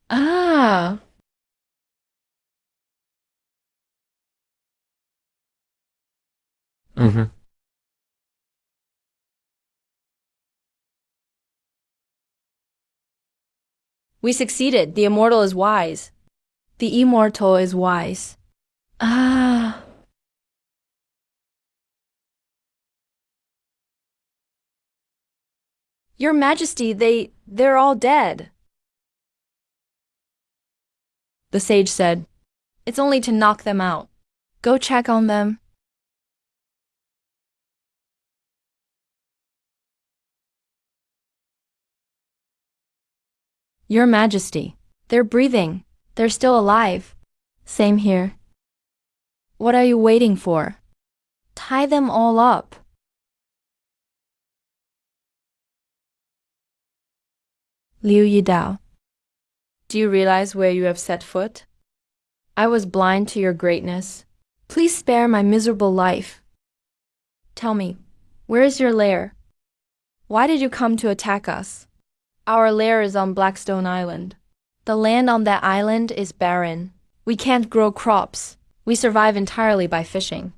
Ah. Mm-hmm. We succeeded. The Immortal is wise. The Immortal is wise. Ah. Your Majesty, they're all dead. The sage said, "It's only to knock them out. Go check on them." Your Majesty, they're breathing. They're still alive. Same here. What are you waiting for? Tie them all up. Liu Yidao, do you realize where you have set foot? I was blind to your greatness. Please spare my miserable life. Tell me, where is your lair? Why did you come to attack us? Our lair is on Blackstone Island. The land on that island is barren. We can't grow crops. We survive entirely by fishing.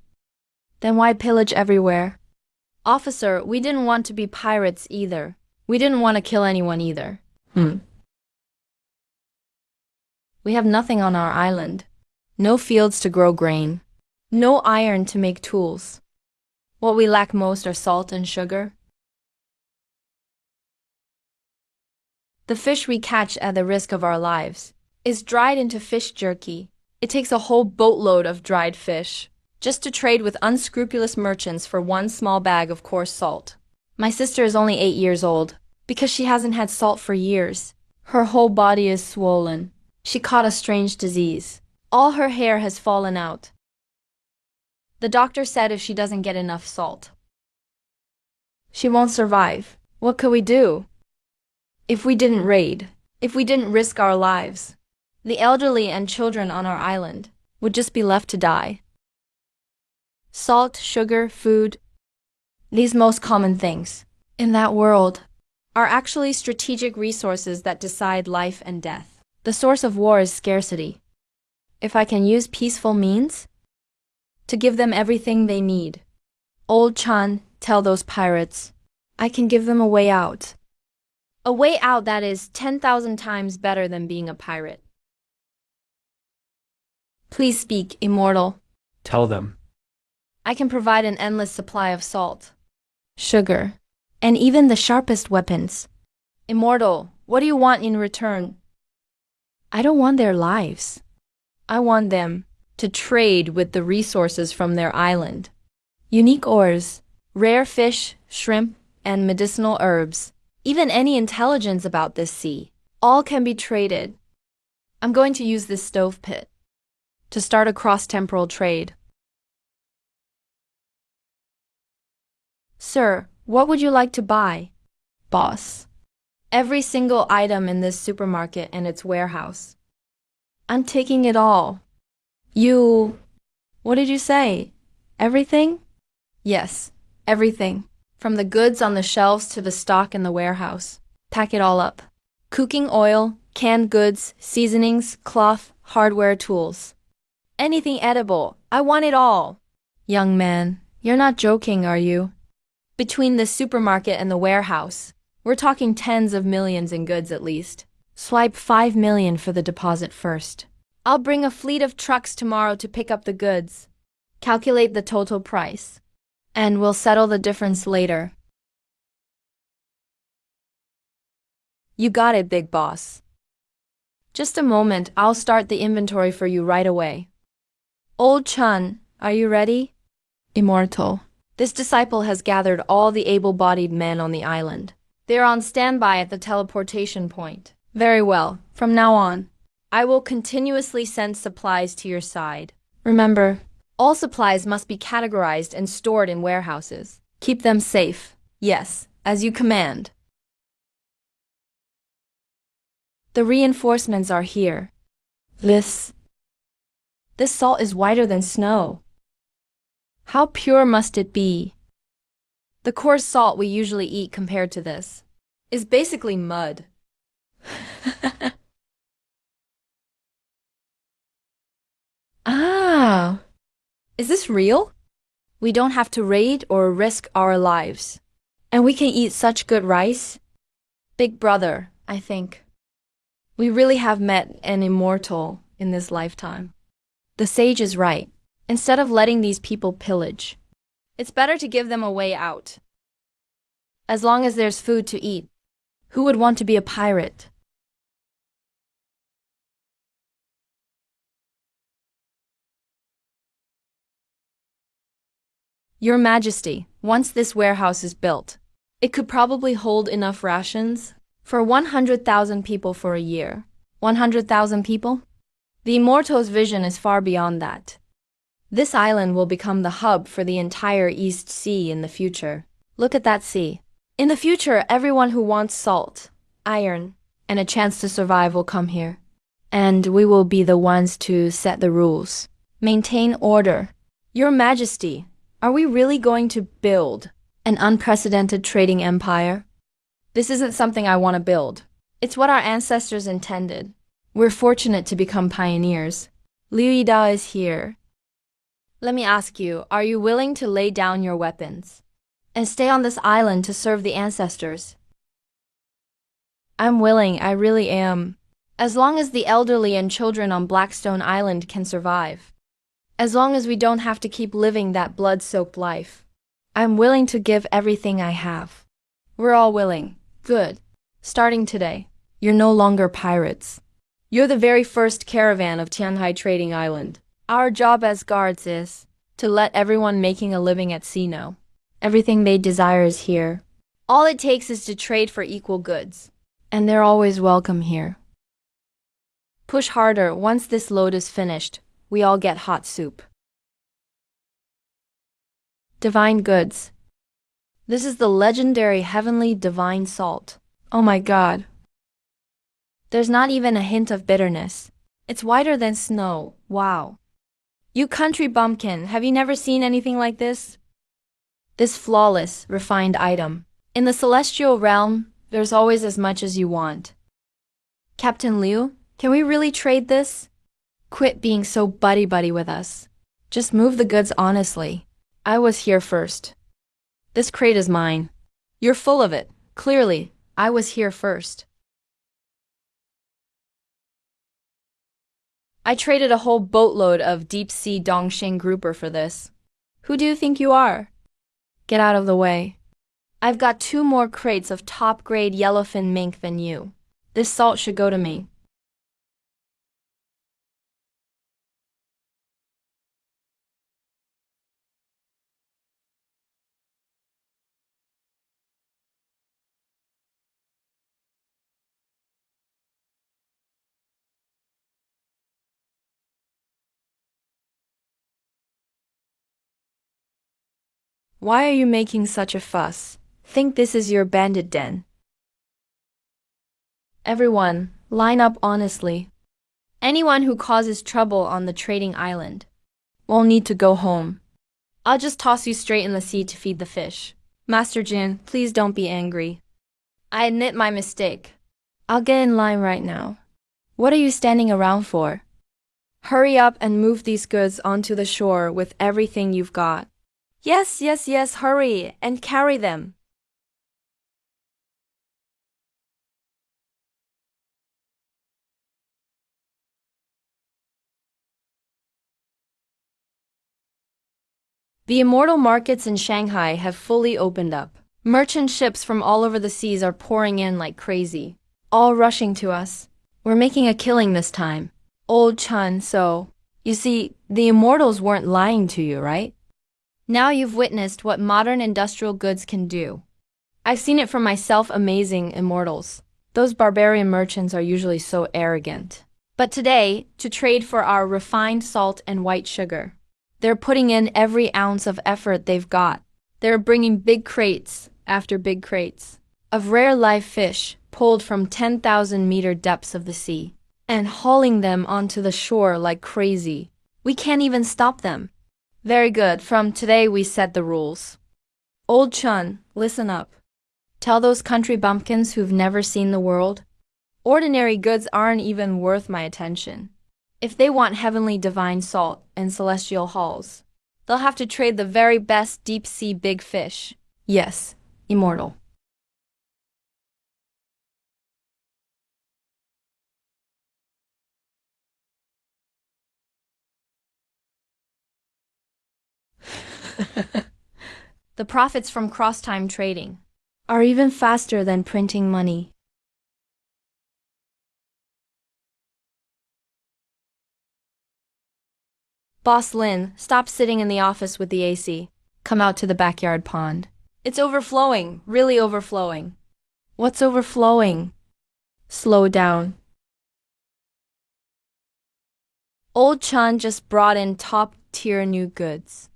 Then why pillage everywhere? Officer, we didn't want to be pirates either. We didn't want to kill anyone either. We have nothing on our island. No fields to grow grain. No iron to make tools. What we lack most are salt and sugar. The fish we catch at the risk of our lives is dried into fish jerky. It takes a whole boatload of dried fish just to trade with unscrupulous merchants for one small bag of coarse salt. My sister is only 8 years old because she hasn't had salt for years. Her whole body is swollen. She caught a strange disease. All her hair has fallen out. The doctor said if she doesn't get enough salt, she won't survive. What could we do? If we didn't raid, if we didn't risk our lives, the elderly and children on our island would just be left to die. Salt, sugar, food, these most common things in that world are actually strategic resources that decide life and death. The source of war is scarcity. If I can use peaceful means to give them everything they need, Old Chan, tell those pirates, I can give them a way out. A way out that is 10,000 times better than being a pirate. Please speak, Immortal. Tell them. I can provide an endless supply of salt, sugar, and even the sharpest weapons. Immortal, what do you want in return? I don't want their lives. I want them to trade with the resources from their island. Unique ores, rare fish, shrimp, and medicinal herbs. Even any intelligence about this sea, all can be traded. I'm going to use this stove pit to start a cross-temporal trade. Sir, what would you like to buy? Boss, every single item in this supermarket and its warehouse. I'm taking it all. What did you say? Everything? Yes, everything. From the goods on the shelves to the stock in the warehouse. Pack it all up. Cooking oil, canned goods, seasonings, cloth, hardware, tools. Anything edible. I want it all. Young man, you're not joking, are you? Between the supermarket and the warehouse, we're talking tens of millions in goods at least. Swipe 5 million for the deposit first. I'll bring a fleet of trucks tomorrow to pick up the goods. Calculate the total price. And we'll settle the difference later. You got it, big boss. Just a moment, I'll start the inventory for you right away. Old Chun, are you ready? Immortal. This disciple has gathered all the able-bodied men on the island. They're on standby at the teleportation point. Very well. From now on, I will continuously send supplies to your side. Remember, all supplies must be categorized and stored in warehouses. Keep them safe. Yes, as you command. The reinforcements are here. This salt is whiter than snow. How pure must it be? The coarse salt we usually eat compared to this is basically mud. Ah, is this real? We don't have to raid or risk our lives. And we can eat such good rice? Big brother, I think. We really have met an immortal in this lifetime. The sage is right. Instead of letting these people pillage, it's better to give them a way out. As long as there's food to eat, who would want to be a pirate? Your Majesty, once this warehouse is built, it could probably hold enough rations for 100,000 people for a year. 100,000 people? The Immortal's vision is far beyond that. This island will become the hub for the entire East Sea in the future. Look at that sea. In the future, everyone who wants salt, iron, and a chance to survive will come here. And we will be the ones to set the rules. Maintain order. Your Majesty, are we really going to build an unprecedented trading empire? This isn't something I want to build. It's what our ancestors intended. We're fortunate to become pioneers. Liu Yida is here. Let me ask you, are you willing to lay down your weapons and stay on this island to serve the ancestors? I'm willing, I really am. As long as the elderly and children on Blackstone Island can survive. As long as we don't have to keep living that blood-soaked life. I'm willing to give everything I have. We're all willing. Good. Starting today, you're no longer pirates. You're the very first caravan of Tianhai Trading Island. Our job as guards is to let everyone making a living at sea know. Everything they desire is here. All it takes is to trade for equal goods. And they're always welcome here. Push harder. Once this load is finished, we all get hot soup. Divine goods. This is the legendary heavenly divine salt. Oh my God. There's not even a hint of bitterness. It's whiter than snow. Wow. You country bumpkin, have you never seen anything like this? This flawless, refined item. In the celestial realm, there's always as much as you want. Captain Liu, can we really trade this? Quit being so buddy-buddy with us. Just move the goods honestly. I was here first. This crate is mine. You're full of it. Clearly, I was here first. I traded a whole boatload of deep-sea Dongxing grouper for this. Who do you think you are? Get out of the way. I've got 2 more crates of top-grade yellowfin mink than you. This salt should go to me. Why are you making such a fuss? Think this is your bandit den. Everyone, line up honestly. Anyone who causes trouble on the trading island won't need to go home. I'll just toss you straight in the sea to feed the fish. Master Jin, please don't be angry. I admit my mistake. I'll get in line right now. What are you standing around for? Hurry up and move these goods onto the shore with everything you've got. Yes, yes, yes, hurry and carry them. The immortal markets in Shanghai have fully opened up. Merchant ships from all over the seas are pouring in like crazy, all rushing to us. We're making a killing this time. Old Chun, so, you see, the immortals weren't lying to you, right? Now you've witnessed what modern industrial goods can do. I've seen it for myself. Amazing immortals. Those barbarian merchants are usually so arrogant. But today, to trade for our refined salt and white sugar, they're putting in every ounce of effort they've got. They're bringing big crates after big crates of rare live fish pulled from 10,000-meter depths of the sea and hauling them onto the shore like crazy. We can't even stop them. Very good. From today, we set the rules. Old Chun, listen up. Tell those country bumpkins who've never seen the world. Ordinary goods aren't even worth my attention. If they want heavenly divine salt and celestial halls, they'll have to trade the very best deep-sea big fish. Yes, immortal. The profits from cross-time trading are even faster than printing money. Boss Lin, stop sitting in the office with the AC. Come out to the backyard pond. It's overflowing, really overflowing. What's overflowing? Slow down. Old Chun just brought in top-tier new goods.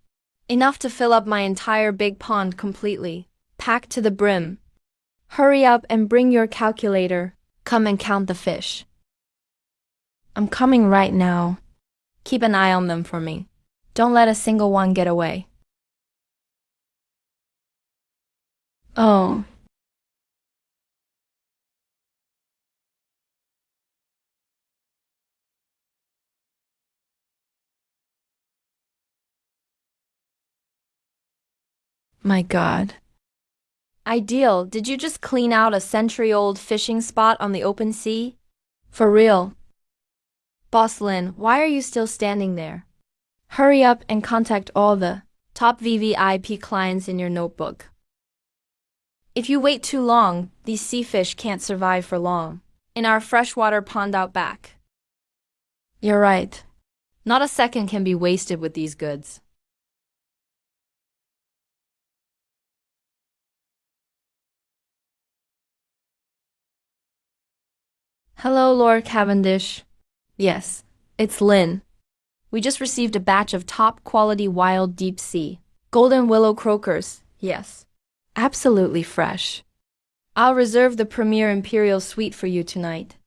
Enough to fill up my entire big pond completely, packed to the brim. Hurry up and bring your calculator. Come and count the fish. I'm coming right now. Keep an eye on them for me. Don't let a single one get away. Oh. My God. Ideal, did you just clean out a century-old fishing spot on the open sea? For real. Boss Lin, why are you still standing there? Hurry up and contact all the top VVIP clients in your notebook. If you wait too long, these sea fish can't survive for long in our freshwater pond out back. You're right. Not a second can be wasted with these goods. Hello, Lord Cavendish. Yes, it's Lin. We just received a batch of top-quality wild deep sea golden willow croakers. Yes, absolutely fresh. I'll reserve the premier imperial suite for you tonight.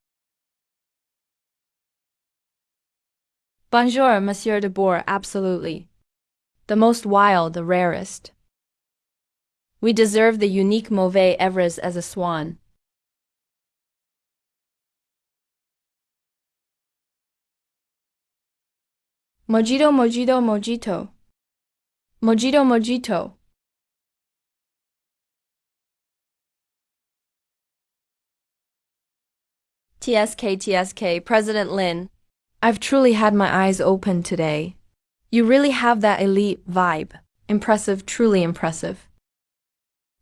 Bonjour, Monsieur de Boer, absolutely. The most wild, the rarest. We deserve the unique Mauvais Evres as a swan. Mojito, mojito, mojito. Mojito, mojito. TSK, TSK, President Lin. I've truly had my eyes open today. You really have that elite vibe. Impressive, truly impressive.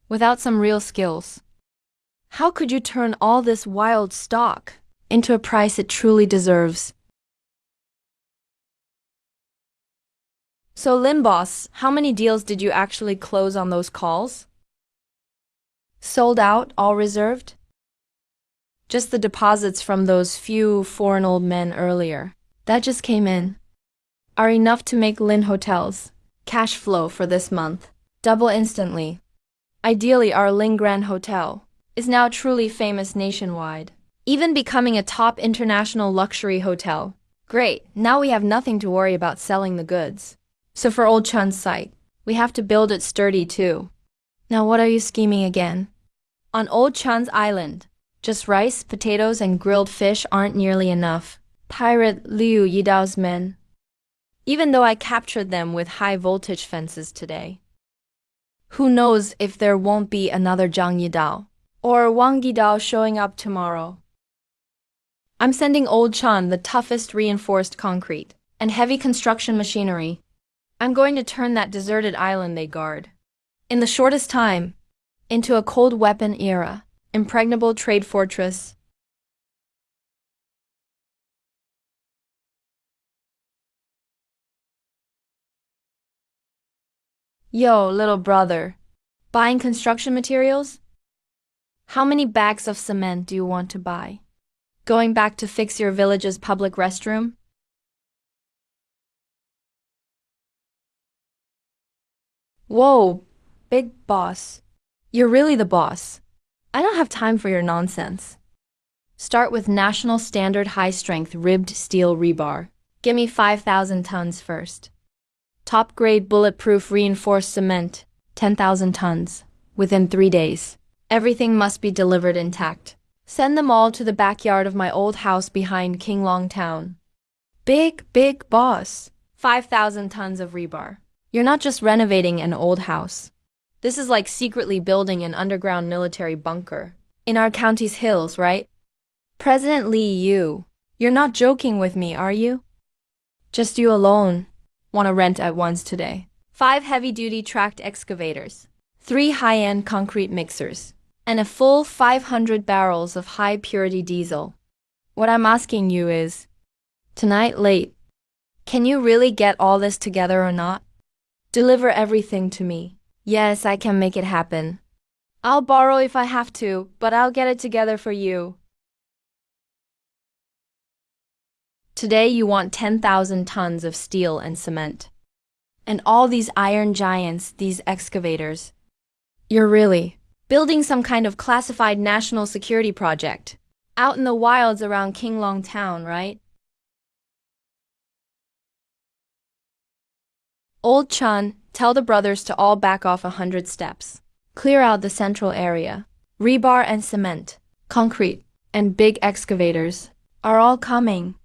Without some real skills. How could you turn all this wild stock into a price it truly deserves? So Lin boss, how many deals did you actually close on those calls? Sold out, all reserved? Just the deposits from those few foreign old men earlier, that just came in, are enough to make Lin Hotels cash flow for this month double instantly. Ideally, our Lin Grand Hotel is now truly famous nationwide, even becoming a top international luxury hotel. Great, now we have nothing to worry about selling the goods. So for Old Chun's site, we have to build it sturdy too. Now what are you scheming again? On Old Chun's island, just rice, potatoes, and grilled fish aren't nearly enough. Pirate Liu Yidao's men. Even though I captured them with high-voltage fences today. Who knows if there won't be another Zhang Yidao or Wang Yidao showing up tomorrow. I'm sending Old Chun the toughest reinforced concrete and heavy construction machinery. I'm going to turn that deserted island they guard, in the shortest time, into a cold weapon era, impregnable trade fortress. Yo, little brother. Buying construction materials? How many bags of cement do you want to buy? Going back to fix your village's public restroom? Whoa, big boss. You're really the boss. I don't have time for your nonsense. Start with national standard high-strength ribbed steel rebar. Give me 5,000 tons first. Top-grade bulletproof reinforced cement, 10,000 tons. Within 3 days. Everything must be delivered intact. Send them all to the backyard of my old house behind Kinglong Town. Big boss. 5,000 tons of rebar. You're not just renovating an old house. This is like secretly building an underground military bunker. In our county's hills, right? President Lee, you're not joking with me, are you? Just you alone. Want to rent at once today. 5 heavy-duty tracked excavators. 3 high-end concrete mixers. And a full 500 barrels of high-purity diesel. What I'm asking you is, tonight late, can you really get all this together or not? Deliver everything to me. Yes, I can make it happen. I'll borrow if I have to, but I'll get it together for you. Today you want 10,000 tons of steel and cement. And all these iron giants, these excavators. You're really building some kind of classified national security project. Out in the wilds around Kinglong Town, right? Old Chun, tell the brothers to all back off 100 steps. Clear out the central area. Rebar and cement, concrete, and big excavators are all coming.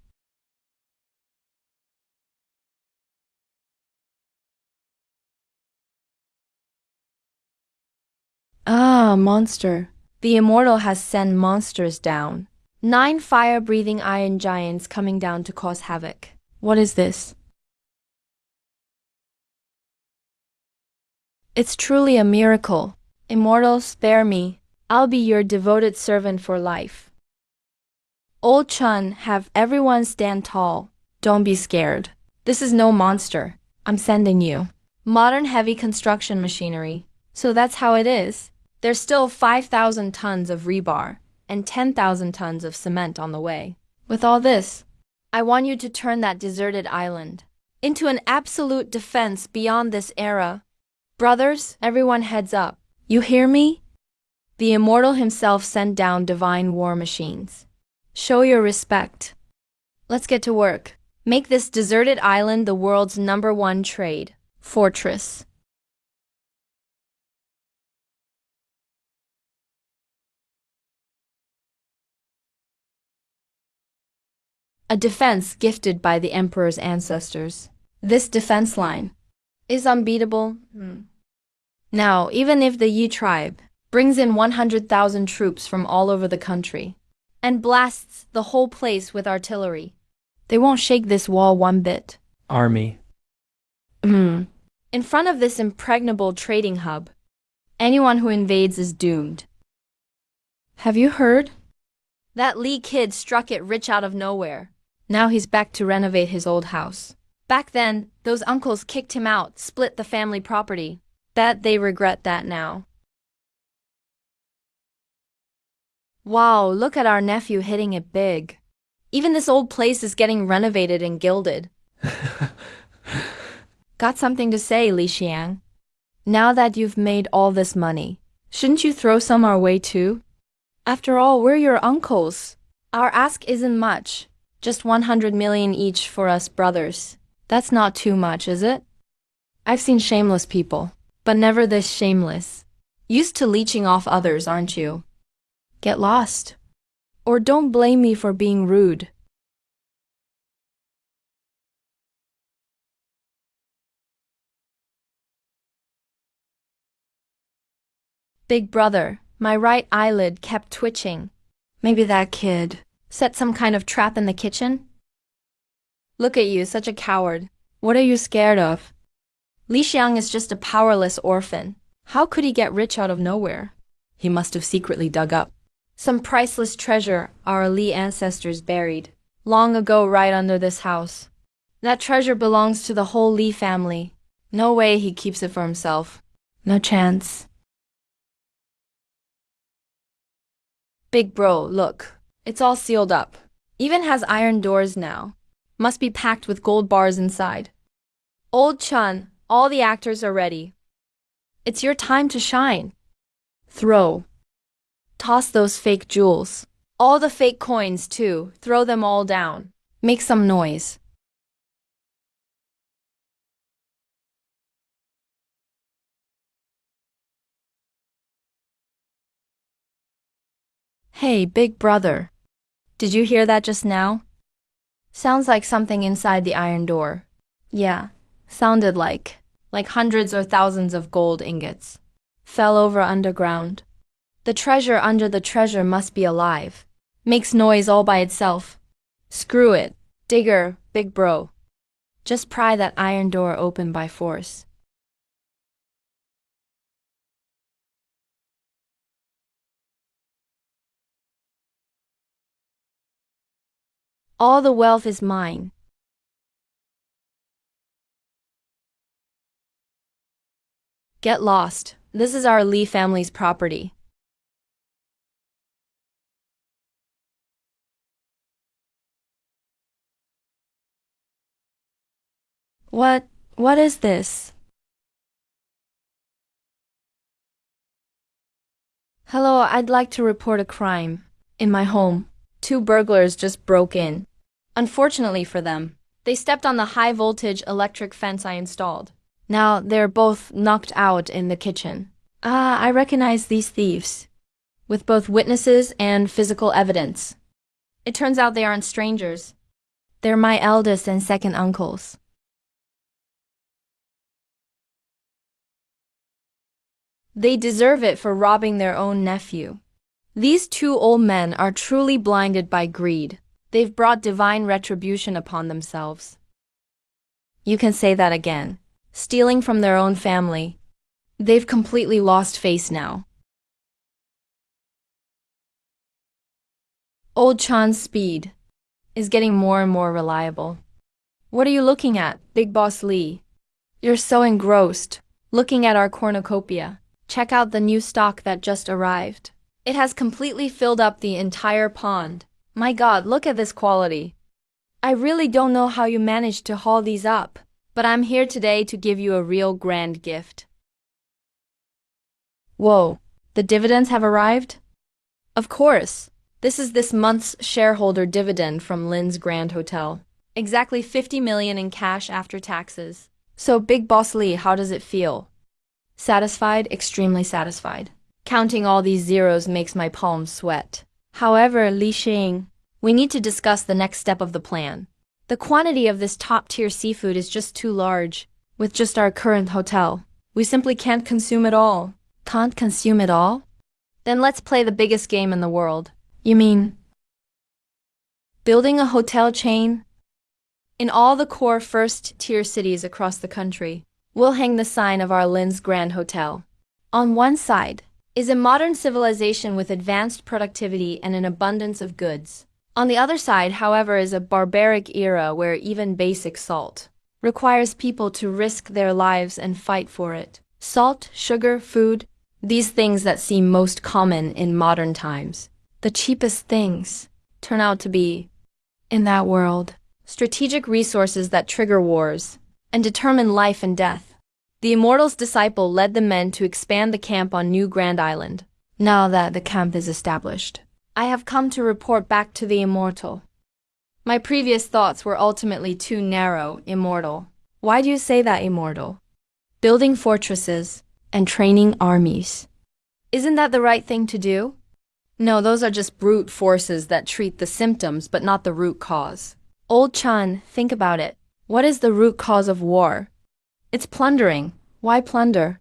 Ah, monster. The immortal has sent monsters down. 9 fire-breathing iron giants coming down to cause havoc. What is this? It's truly a miracle. Immortal, spare me. I'll be your devoted servant for life. Old Chun, have everyone stand tall. Don't be scared. This is no monster. I'm sending you modern heavy construction machinery. So that's how it is. There's still 5,000 tons of rebar and 10,000 tons of cement on the way. With all this, I want you to turn that deserted island into an absolute defense beyond this era. Brothers, everyone heads up. You hear me? The immortal himself sent down divine war machines. Show your respect. Let's get to work. Make this deserted island the world's #1 trade fortress. A defense gifted by the emperor's ancestors. This defense line is unbeatable. Now, even if the Yi tribe brings in 100,000 troops from all over the country and blasts the whole place with artillery, they won't shake this wall one bit. Army. In front of this impregnable trading hub, anyone who invades is doomed. Have you heard? That Lee kid struck it rich out of nowhere. Now he's back to renovate his old house. Back then, those uncles kicked him out, split the family property. Bet they regret that now. Wow, look at our nephew hitting it big. Even this old place is getting renovated and gilded. Got something to say, Li Xiang? Now that you've made all this money, shouldn't you throw some our way too? After all, we're your uncles. Our ask isn't much. Just 100 million each for us brothers. That's not too much, is it? I've seen shameless people, but never this shameless. Used to leeching off others, aren't you? Get lost. Or don't blame me for being rude. Big brother, my right eyelid kept twitching. Maybe that kid set some kind of trap in the kitchen? Look at you, such a coward. What are you scared of? Li Xiang is just a powerless orphan. How could he get rich out of nowhere? He must have secretly dug up some priceless treasure our Li ancestors buried long ago right under this house. That treasure belongs to the whole Li family. No way he keeps it for himself. No chance. Big bro, look. It's all sealed up. Even has iron doors now. Must be packed with gold bars inside. Old Chun, all the actors are ready. It's your time to shine. Throw. Toss those fake jewels. All the fake coins, too. Throw them all down. Make some noise. Hey, big brother. Did you hear that just now? Sounds like something inside the iron door. Yeah, sounded like hundreds or thousands of gold ingots. Fell over underground. The treasure under the treasure must be alive. Makes noise all by itself. Screw it. Digger, big bro. Just pry that iron door open by force. All the wealth is mine. Get lost. This is our Lee family's property. What is this? Hello, I'd like to report a crime. In my home, 2 burglars just broke in. Unfortunately for them, they stepped on the high-voltage electric fence I installed. Now they're both knocked out in the kitchen. I recognize these thieves, with both witnesses and physical evidence. It turns out they aren't strangers. They're my eldest and second uncles. They deserve it for robbing their own nephew. These 2 old men are truly blinded by greed. They've brought divine retribution upon themselves. You can say that again. Stealing from their own family. They've completely lost face now. Old Chan's speed is getting more and more reliable. What are you looking at, Big Boss Lee? You're so engrossed, looking at our cornucopia. Check out the new stock that just arrived. It has completely filled up the entire pond. My God, look at this quality. I really don't know how you managed to haul these up, but I'm here today to give you a real grand gift. Whoa, the dividends have arrived? Of course. This is this month's shareholder dividend from Lynn's Grand Hotel. Exactly 50 million in cash after taxes. So Big Boss Lee, how does it feel? Satisfied? Extremely satisfied. Counting all these zeros makes my palms sweat. However, Li Xing, we need to discuss the next step of the plan. The quantity of this top-tier seafood is just too large. With just our current hotel, we simply can't consume it all. Can't consume it all? Then let's play the biggest game in the world. You mean building a hotel chain? In all the core first-tier cities across the country, we'll hang the sign of our Lynn's Grand Hotel. On one side is a modern civilization with advanced productivity and an abundance of goods. On the other side, however, is a barbaric era where even basic salt requires people to risk their lives and fight for it. Salt, sugar, food, these things that seem most common in modern times. The cheapest things turn out to be, in that world, strategic resources that trigger wars and determine life and death. The Immortal's disciple led the men to expand the camp on New Grand Island. Now that the camp is established, I have come to report back to the Immortal. My previous thoughts were ultimately too narrow, Immortal. Why do you say that, Immortal? Building fortresses and training armies. Isn't that the right thing to do? No, those are just brute forces that treat the symptoms but not the root cause. Old Chan, think about it. What is the root cause of war? It's plundering. Why plunder?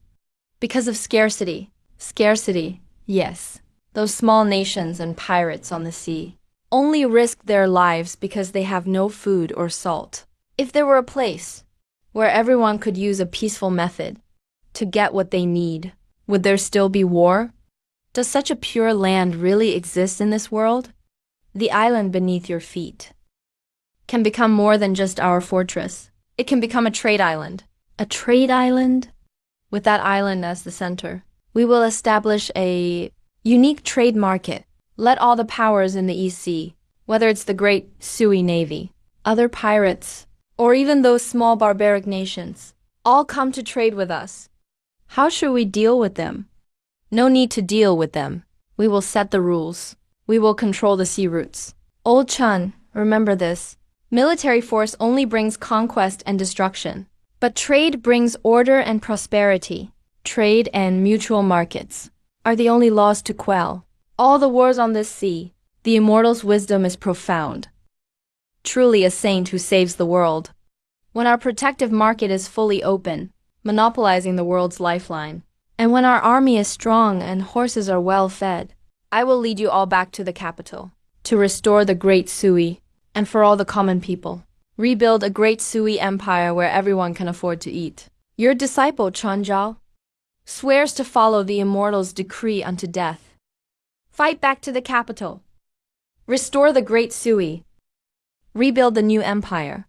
Because of scarcity. Scarcity, yes. Those small nations and pirates on the sea only risk their lives because they have no food or salt. If there were a place where everyone could use a peaceful method to get what they need, would there still be war? Does such a pure land really exist in this world? The island beneath your feet can become more than just our fortress. It can become a trade island. A trade island? With that island as the center, we will establish a unique trade market. Let all the powers in the East Sea, whether it's the great Sui Navy, other pirates, or even those small barbaric nations, all come to trade with us. How should we deal with them? No need to deal with them. We will set the rules. We will control the sea routes. Old Chun, remember this. Military force only brings conquest and destruction. But trade brings order and prosperity. Trade and mutual markets are the only laws to quell All the wars on this sea, the immortal's wisdom is profound. Truly a saint who saves the world. When our protective market is fully open, monopolizing the world's lifeline, and when our army is strong and horses are well fed, I will lead you all back to the capital, to restore the great Sui, and for all the common people, rebuild a great Sui empire where everyone can afford to eat. Your disciple Chanzhao swears to follow the immortal's decree unto death. Fight back to the capital. Restore the great Sui. Rebuild the new empire.